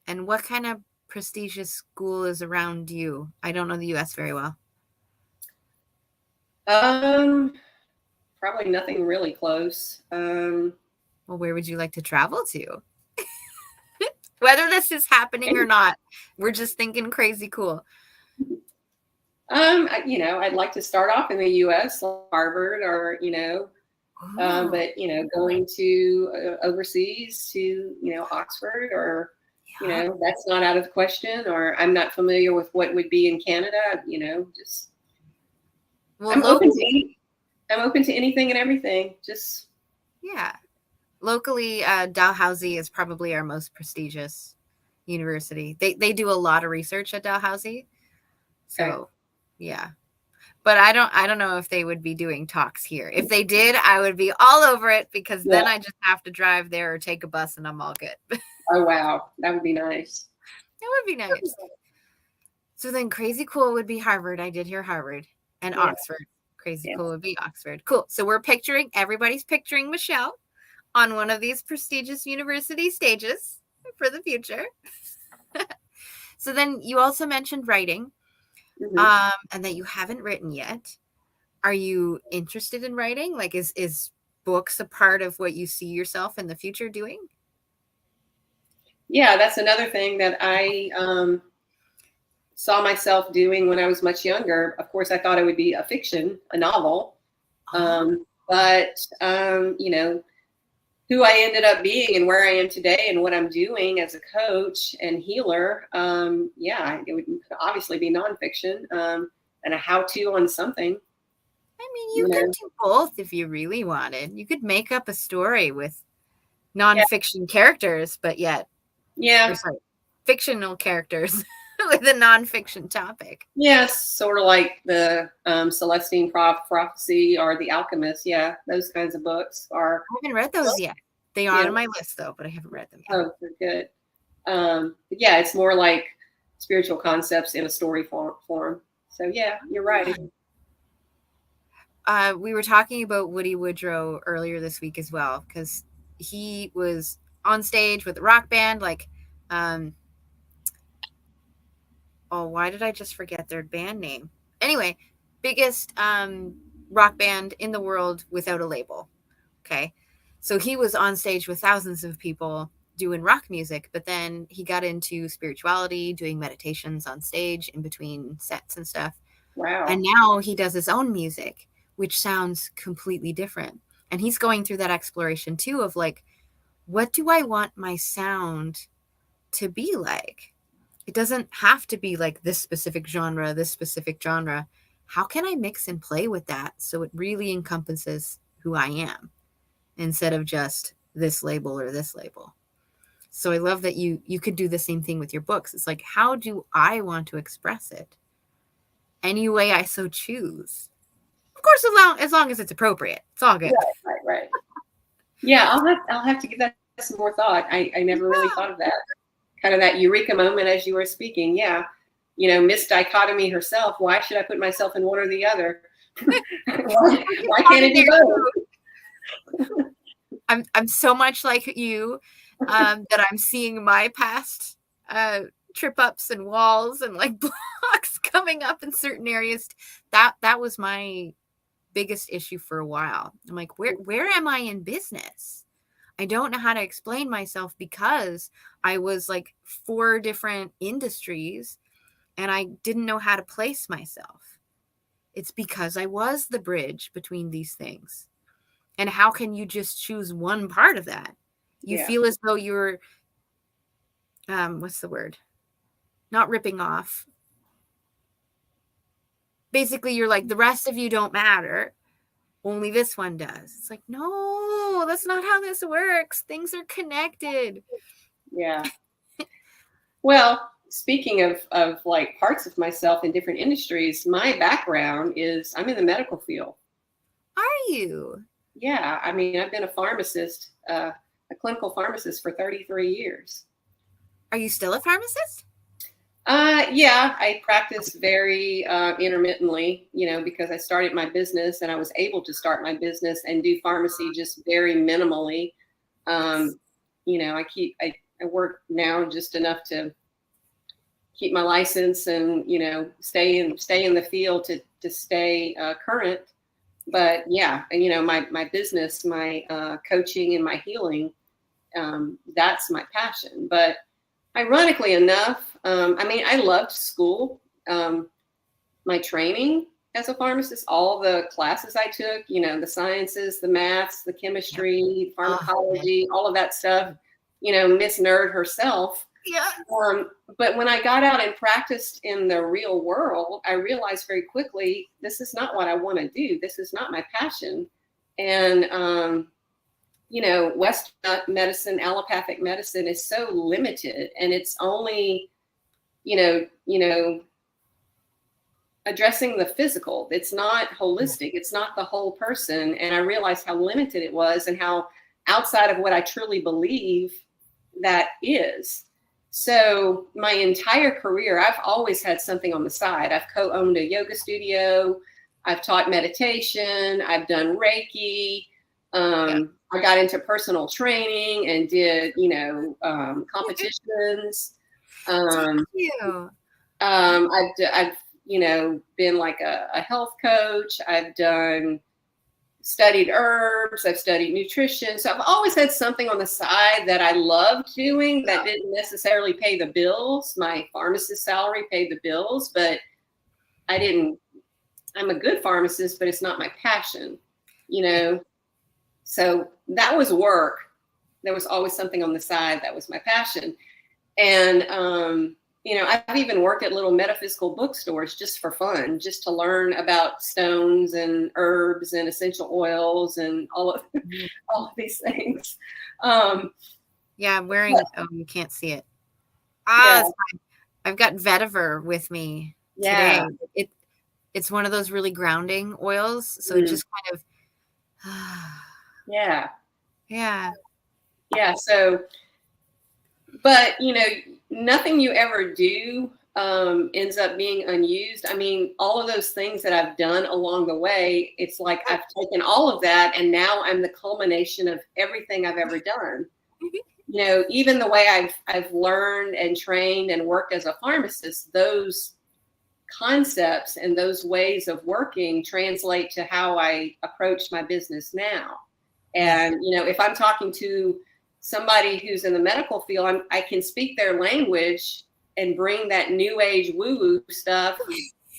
And what kind of prestigious school is around you? I don't know the U.S. very well. Probably nothing really close. Well, where would you like to travel to? Whether this is happening or not, we're just thinking crazy cool. I'd like to start off in the U.S., Harvard, or but going to overseas to Oxford, or that's not out of the question. Or I'm not familiar with what would be in Canada. Just I'm open to anything and everything. Just locally, Dalhousie is probably our most prestigious university. They do a lot of research at Dalhousie, so. Okay. Yeah. But I don't know if they would be doing talks here. If they did, I would be all over it, because then I just have to drive there or take a bus and I'm all good. Oh, wow. That would be nice. That would be nice. So then crazy cool would be Harvard. I did hear Harvard. And Oxford. Crazy cool would be Oxford. Cool. So everybody's picturing Michelle on one of these prestigious university stages for the future. So then you also mentioned writing. And that you haven't written yet. Are you interested in writing? Like, is books a part of what you see yourself in the future doing? Yeah, that's another thing that I saw myself doing when I was much younger. Of course, I thought it would be a novel. But who I ended up being and where I am today and what I'm doing as a coach and healer, it would obviously be nonfiction and a how-to on something. I mean, you could do both if you really wanted. You could make up a story with nonfiction characters, but yet fictional characters with a nonfiction topic. Yes, sort of like the Celestine Prophecy or The Alchemist. Yeah, those kinds of books are. I haven't read those yet. They are on my list, though, but I haven't read them yet. Oh, they're good. It's more like spiritual concepts in a story form. So, yeah, you're right. We were talking about Woody Woodrow earlier this week as well, because he was on stage with a rock band, like, why did I just forget their band name? Anyway, biggest rock band in the world without a label. Okay. So he was on stage with thousands of people doing rock music, but then he got into spirituality, doing meditations on stage in between sets and stuff. Wow. And now he does his own music, which sounds completely different. And he's going through that exploration too of like, what do I want my sound to be like? It doesn't have to be like this specific genre. How can I mix and play with that so it really encompasses who I am instead of just this label or this label? So I love that you could do the same thing with your books. It's like, how do I want to express it? Any way I so choose. Of course, as long as it's appropriate. It's all good. Right. Yeah, I'll have to give that some more thought. I never really thought of that. Kind of that eureka moment as you were speaking. Yeah. Miss Dichotomy herself. Why should I put myself in one or the other? why can't it be both? I'm so much like you that I'm seeing my past trip ups and walls and like blocks coming up in certain areas. That was my biggest issue for a while. I'm like, where am I in business? I don't know how to explain myself because I was like 4 different industries and I didn't know how to place myself. It's because I was the bridge between these things. And how can you just choose one part of that? You feel as though you're, what's the word? Not ripping off. Basically, you're like, the rest of you don't matter. only this one does. It's like, no, that's not how this works. Things are connected. Yeah. Well, speaking of like parts of myself in different industries, my background is I'm in the medical field. Are you? Yeah. I mean, I've been a pharmacist, a clinical pharmacist for 33 years. Are you still a pharmacist? Yeah, I practice very intermittently, because I started my business and I was able to start my business and do pharmacy just very minimally. I work now just enough to keep my license and, stay in the field to stay current. But yeah, and my business, my coaching and my healing, that's my passion. But ironically enough, I loved school, my training as a pharmacist, all the classes I took, the sciences, the maths, the chemistry, pharmacology, all of that stuff, Miss Nerd herself. Yeah. But when I got out and practiced in the real world, I realized very quickly, this is not what I want to do. This is not my passion. And, Western medicine, allopathic medicine is so limited, and it's only, addressing the physical. It's not holistic. It's not the whole person. And I realized how limited it was and how outside of what I truly believe that is. So my entire career, I've always had something on the side. I've co-owned a yoga studio. I've taught meditation. I've done Reiki. I got into personal training and did, competitions. Thank you. I've been like a health coach. I've studied herbs. I've studied nutrition. So I've always had something on the side that I loved doing that didn't necessarily pay the bills. My pharmacist salary paid the bills, but I'm a good pharmacist, but it's not my passion, So that was work. There was always something on the side that was my passion. And, I've even worked at little metaphysical bookstores just for fun, just to learn about stones and herbs and essential oils and all of these things. Yeah, I'm wearing, you can't see it. Yeah. I've got vetiver with me Yeah. today. It's one of those really grounding oils. So it just kind of, yeah. Yeah. Yeah. So, but, nothing you ever do ends up being unused. I mean, all of those things that I've done along the way, it's like I've taken all of that and now I'm the culmination of everything I've ever done. Even the way I've learned and trained and worked as a pharmacist, those concepts and those ways of working translate to how I approach my business now. And, if I'm talking to somebody who's in the medical field, I can speak their language and bring that new age woo-woo stuff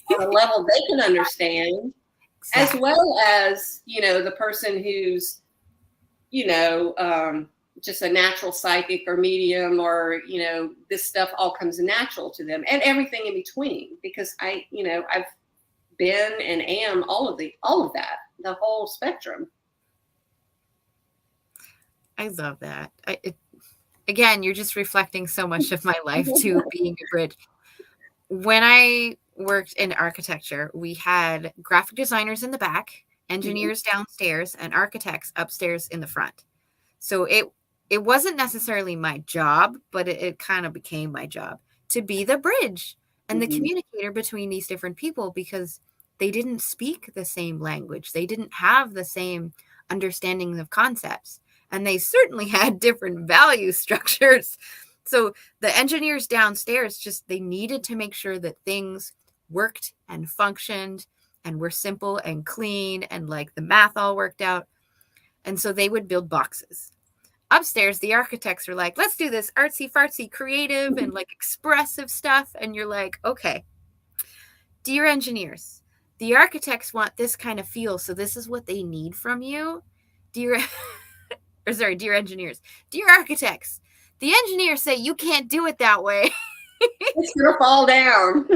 on a level they can understand, as well as, the person who's, just a natural psychic or medium, or, this stuff all comes natural to them, and everything in between, because I've been and am all of that, the whole spectrum. I love that. Again, you're just reflecting so much of my life to being a bridge. When I worked in architecture, we had graphic designers in the back, engineers downstairs, and architects upstairs in the front. So it wasn't necessarily my job, but it kind of became my job to be the bridge and the communicator between these different people, because they didn't speak the same language. They didn't have the same understanding of concepts. And they certainly had different value structures. So the engineers downstairs, they needed to make sure that things worked and functioned and were simple and clean, and like the math all worked out. And so they would build boxes. Upstairs, the architects are like, let's do this artsy fartsy creative and like expressive stuff. And you're like, okay, dear engineers, the architects want this kind of feel. So this is what they need from you. Dear engineers, dear architects, the engineers say you can't do it that way. It's gonna fall down.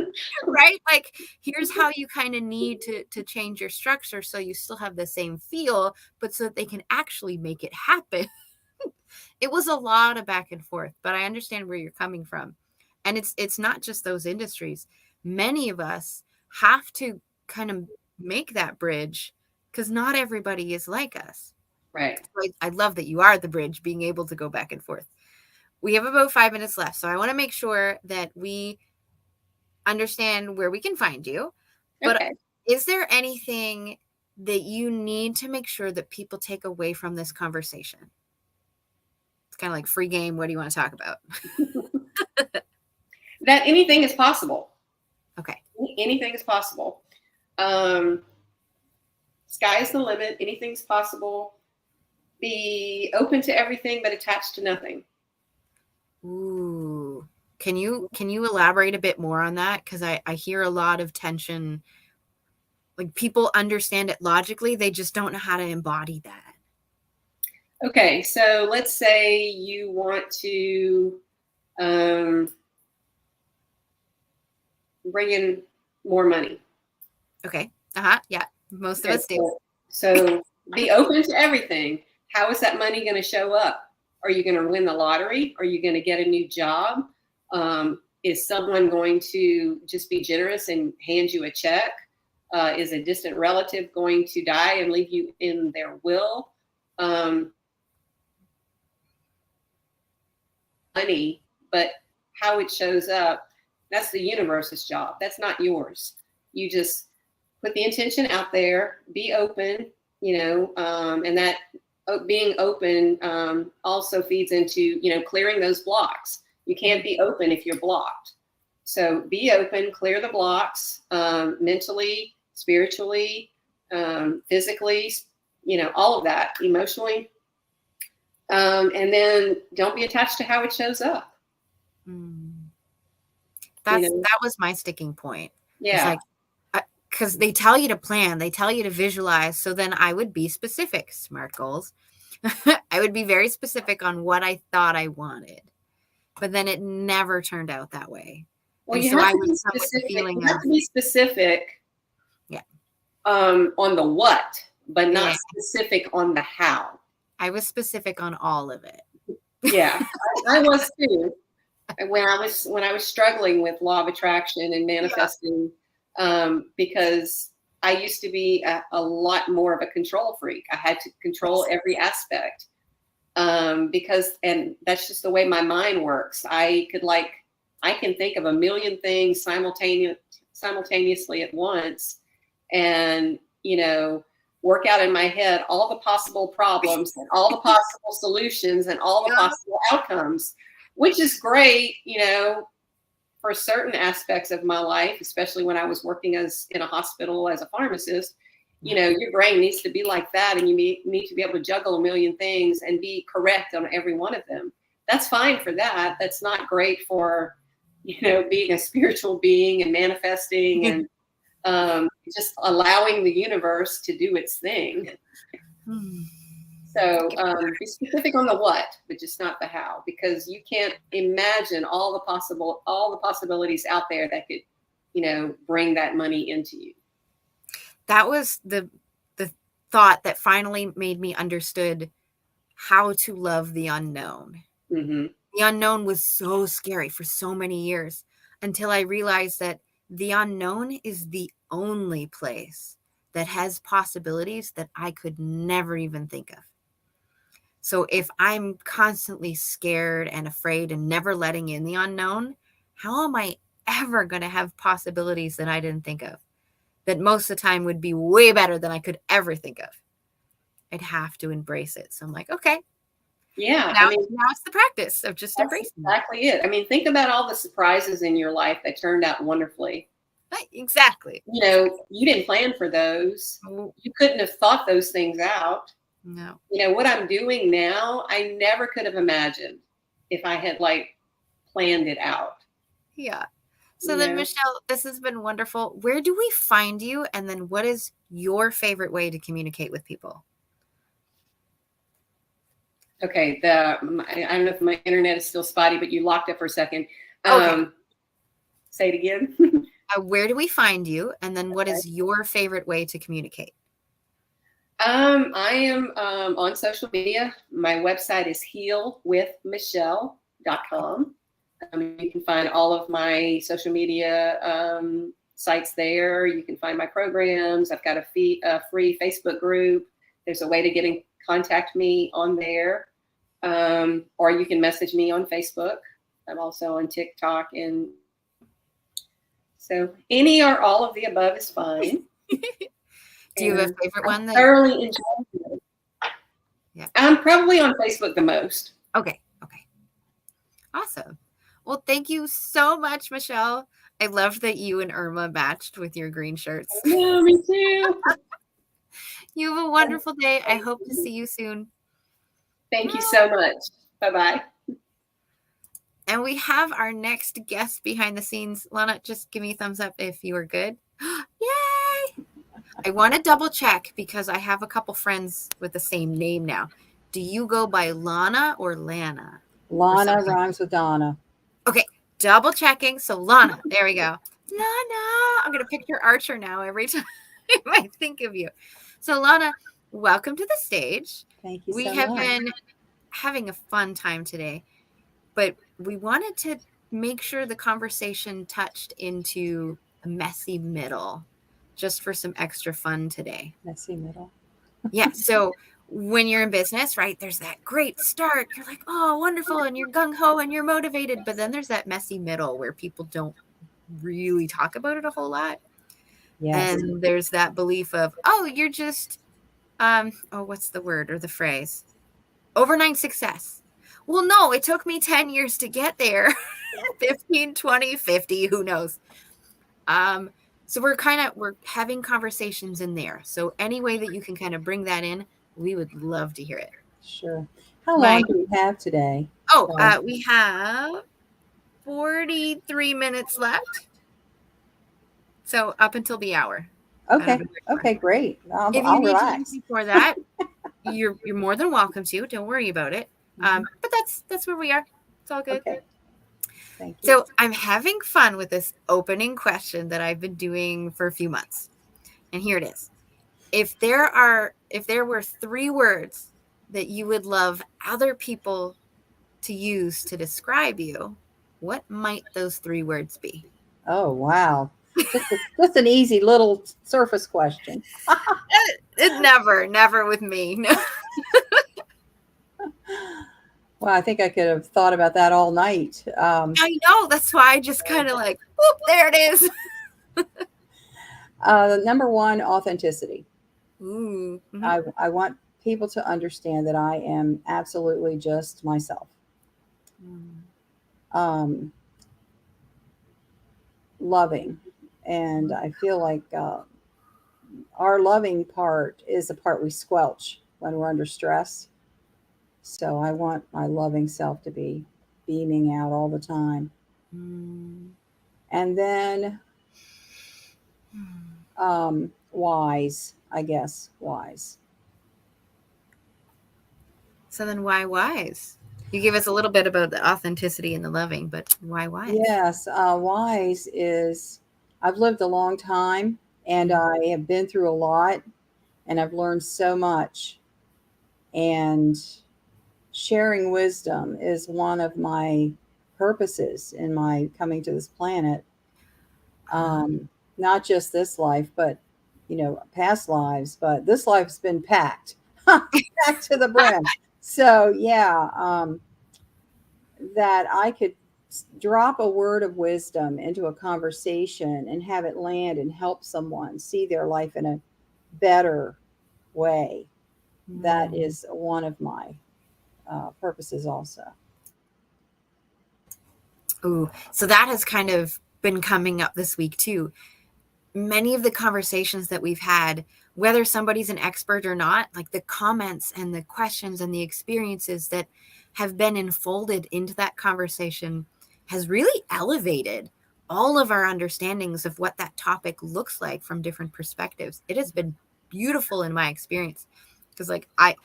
Right? Like, here's how you kind of need to change your structure so you still have the same feel, but so that they can actually make it happen. It was a lot of back and forth, but I understand where you're coming from. And it's not just those industries. Many of us have to kind of make that bridge because not everybody is like us. Right. So I love that you are the bridge, being able to go back and forth. We have about 5 minutes left, so I want to make sure that we understand where we can find you. But Okay. is there anything that you need to make sure that people take away from this conversation? It's kind of like free game. What do you want to talk about? That anything is possible. Okay. Anything is possible. Sky's the limit. Anything's possible. Be open to everything, but attached to nothing. Ooh. Can you elaborate a bit more on that? Because I hear a lot of tension. Like, people understand it logically, they just don't know how to embody that. Okay, so let's say you want to bring in more money. Okay. Yeah. Most of us do. So be open to everything. How is that money going to show up? Are you going to win the lottery? Are you going to get a new job? Is someone going to just be generous and hand you a check? Is a distant relative going to die and leave you in their will? Money, but how it shows up, that's the universe's job. That's not yours. You just put the intention out there, be open, and that being open also feeds into, clearing those blocks. You can't be open if you're blocked. So be open, clear the blocks, mentally, spiritually, physically, all of that, emotionally. And then don't be attached to how it shows up. That was my sticking point. Yeah. It's like, because they tell you to plan, they tell you to visualize. So then I would be specific, SMART goals. I would be very specific on what I thought I wanted, but then it never turned out that way. Well, and you so have I to would be come with the specific. feeling You have to be specific. Yeah. On the what, but not Yeah. specific on the how. I was specific on all of it. Yeah, I was too. When I was struggling with law of attraction and manifesting, because I used to be a lot more of a control freak. I had to control every aspect, and that's just the way my mind works. I can think of a million things simultaneously at once, and work out in my head all the possible problems and all the possible solutions and all the possible outcomes, which is great, for certain aspects of my life, especially when I was working in a hospital as a pharmacist. Your brain needs to be like that, and you need to be able to juggle a million things and be correct on every one of them. That's fine for that. That's not great for, being a spiritual being and manifesting and just allowing the universe to do its thing. So be specific on the what, but just not the how, because you can't imagine all the possibilities out there that could, bring that money into you. That was the thought that finally made me understood how to love the unknown. Mm-hmm. The unknown was so scary for so many years until I realized that the unknown is the only place that has possibilities that I could never even think of. So if I'm constantly scared and afraid and never letting in the unknown, how am I ever going to have possibilities that I didn't think of, that most of the time would be way better than I could ever think of? I'd have to embrace it. So I'm like, okay. Yeah. Now it's the practice of just embracing exactly it. Think about all the surprises in your life that turned out wonderfully. Exactly. You didn't plan for those. You couldn't have thought those things out. No. What I'm doing now, I never could have imagined if I had planned it out. Yeah. So then, Michelle, this has been wonderful. Where do we find you? And then what is your favorite way to communicate with people? Okay. I don't know if my internet is still spotty, but you locked it for a second. Okay. Say it again. Where do we find you? And then what is your favorite way to communicate? I am on social media. My website is healwithmichelle.com. You can find all of my social media sites there. You can find my programs. I've got a free Facebook group. There's a way to get in contact me on there. Or you can message me on Facebook. I'm also on TikTok. And so any or all of the above is fine. Do you have a favorite one? I thoroughly enjoy it. Yeah. I'm probably on Facebook the most. Okay. Awesome. Well, thank you so much, Michelle. I love that you and Irma matched with your green shirts. Yeah, me too. You have a wonderful day. I hope to see you soon. Thank you so much. Bye-bye. And we have our next guest behind the scenes. Lana, just give me a thumbs up if you are good. Yay! I want to double check because I have a couple friends with the same name now. Do you go by Lana or Lana? Lana rhymes with Donna. Okay, double checking. So Lana, there we go. Lana, I'm going to picture Archer now every time I think of you. So Lana, welcome to the stage. Thank you We so have much. been having a fun time today, but we wanted to make sure the conversation touched into a messy middle just for some extra fun today. Messy middle. Yeah. So when you're in business, right, there's that great start. You're like, oh, wonderful. And you're gung-ho and you're motivated. But then there's that messy middle where people don't really talk about it a whole lot. Yes. And there's that belief of, oh, you're just, what's the word or the phrase? Overnight success. Well, no, it took me 10 years to get there. 15, 20, 50, who knows? So we're having conversations in there. So any way that you can kind of bring that in, we would love to hear it. Sure. How long do we have today? We have 43 minutes left. So up until the hour. Okay. Okay, great. If you I'll need relax. time before that, you're more than welcome to. Don't worry about it. But that's where we are. It's all good. Okay. Thank you. So I'm having fun with this opening question that I've been doing for a few months. And here it is. If there were 3 words that you would love other people to use to describe you, what might those 3 words be? Oh, wow. Just an easy little surface question. It never with me. No. Well, I think I could have thought about that all night. I know. That's why I just kind of like, whoop, there it is. Number 1, authenticity. Ooh. Mm-hmm. I want people to understand that I am absolutely just myself. Loving. And I feel like our loving part is the part we squelch when we're under stress. So I want my loving self to be beaming out all the time. And then wise, I guess, wise. So then why wise? You gave us a little bit about the authenticity and the loving, but why wise? Yes, wise is, I've lived a long time and I have been through a lot and I've learned so much. And sharing wisdom is one of my purposes in my coming to this planet. Not just this life, but, past lives, but this life's been packed, packed to the brim. So yeah, that I could drop a word of wisdom into a conversation and have it land and help someone see their life in a better way. That is one of my purposes also. Ooh, so that has kind of been coming up this week too. Many of the conversations that we've had, whether somebody's an expert or not, like the comments and the questions and the experiences that have been enfolded into that conversation has really elevated all of our understandings of what that topic looks like from different perspectives. It has been beautiful in my experience because I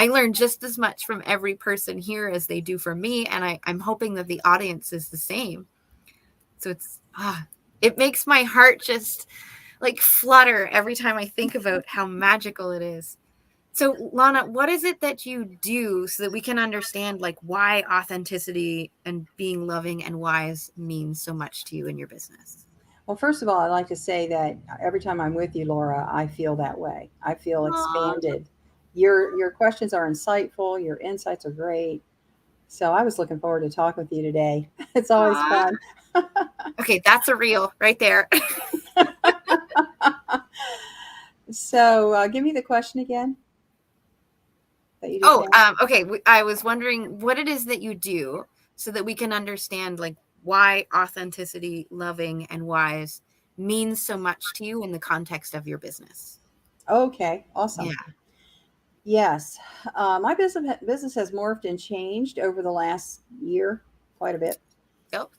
learn just as much from every person here as they do from me. And I'm hoping that the audience is the same. So It makes my heart just like flutter every time I think about how magical it is. So Lana, what is it that you do so that we can understand like why authenticity and being loving and wise means so much to you in your business? Well, first of all, I'd like to say that every time I'm with you, Laura, I feel that way. I feel Aw. expanded. Your questions are insightful. Your insights are great. So I was looking forward to talking with you today. It's always Aw. fun. Okay, that's a reel right there. So give me the question again that you just asked. Okay. I was wondering what it is that you do so that we can understand like why authenticity, loving, and wise means so much to you in the context of your business. Okay, awesome. Yeah. Yes, my business has morphed and changed over the last year quite a bit. Yep.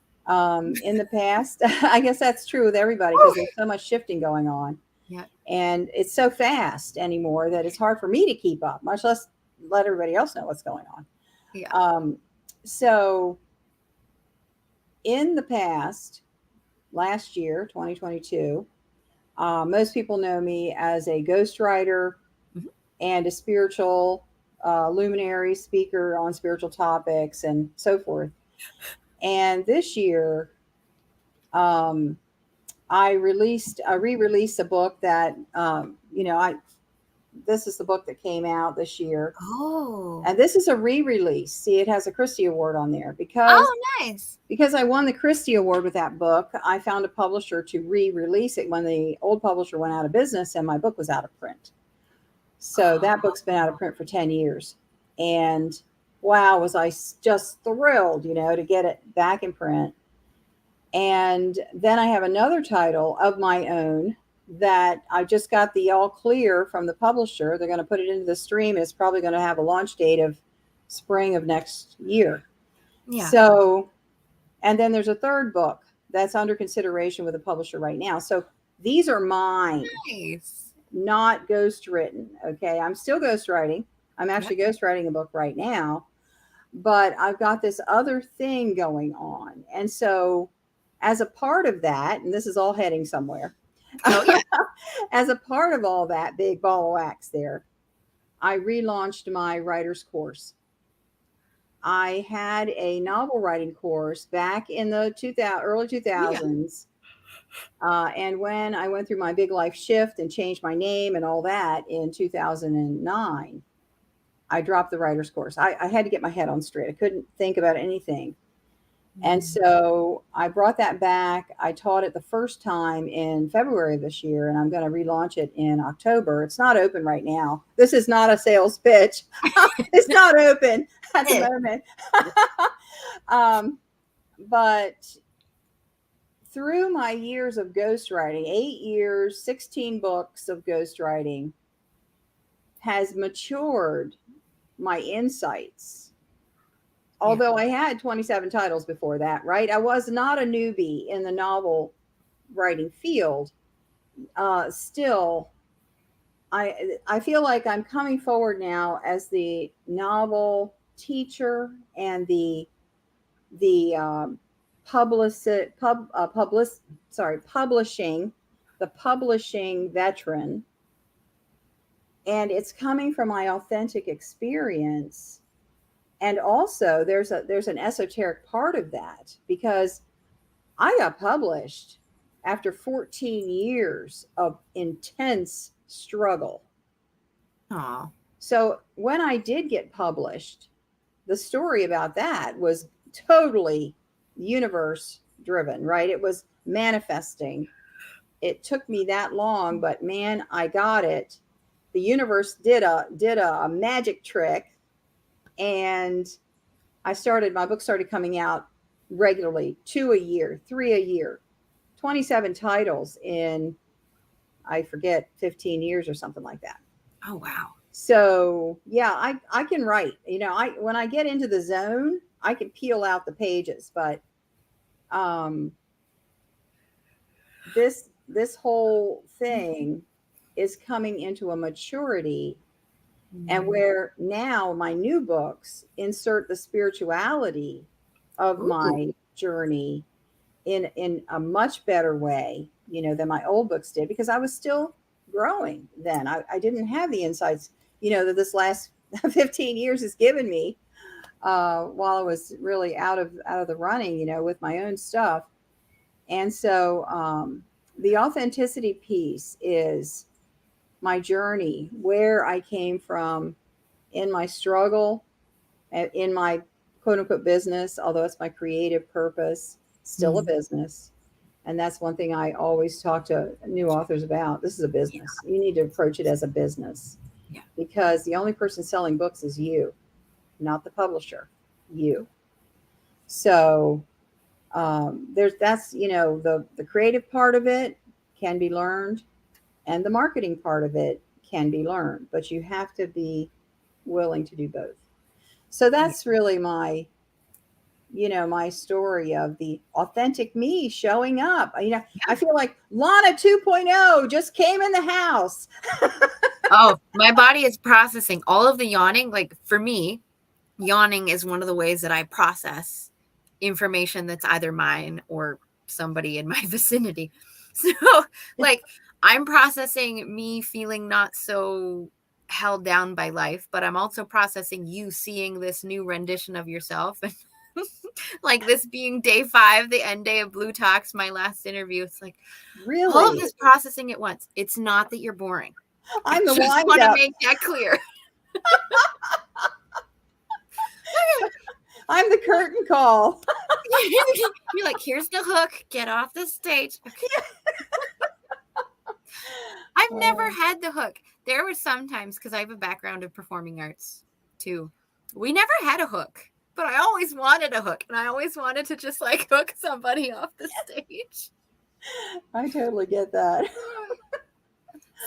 In the past, I guess that's true with everybody because there's so much shifting going on. Yeah. And it's so fast anymore that it's hard for me to keep up, much less let everybody else know what's going on. Yeah. So in the past, last year, 2022, most people know me as a ghostwriter and a spiritual luminary speaker on spiritual topics and so forth. And this year, I re-released a book that, this is the book that came out this year. Oh. And this is a re-release. See, it has a Christie Award on there Nice. because I won the Christie Award with that book. I found a publisher to re-release it when the old publisher went out of business and my book was out of print. So that book's been out of print for 10 years. And wow, was I just thrilled, to get it back in print. And then I have another title of my own that I just got the all clear from the publisher. They're going to put it into the stream. It's probably going to have a launch date of spring of next year. Yeah. So, and then there's a third book that's under consideration with the publisher right now. So these are mine. Nice. Not ghost written. Okay. I'm still ghostwriting. I'm actually ghostwriting a book right now, but I've got this other thing going on. And so as a part of that, and this is all heading somewhere. Oh, yeah. As a part of all that big ball of wax there, I relaunched my writer's course. I had a novel writing course back in the early 2000s. And when I went through my big life shift and changed my name and all that in 2009, I dropped the writer's course. I had to get my head on straight. I couldn't think about anything. And so I brought that back. I taught it the first time in February of this year, and I'm going to relaunch it in October. It's not open right now. This is not a sales pitch. It's not open at the moment. But through my years of ghostwriting, 8 years, 16 books of ghostwriting, has matured my insights. Although I had 27 titles before that, right? I was not a newbie in the novel writing field. Still, I feel like I'm coming forward now as the novel teacher and the publishing veteran, and it's coming from my authentic experience. And also there's an esoteric part of that because I got published after 14 years of intense struggle. Aw. So when I did get published, the story about that was totally universe driven, right? It was manifesting. It took me that long, but man, I got it. The universe did a magic trick, and my book started coming out regularly, 2 a year, 3 a year, 27 titles in, I forget, 15 years or something like that. Oh, wow. So yeah, I can write, when I get into the zone, I can peel out the pages, but this whole thing is coming into a maturity. And where now my new books insert the spirituality of my journey in a much better way, than my old books did, because I was still growing then. I didn't have the insights, that this last 15 years has given me, while I was really out of the running, with my own stuff. And so the authenticity piece is my journey, where I came from in my struggle, in my quote unquote business, although it's my creative purpose, still a business. And that's one thing I always talk to new authors about. This is a business. You need to approach it as a business, because the only person selling books is you, not the publisher, you. So that's, the creative part of it can be learned, and the marketing part of it can be learned, but you have to be willing to do both. So that's really my story of the authentic me showing up. I feel like Lana 2.0 just came in the house. Oh, my body is processing all of the yawning. Like, for me, yawning is one of the ways that I process information that's either mine or somebody in my vicinity. So, like, I'm processing me feeling not so held down by life, but I'm also processing you seeing this new rendition of yourself. And like, this being day 5, the end day of Blue Talks, my last interview, it's like, Really, all of this processing at once. It's not that you're boring. I'm the I just wind want to up. make that clear. I'm the curtain call. You're like, here's the hook. Get off the stage. Okay. I've never had the hook. There were some times, because I have a background of performing arts too. We never had a hook, but I always wanted a hook, and I always wanted to just like hook somebody off the stage. I totally get that.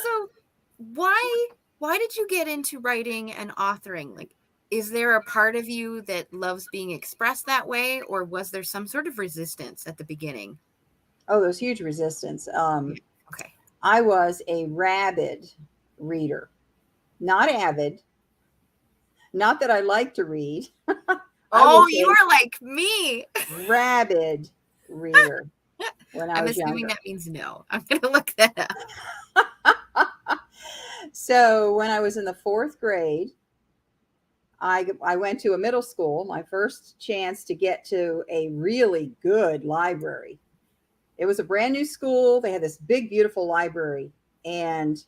So why did you get into writing and authoring? Like, is there a part of you that loves being expressed that way, or was there some sort of resistance at the beginning? Oh, there's huge resistance. Okay. I was a rabid reader, not avid. Not that I like to read. Oh, you are like me. Rabid reader when I I'm was assuming younger. that means no. I'm going to look that up. So when I was in the 4th grade, I went to a middle school, my first chance to get to a really good library. It was a brand new school. They had this big, beautiful library, and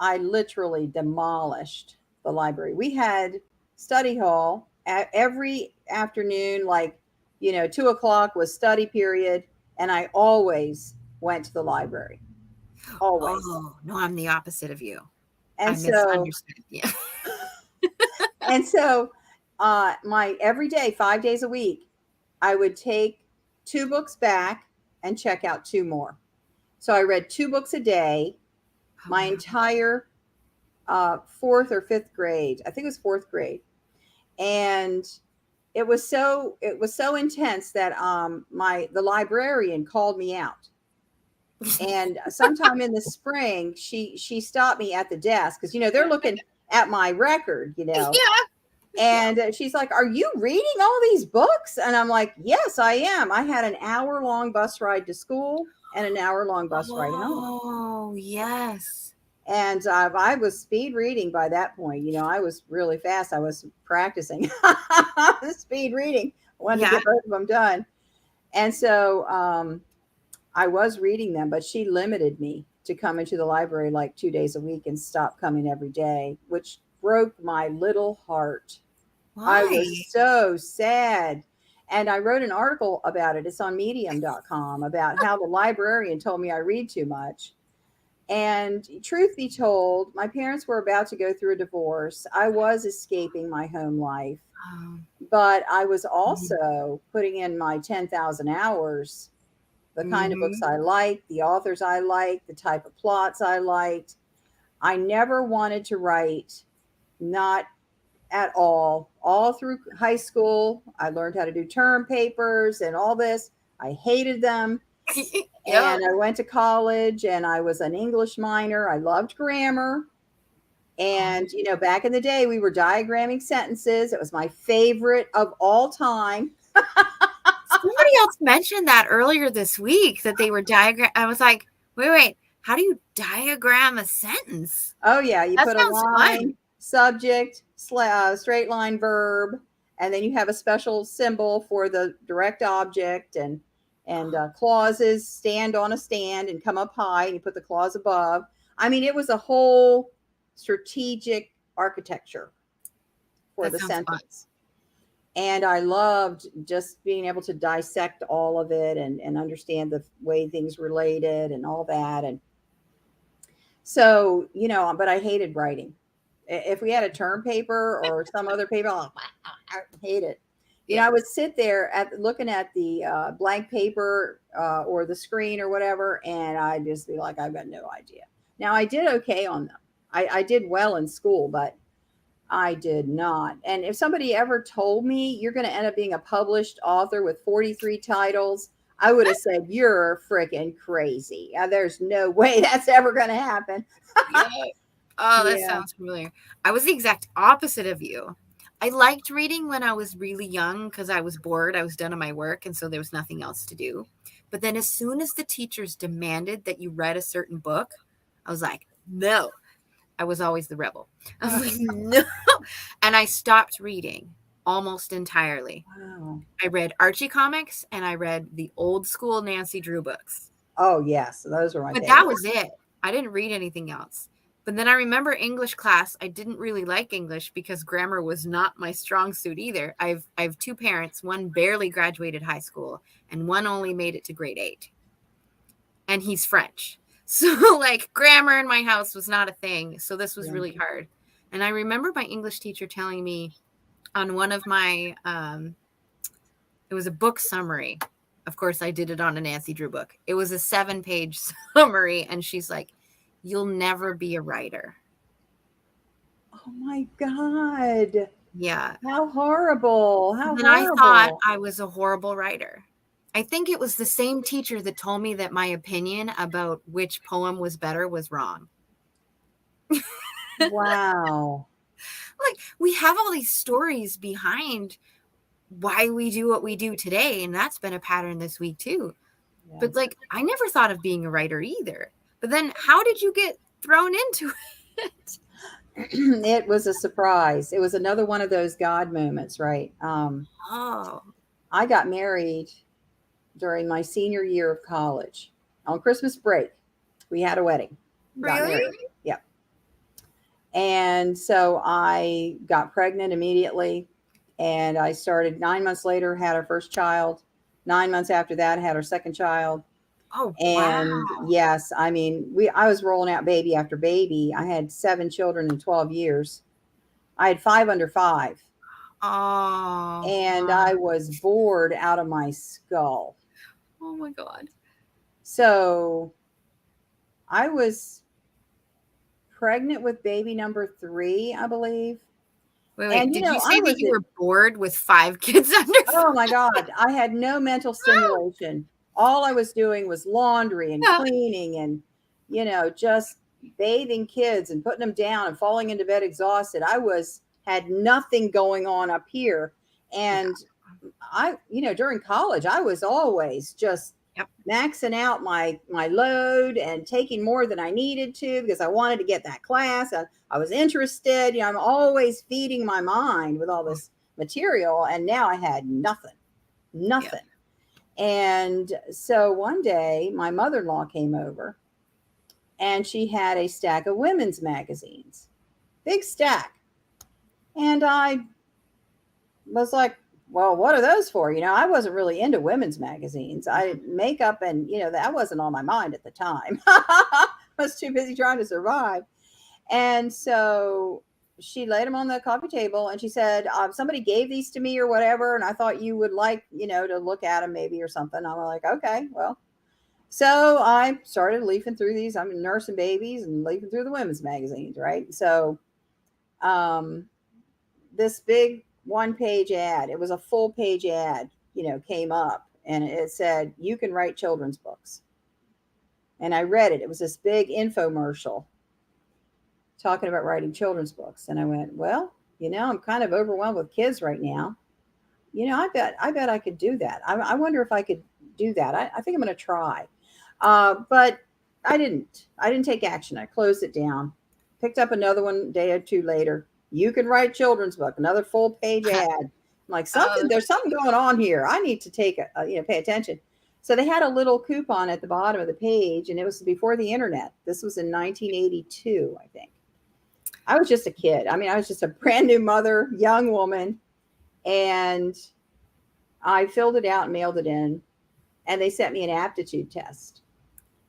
I literally demolished the library. We had study hall every afternoon, like, 2:00 was study period, and I always went to the library. Always. Oh, no, I'm the opposite of you. And I misunderstood. Yeah. And so my every day, 5 days a week, I would take 2 books back and check out 2 more. So I read 2 books a day, my entire 4th or 5th grade. I think it was 4th grade. And it was so intense that the librarian called me out. And sometime in the spring, she stopped me at the desk, because they're looking at my record, Yeah. And she's like, "Are you reading all these books?" And I'm like, "Yes, I am." I had an hour-long bus ride to school and an hour-long bus ride home. Oh, yes. And I was speed reading by that point. I was really fast. I was practicing speed reading. I wanted to get both of them done. And so I was reading them, but she limited me to come into the library like 2 days a week and stop coming every day, which broke my little heart. Why? I was so sad. And I wrote an article about it. It's on medium.com, about how the librarian told me I read too much. And truth be told, my parents were about to go through a divorce. I was escaping my home life, but I was also putting in my 10,000 hours, the kind of books I liked, the authors I liked, the type of plots I liked. I never wanted to write, not at all. All through high school, I learned how to do term papers and all this. I hated them. And I went to college, and I was an English minor. I loved grammar. And, back in the day, we were diagramming sentences. It was my favorite of all time. Somebody somebody else mentioned that earlier this week that they were I was like, wait, how do you diagram a sentence? Oh yeah, you That put a sounds line, fun. subject, straight line verb, and then you have a special symbol for the direct object, and clauses stand on a stand and come up high, and you put the clause above. I mean, it was a whole strategic architecture for That the sounds fun. sentence. And I loved just being able to dissect all of it and understand the way things related and all that. And so, but I hated writing. If we had a term paper or some other paper, I hate it. I would sit there looking at the blank paper or the screen or whatever, and I'd just be like, I've got no idea. Now, I did okay on them. I did well in school, but I did not. And if somebody ever told me you're going to end up being a published author with 43 titles, I would have said, you're freaking crazy. There's no way that's ever going to happen. Oh, that sounds familiar. I was the exact opposite of you. I liked reading when I was really young because I was bored. I was done on my work, and so there was nothing else to do. But then as soon as the teachers demanded that you read a certain book, I was like, no. I was always the rebel. I was like, no. And I stopped reading almost entirely. Wow. I read Archie comics and I read the old school Nancy Drew books. Oh, yes. Those were my But favorite. that was it. I didn't read anything else. But then I remember English class. I didn't really like English because grammar was not my strong suit either. I have two parents. One barely graduated high school and one only made it to grade 8. And he's French. So like grammar in my house was not a thing. So this was really hard. And I remember my English teacher telling me on one of my, it was a book summary. Of course, I did it on a Nancy Drew book. It was a 7-page summary. And she's like, you'll never be a writer. Oh my God. Yeah. How horrible. How And horrible. I thought I was a horrible writer. I think it was the same teacher that told me that my opinion about which poem was better was wrong. Wow. Like, we have all these stories behind why we do what we do today, and that's been a pattern this week too. Yeah. But like, I never thought of being a writer either. But then how did you get thrown into it? It was a surprise. It was another one of those God moments, right? I got married during my senior year of college. On Christmas break, we had a wedding. Really? Yep. And so I got pregnant immediately, and I started 9 months later, had our first child. 9 months after that, had our second child. Oh, and wow. Yes, I mean, I was rolling out baby after baby. I had 7 children in 12 years. I had 5 under 5. Oh. And I was bored out of my skull. Oh my God. So I was pregnant with baby number 3, I believe. Wait, and did you say that you were bored with 5 kids under 5? Oh my God. I had no mental stimulation. All I was doing was laundry and cleaning and, just bathing kids and putting them down and falling into bed exhausted. I had nothing going on up here. And during college, I was always just maxing out my load and taking more than I needed to because I wanted to get that class. I was interested. I'm always feeding my mind with all this material. And now I had nothing. Yeah. And so one day my mother-in-law came over and she had a stack of women's magazines, big stack. And I was like, well, what are those for? I wasn't really into women's magazines. Makeup and, that wasn't on my mind at the time. I was too busy trying to survive. And so she laid them on the coffee table and she said, somebody gave these to me or whatever. And I thought you would like, to look at them maybe or something. I'm like, okay, well. So I started leafing through these. I'm nursing babies and leafing through the women's magazines, right? So this big 1-page ad, it was a full page ad, came up and it said, you can write children's books. And I read it. It was this big infomercial talking about writing children's books. And I went, well, I'm kind of overwhelmed with kids right now. I bet I could do that. I wonder if I could do that. I think I'm going to try. But I didn't take action. I closed it down, picked up another one day or two later. You can write children's book, another full page ad. I'm like, there's something going on here. I need to pay attention. So they had a little coupon at the bottom of the page, and it was before the internet. This was in 1982, I think. I was just a kid. I mean, I was just a brand new mother, young woman, and I filled it out and mailed it in, and they sent me an aptitude test.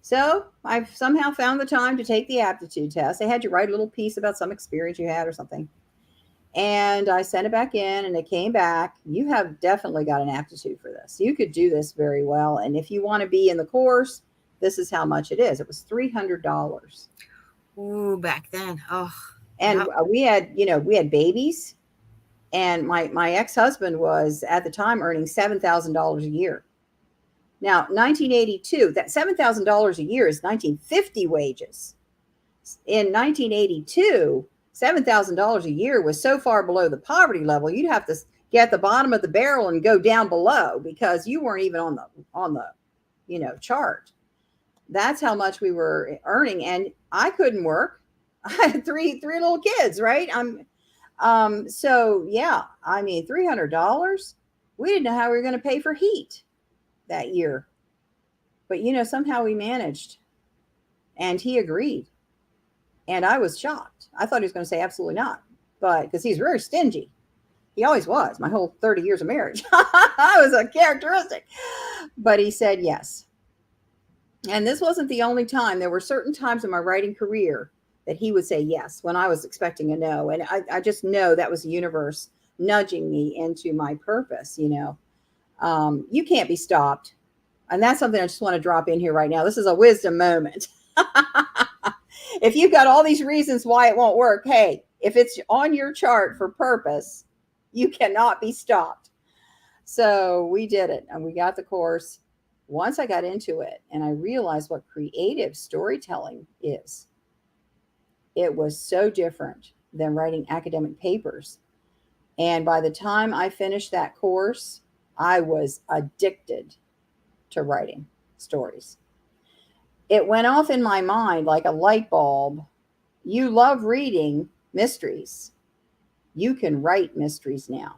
So I somehow found the time to take the aptitude test. They had you write a little piece about some experience you had or something. And I sent it back in, and it came back. You have definitely got an aptitude for this. You could do this very well. And if you want to be in the course, this is how much it is. It was $300. Ooh, back then. Oh. And we had babies. And my ex-husband was at the time earning $7,000 a year. Now, 1982, that $7,000 a year is 1950 wages. In 1982, $7,000 a year was so far below the poverty level, you'd have to get at the bottom of the barrel and go down below because you weren't even on the chart. That's how much we were earning, and I couldn't work. I had three little kids, right? So yeah, I mean, $300. We didn't know how we were going to pay for heat that year, but somehow we managed, and he agreed. And I was shocked. I thought he was going to say absolutely not, but because he's very stingy. He always was. My whole 30 years of marriage, that was a characteristic. But he said yes. And this wasn't the only time. There were certain times in my writing career that he would say yes when I was expecting a no. And I just know that was the universe nudging me into my purpose. You can't be stopped. And that's something I just want to drop in here right now. This is a wisdom moment. If you've got all these reasons why it won't work, hey, if it's on your chart for purpose, you cannot be stopped. So we did it, and we got the course. Once I got into it and I realized what creative storytelling is, it was so different than writing academic papers. And by the time I finished that course, I was addicted to writing stories. It went off in my mind like a light bulb. You love reading mysteries. You can write mysteries now.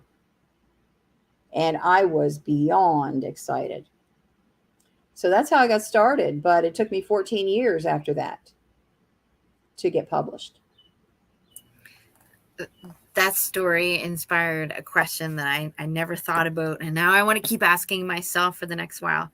And I was beyond excited. So that's how I got started. But it took me 14 years after that to get published. That story inspired a question that I never thought about. And now I want to keep asking myself for the next while.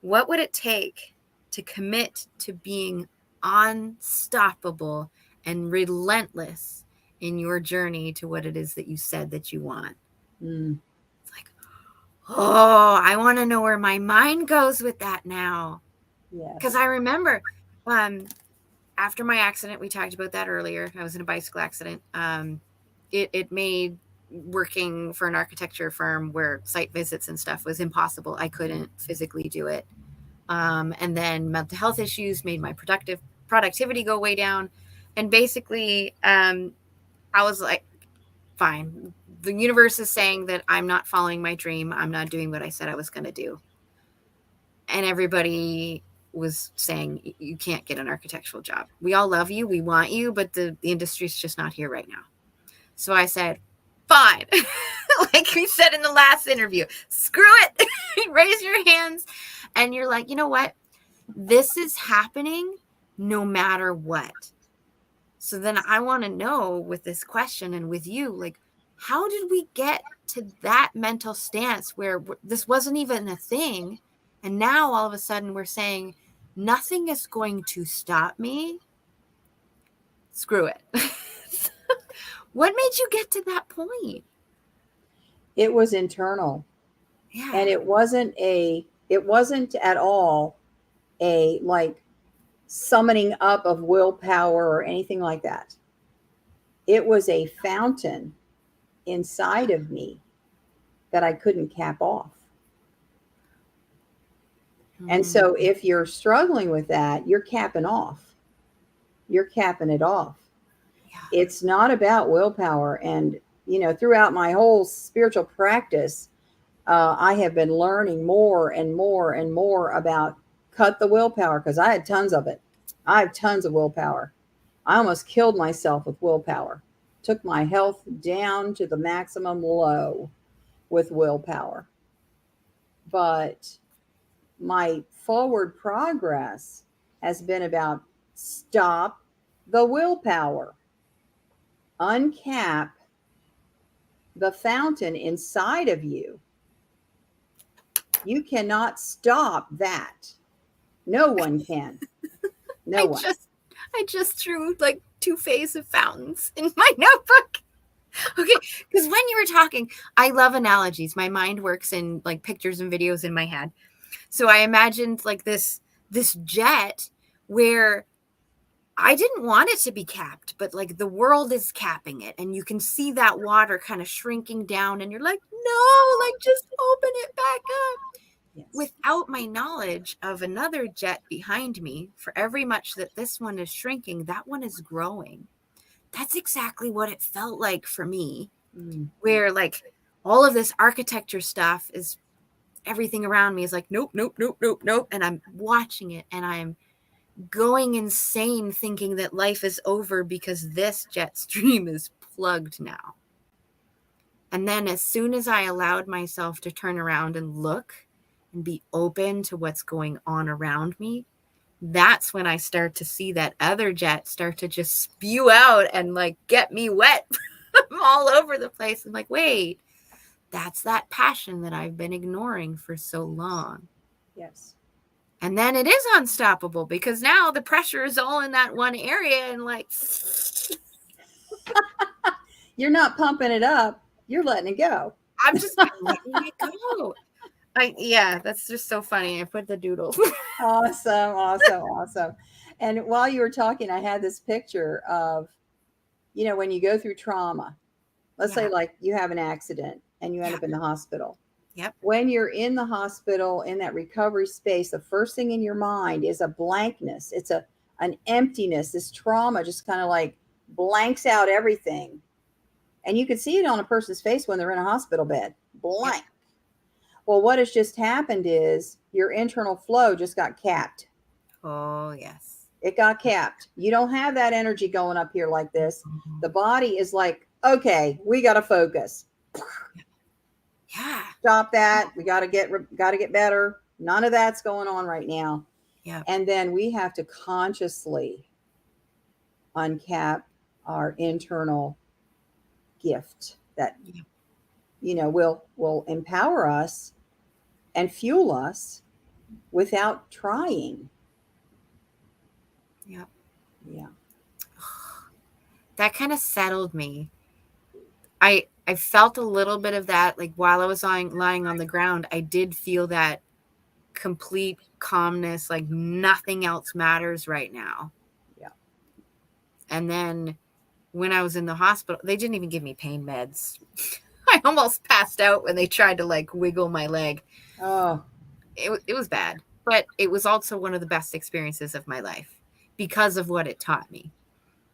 What would it take to commit to being unstoppable and relentless in your journey to what it is that you said that you want? It's like, oh, I want to know where my mind goes with that now. Because I remember after my accident, we talked about that earlier. I was in a bicycle accident. It made working for an architecture firm where site visits and stuff was impossible. I couldn't physically do it. And then mental health issues made my productivity go way down. And basically, I was like, fine. The universe is saying that I'm not following my dream. I'm not doing what I said I was going to do. And everybody was saying, you can't get an architectural job. We all love you. We want you, but the industry's just not here right now. So I said, fine. Like we said in the last interview, screw it. Raise your hands. And you're like, you know what? This is happening no matter what. So then I want to know with this question and with you, like, how did we get to that mental stance where this wasn't even a thing? And now all of a sudden we're saying, nothing is going to stop me. Screw it. What made you get to that point? It was internal. Yeah. And it wasn't at all a like summoning up of willpower or anything like that. It was a fountain inside of me that I couldn't cap off. And so if you're struggling with that, you're capping off. You're capping it off. It's not about willpower. And, throughout my whole spiritual practice, I have been learning more and more and more about cut the willpower, because I had tons of it. I have tons of willpower. I almost killed myself with willpower. Took my health down to the maximum low with willpower. But my forward progress has been about stop the willpower, uncap the fountain inside of you. You cannot stop that. No one can. No one. I just drew like 2 phases of fountains in my notebook. Okay, because when you were talking, I love analogies. My mind works in like pictures and videos in my head. So I imagined like this jet where I didn't want it to be capped, but like the world is capping it, and you can see that water kind of shrinking down, and you're like, no, like just open it back up. Yes. Without my knowledge of another jet behind me, for every much that this one is shrinking, that one is growing. That's exactly what it felt like for me, where like all of this architecture stuff is, everything around me is like, nope, nope, nope, nope, nope. And I'm watching it and I'm going insane thinking that life is over because this jet stream is plugged now. And then as soon as I allowed myself to turn around and look and be open to what's going on around me, that's when I start to see that other jet start to just spew out and like get me wet from all over the place. I'm like, wait, that's that passion that I've been ignoring for so long. Yes. And then it is unstoppable because now the pressure is all in that one area and like You're not pumping it up. You're letting it go. I'm just letting it go. Yeah, that's just so funny. I put the doodle. Awesome. And while you were talking, I had this picture of, when you go through trauma, let's say like you have an accident and you end up in the hospital. Yep. When you're in the hospital in that recovery space, the first thing in your mind is a blankness. It's an emptiness. This trauma just kind of like blanks out everything. And you can see it on a person's face when they're in a hospital bed. Blank. Yep. Well, what has just happened is your internal flow just got capped. Oh, yes. It got capped. You don't have that energy going up here like this. The body is like, okay, we got to focus. Yeah. Stop that. We got to get better. None of that's going on right now. Yeah. And then we have to consciously uncap our internal gift that, will empower us and fuel us without trying. Yep. Yeah. That kind of settled me. I felt a little bit of that, like while I was lying on the ground, I did feel that complete calmness, like nothing else matters right now. Yeah. And then when I was in the hospital, they didn't even give me pain meds. I almost passed out when they tried to like wiggle my leg. Oh. It was bad, but it was also one of the best experiences of my life because of what it taught me.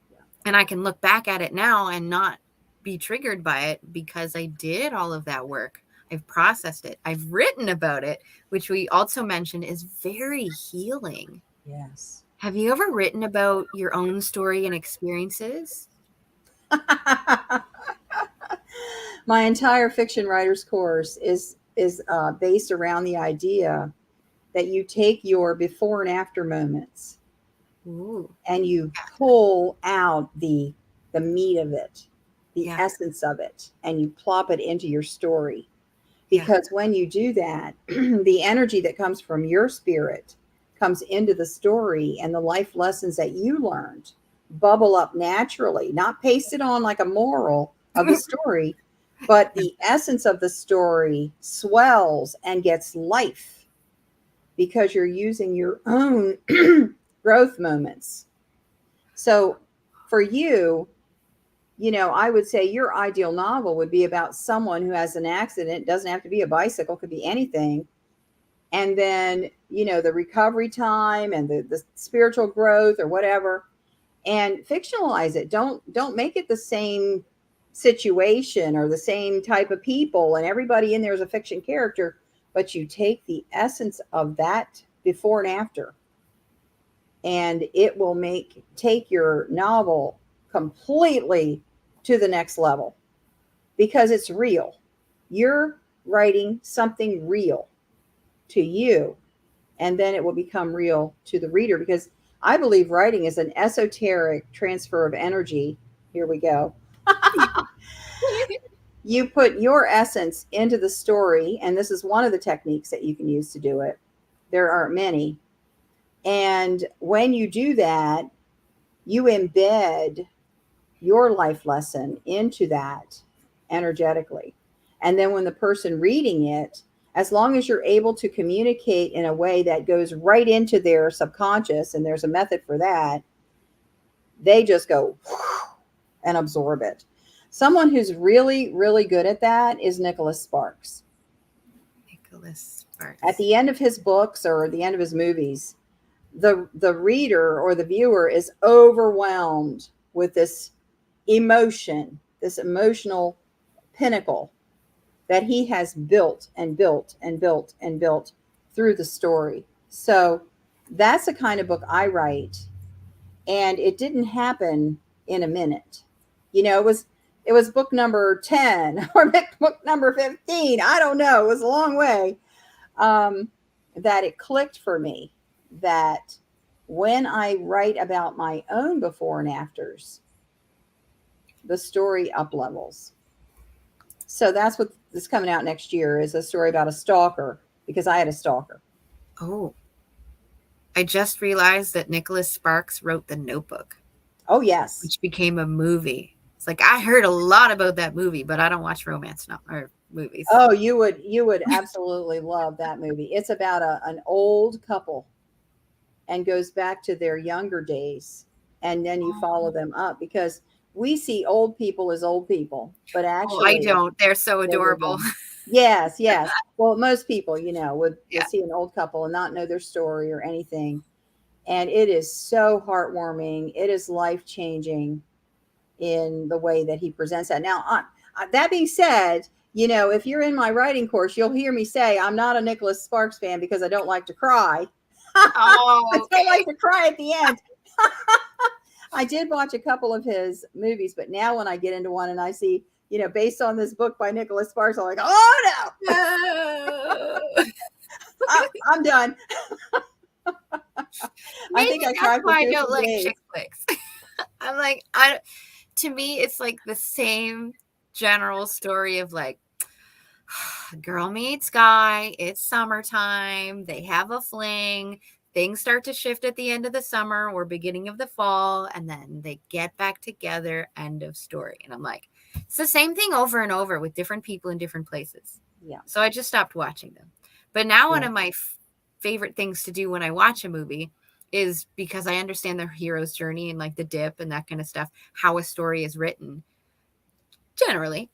Yeah. And I can look back at it now and not be triggered by it because I did all of that work. I've processed it. I've written about it, which we also mentioned is very healing. Yes. Have you ever written about your own story and experiences? My entire fiction writer's course is based around the idea that you take your before and after moments. Ooh. And you pull out the meat of it, the essence of it, and you plop it into your story. Because when you do that, the energy that comes from your spirit comes into the story, and the life lessons that you learned bubble up naturally, not pasted on like a moral of the story, but the essence of the story swells and gets life because you're using your own growth moments. So for you, I would say your ideal novel would be about someone who has an accident. It doesn't have to be a bicycle, could be anything. And then, the recovery time and the spiritual growth or whatever, and fictionalize it. Don't make it the same situation or the same type of people, and everybody in there is a fiction character, but you take the essence of that before and after, and it will take your novel completely to the next level because it's real. You're writing something real to you, and then it will become real to the reader, because I believe writing is an esoteric transfer of energy. Here we go. You put your essence into the story, and this is one of the techniques that you can use to do it. There are many. And when you do that, you embed your life lesson into that energetically. And then when the person reading it, as long as you're able to communicate in a way that goes right into their subconscious, and there's a method for that, they just go and absorb it. Someone who's really, really good at that is Nicholas Sparks. Nicholas Sparks. At the end of his books or the end of his movies, the reader or the viewer is overwhelmed with this emotion, this emotional pinnacle that he has built and built and built and built through the story. So that's the kind of book I write. And it didn't happen in a minute. You know, it was book number 10 or book number 15. I don't know. It was a long way that it clicked for me that when I write about my own before and afters, the story up levels. So that's what is coming out next year, is a story about a stalker, because I had a stalker. Oh, I just realized that Nicholas Sparks wrote The Notebook. Oh, yes. Which became a movie. It's like, I heard a lot about that movie, but I don't watch romance or movies. Oh, you would absolutely love that movie. It's about an old couple and goes back to their younger days. And then you follow them up, because we see old people as old people, but actually, I don't. They're so adorable. Yes, yes. Well, most people, would see an old couple and not know their story or anything. And it is so heartwarming. It is life-changing in the way that he presents that. Now, that being said, if you're in my writing course, you'll hear me say I'm not a Nicholas Sparks fan because I don't like to cry. Oh, I don't like to cry at the end. I did watch a couple of his movies, but now when I get into one and I see, based on this book by Nicholas Sparks, I'm like, oh no, I'm done. I think I cried. That's why I don't like chick flicks. I'm like, to me, it's like the same general story of like, girl meets guy, it's summertime, they have a fling, things start to shift at the end of the summer or beginning of the fall, and then they get back together, end of story. And I'm like, it's the same thing over and over with different people in different places. Yeah. So I just stopped watching them. But now one of my favorite things to do when I watch a movie is, because I understand the hero's journey and like the dip and that kind of stuff, how a story is written generally.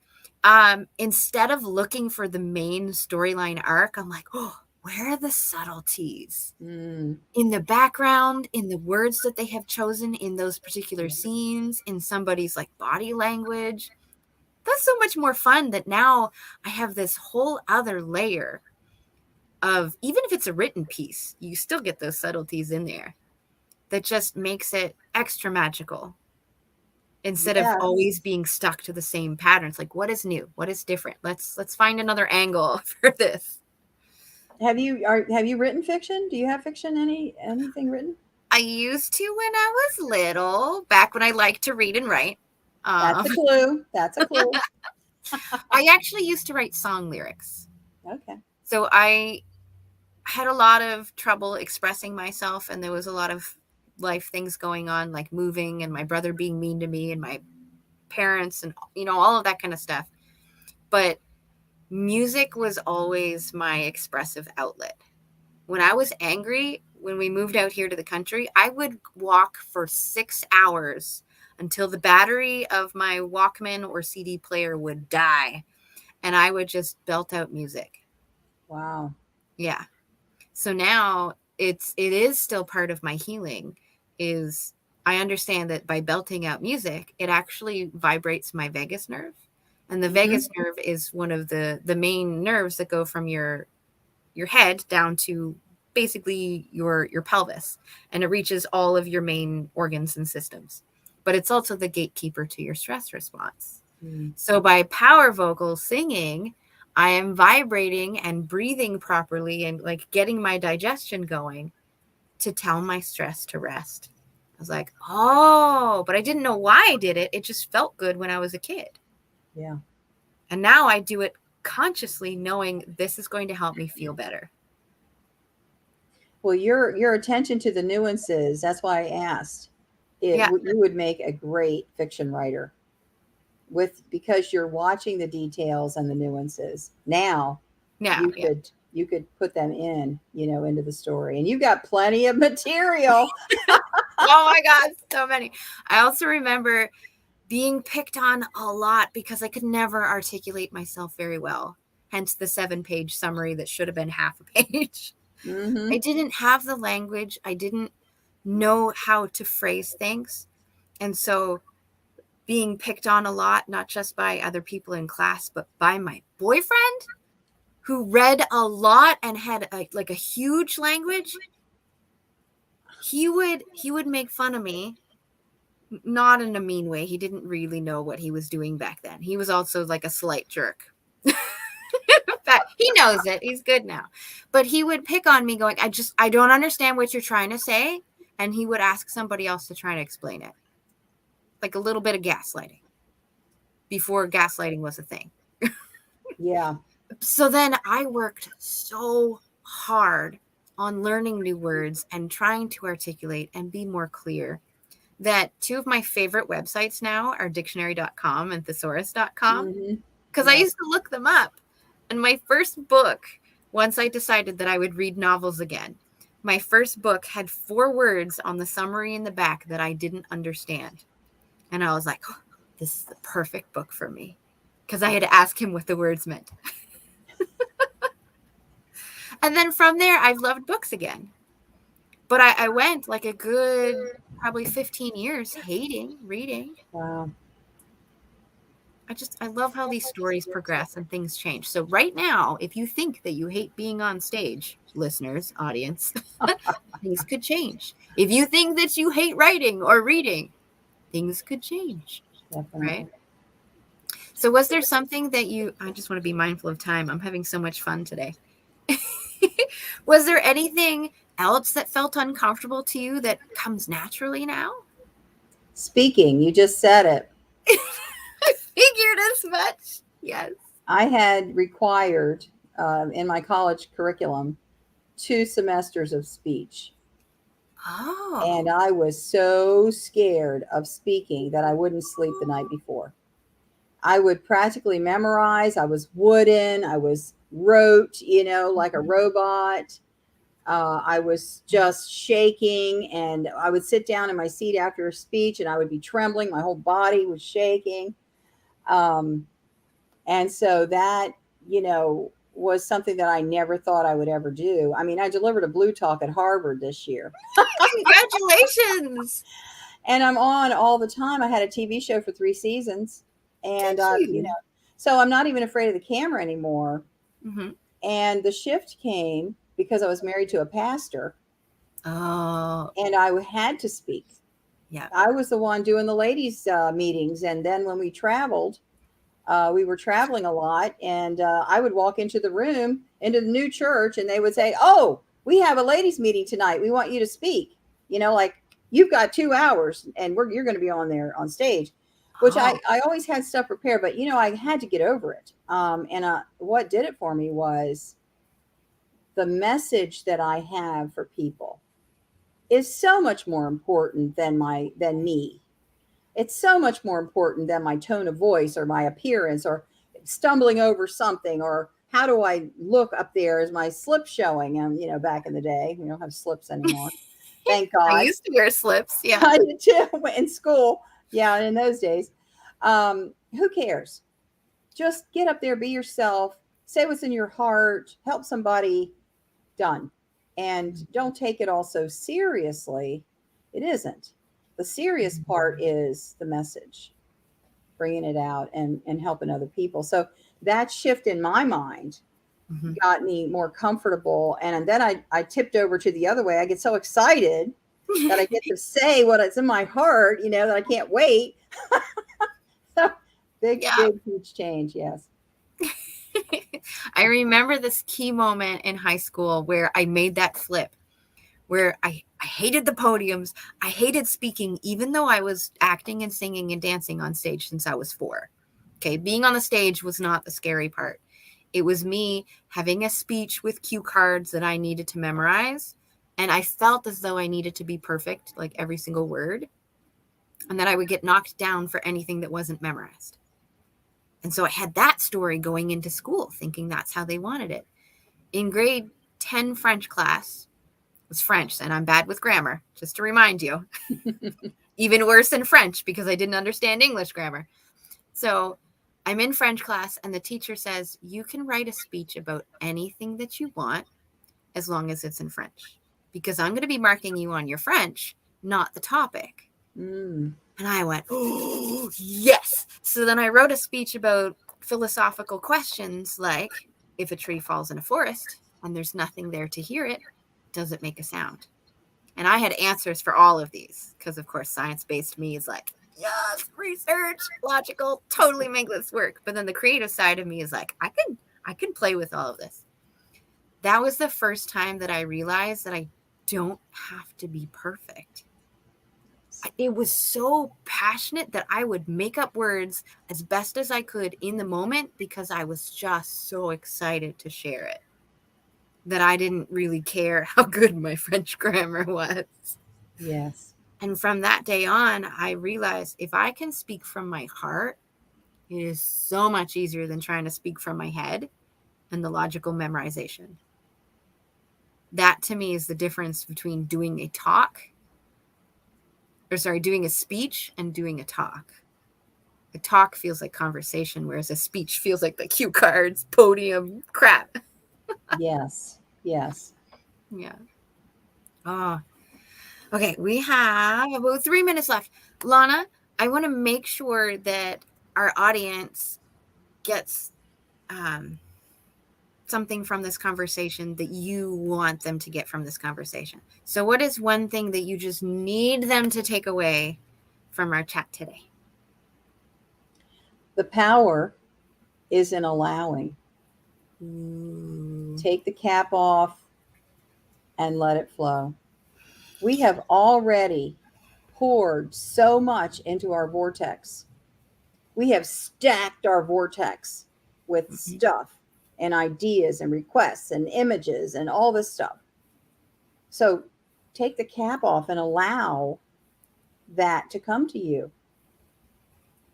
Instead of looking for the main storyline arc, I'm like, oh, where are the subtleties in the background, in the words that they have chosen in those particular scenes, in somebody's like body language? That's so much more fun that now I have this whole other layer of, even if it's a written piece, you still get those subtleties in there that just makes it extra magical. Instead of always being stuck to the same patterns. Like, what is new? What is different? Let's find another angle for this. Have you written fiction? Do you have fiction? Anything written? I used to when I was little, back when I liked to read and write. That's a clue. That's a clue. I actually used to write song lyrics. Okay. So I had a lot of trouble expressing myself, and there was a lot of life things going on, like moving and my brother being mean to me and my parents and all of that kind of stuff. But music was always my expressive outlet. When I was angry, when we moved out here to the country, I would walk for 6 hours until the battery of my Walkman or CD player would die, and I would just belt out music. Wow. Yeah. So now it is still part of my healing, is I understand that by belting out music, it actually vibrates my vagus nerve. And the vagus nerve is one of the main nerves that go from your head down to basically your pelvis, and it reaches all of your main organs and systems. But it's also the gatekeeper to your stress response. So by power vocal singing, I am vibrating and breathing properly and like getting my digestion going to tell my stress to rest. I was like, oh, but I didn't know why I did it. It just felt good when I was a kid. Yeah. And now I do it consciously, knowing this is going to help me feel better. Well, your attention to the nuances, that's why I asked. You would make a great fiction writer because you're watching the details and the nuances. Now you could put them in, into the story. And you've got plenty of material. Oh my God, so many. I also remember being picked on a lot because I could never articulate myself very well. Hence the 7-page summary that should have been half a page. Mm-hmm. I didn't have the language. I didn't know how to phrase things. And so being picked on a lot, not just by other people in class, but by my boyfriend, who read a lot and had a huge language, he would make fun of me, not in a mean way. He didn't really know what he was doing back then. He was also like a slight jerk. He knows it. He's good now. But he would pick on me going, I don't understand what you're trying to say. And he would ask somebody else to try to explain it. Like a little bit of gaslighting before gaslighting was a thing. Yeah. So then I worked so hard on learning new words and trying to articulate and be more clear that 2 of my favorite websites now are dictionary.com and thesaurus.com, because I used to look them up. And my first book, once I decided that I would read novels again, my first book had 4 words on the summary in the back that I didn't understand. And I was like, oh, this is the perfect book for me, because I had to ask him what the words meant. And then from there, I've loved books again. But I went like a good probably 15 years hating reading. Wow. I love how these stories progress and things change. So right now, if you think that you hate being on stage, listeners, audience, things could change. If you think that you hate writing or reading, things could change. Definitely. Right? So was there something that I just want to be mindful of time. I'm having so much fun today. Was there anything else that felt uncomfortable to you that comes naturally now? Speaking, you just said it. I figured as much. Yes. I had required in my college curriculum 2 semesters of speech. Oh. And I was so scared of speaking that I wouldn't sleep the night before. I would practically memorize. I was wooden. I was rote, like a robot. I was just shaking, and I would sit down in my seat after a speech and I would be trembling. My whole body was shaking. And so that, was something that I never thought I would ever do. I mean, I delivered a Blue Talk at Harvard this year. Congratulations. And I'm on all the time. I had a TV show for 3 seasons. And, so I'm not even afraid of the camera anymore. Mm-hmm. And the shift came because I was married to a pastor. Oh. And I had to speak. Yeah. I was the one doing the ladies' meetings. And then when we traveled, we were traveling a lot. And I would walk into the room, into the new church, and they would say, oh, we have a ladies' meeting tonight. We want you to speak. Like, you've got 2 hours and you're going to be on there on stage. Which I always had stuff prepared, but, I had to get over it. And what did it for me was the message that I have for people is so much more important than me. It's so much more important than my tone of voice or my appearance or stumbling over something, or how do I look up there? Is my slip showing? And, back in the day, we don't have slips anymore. Thank God. I used to wear slips. Yeah. I did too in school. Yeah. In those days. Who cares? Just get up there, be yourself, say what's in your heart, help somebody, done. And don't take it all so seriously. It isn't. The serious part is the message, bringing it out and helping other people. So that shift in my mind got me more comfortable. And then I tipped over to the other way. I get so excited that I get to say what's in my heart, that I can't wait. So big, huge change. Yes. I remember this key moment in high school where I made that flip, where I hated the podiums. I hated speaking, even though I was acting and singing and dancing on stage since I was 4. Okay. Being on the stage was not the scary part. It was me having a speech with cue cards that I needed to memorize. And I felt as though I needed to be perfect, like every single word, and that I would get knocked down for anything that wasn't memorized. And so I had that story going into school, thinking that's how they wanted it. In grade 10 French class, it was French, and I'm bad with grammar, just to remind you. Even worse than French, because I didn't understand English grammar. So I'm in French class, and the teacher says, you can write a speech about anything that you want, as long as it's in French, because I'm going to be marking you on your French, not the topic. And I went, oh, yes. So then I wrote a speech about philosophical questions like, if a tree falls in a forest and there's nothing there to hear it, does it make a sound? And I had answers for all of these because, of course, science-based me is like, yes, research, logical, totally make this work. But then the creative side of me is like, I can play with all of this. That was the first time that I realized that I don't have to be perfect. It was so passionate that I would make up words as best as I could in the moment because I was just so excited to share it, that I didn't really care how good my French grammar was. Yes. And from that day on, I realized if I can speak from my heart, it is so much easier than trying to speak from my head and the logical memorization. That to me is the difference between doing a speech and doing a talk. A talk feels like conversation, whereas a speech feels like the cue cards, podium crap. Yes. Yes. Yeah. Oh, okay. We have about 3 minutes left. Lana, I want to make sure that our audience gets something from this conversation that you want them to get from this conversation. So what is one thing that you just need them to take away from our chat today? The power is in allowing. Take the cap off and let it flow. We have already poured so much into our vortex. We have stacked our vortex with stuff and ideas and requests and images and all this stuff. So take the cap off and allow that to come to you.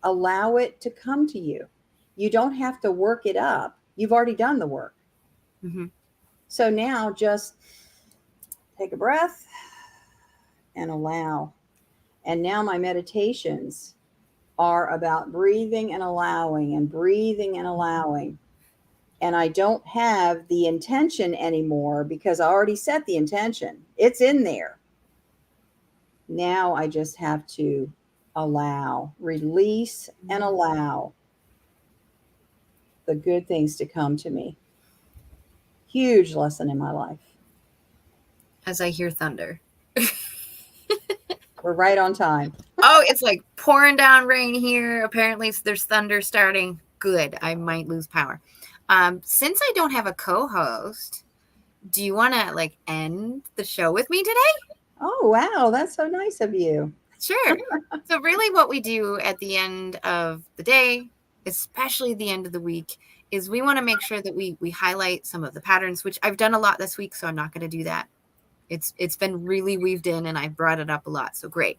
Allow it to come to you. You don't have to work it up. You've already done the work. So now just take a breath and allow. And now my meditations are about breathing and allowing and breathing and allowing. And I don't have the intention anymore because I already set the intention. It's in there. Now I just have to allow, release and allow the good things to come to me. Huge lesson in my life. As I hear thunder. We're right on time. Oh, it's like pouring down rain here. Apparently there's thunder starting. Good. I might lose power. Since I don't have a co-host, do you want to end the show with me today? Oh, wow. That's so nice of you. Sure. So really what we do at the end of the day, especially the end of the week, is we want to make sure that we highlight some of the patterns, which I've done a lot this week, so I'm not going to do that. It's been really weaved in and I brought it up a lot. So great.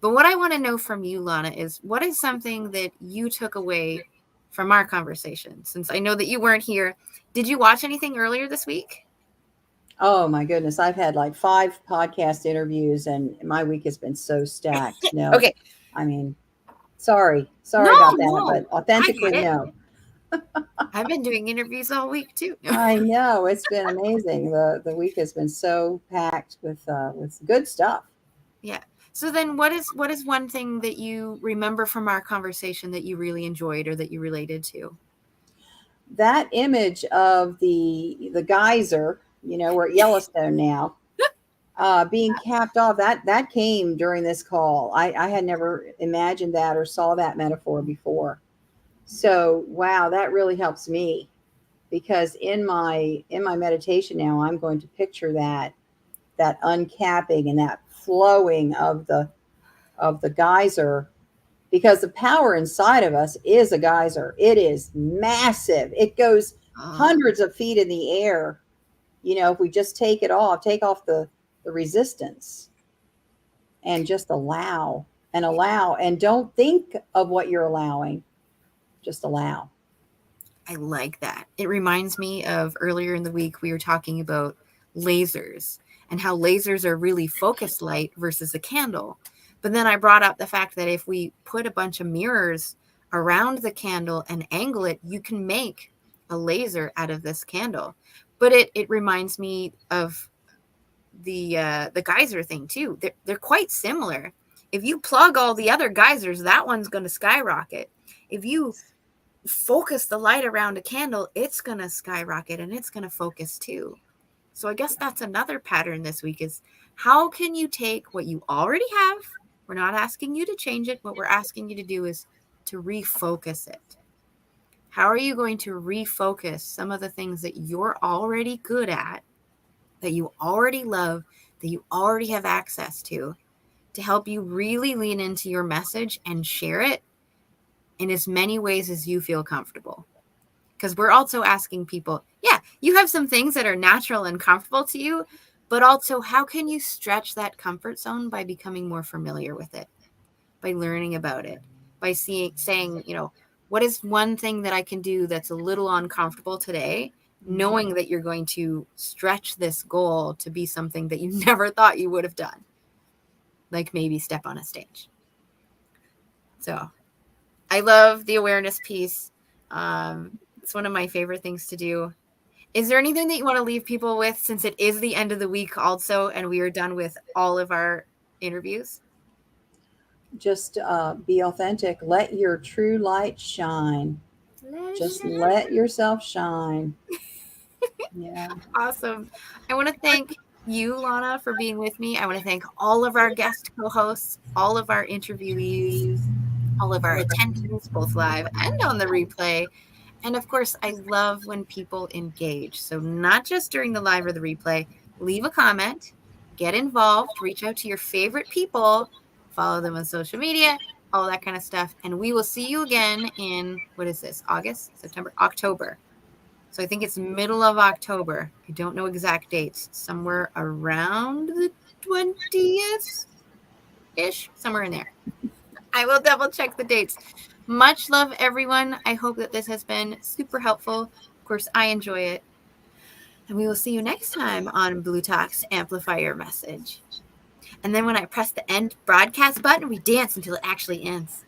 But what I want to know from you, Lana, is what is something that you took away from our conversation? Since I know that you weren't here, did you watch anything earlier this week? Oh my goodness. I've had 5 podcast interviews and my week has been so stacked. No. Okay. I mean, sorry about that, No, but authentically, no. I've been doing interviews all week too. I know, it's been amazing. The week has been so packed with good stuff. Yeah. So then what is one thing that you remember from our conversation that you really enjoyed or that you related to? That image of the geyser, we're at Yellowstone now, being capped off, that came during this call. I had never imagined that or saw that metaphor before. So wow, that really helps me, because in my meditation now, I'm going to picture that uncapping and that flowing of the geyser, because the power inside of us is a geyser. It is massive. It goes hundreds of feet in the air. If we just take off the resistance and just allow and don't think of what you're allowing, just allow. I like that. It reminds me of earlier in the week, we were talking about lasers and how lasers are really focused light versus a candle. But then I brought up the fact that if we put a bunch of mirrors around the candle and angle it, you can make a laser out of this candle. But it reminds me of the geyser thing too. They're quite similar. If you plug all the other geysers, that one's going to skyrocket. If you focus the light around a candle, it's going to skyrocket and it's going to focus too. So I guess that's another pattern this week is how can you take what you already have? We're not asking you to change it. What we're asking you to do is to refocus it. How are you going to refocus some of the things that you're already good at, that you already love, that you already have access to help you really lean into your message and share it in as many ways as you feel comfortable? Because we're also asking people, yeah, you have some things that are natural and comfortable to you, but also how can you stretch that comfort zone by becoming more familiar with it, by learning about it, by saying, what is one thing that I can do that's a little uncomfortable today, knowing that you're going to stretch this goal to be something that you never thought you would have done, like maybe step on a stage. So I love the awareness piece. It's one of my favorite things to do. Is there anything that you want to leave people with, since it is the end of the week also, and we are done with all of our interviews? Just be authentic. Let your true light shine. Let yourself shine. Yeah. Awesome. I want to thank you, Lana, for being with me. I want to thank all of our guest co-hosts, all of our interviewees, all of our attendees, both live and on the replay. And of course, I love when people engage. So not just during the live or the replay, leave a comment, get involved, reach out to your favorite people, follow them on social media, all that kind of stuff. And we will see you again in, what is this, August, September, October. So I think it's middle of October. I don't know exact dates. Somewhere around the 20th-ish, somewhere in there. I will double check the dates. Much love, everyone. I hope that this has been super helpful. Of course, I enjoy it. And we will see you next time on Blue Talks Amplify Your Message. And then when I press the end broadcast button, we dance until it actually ends.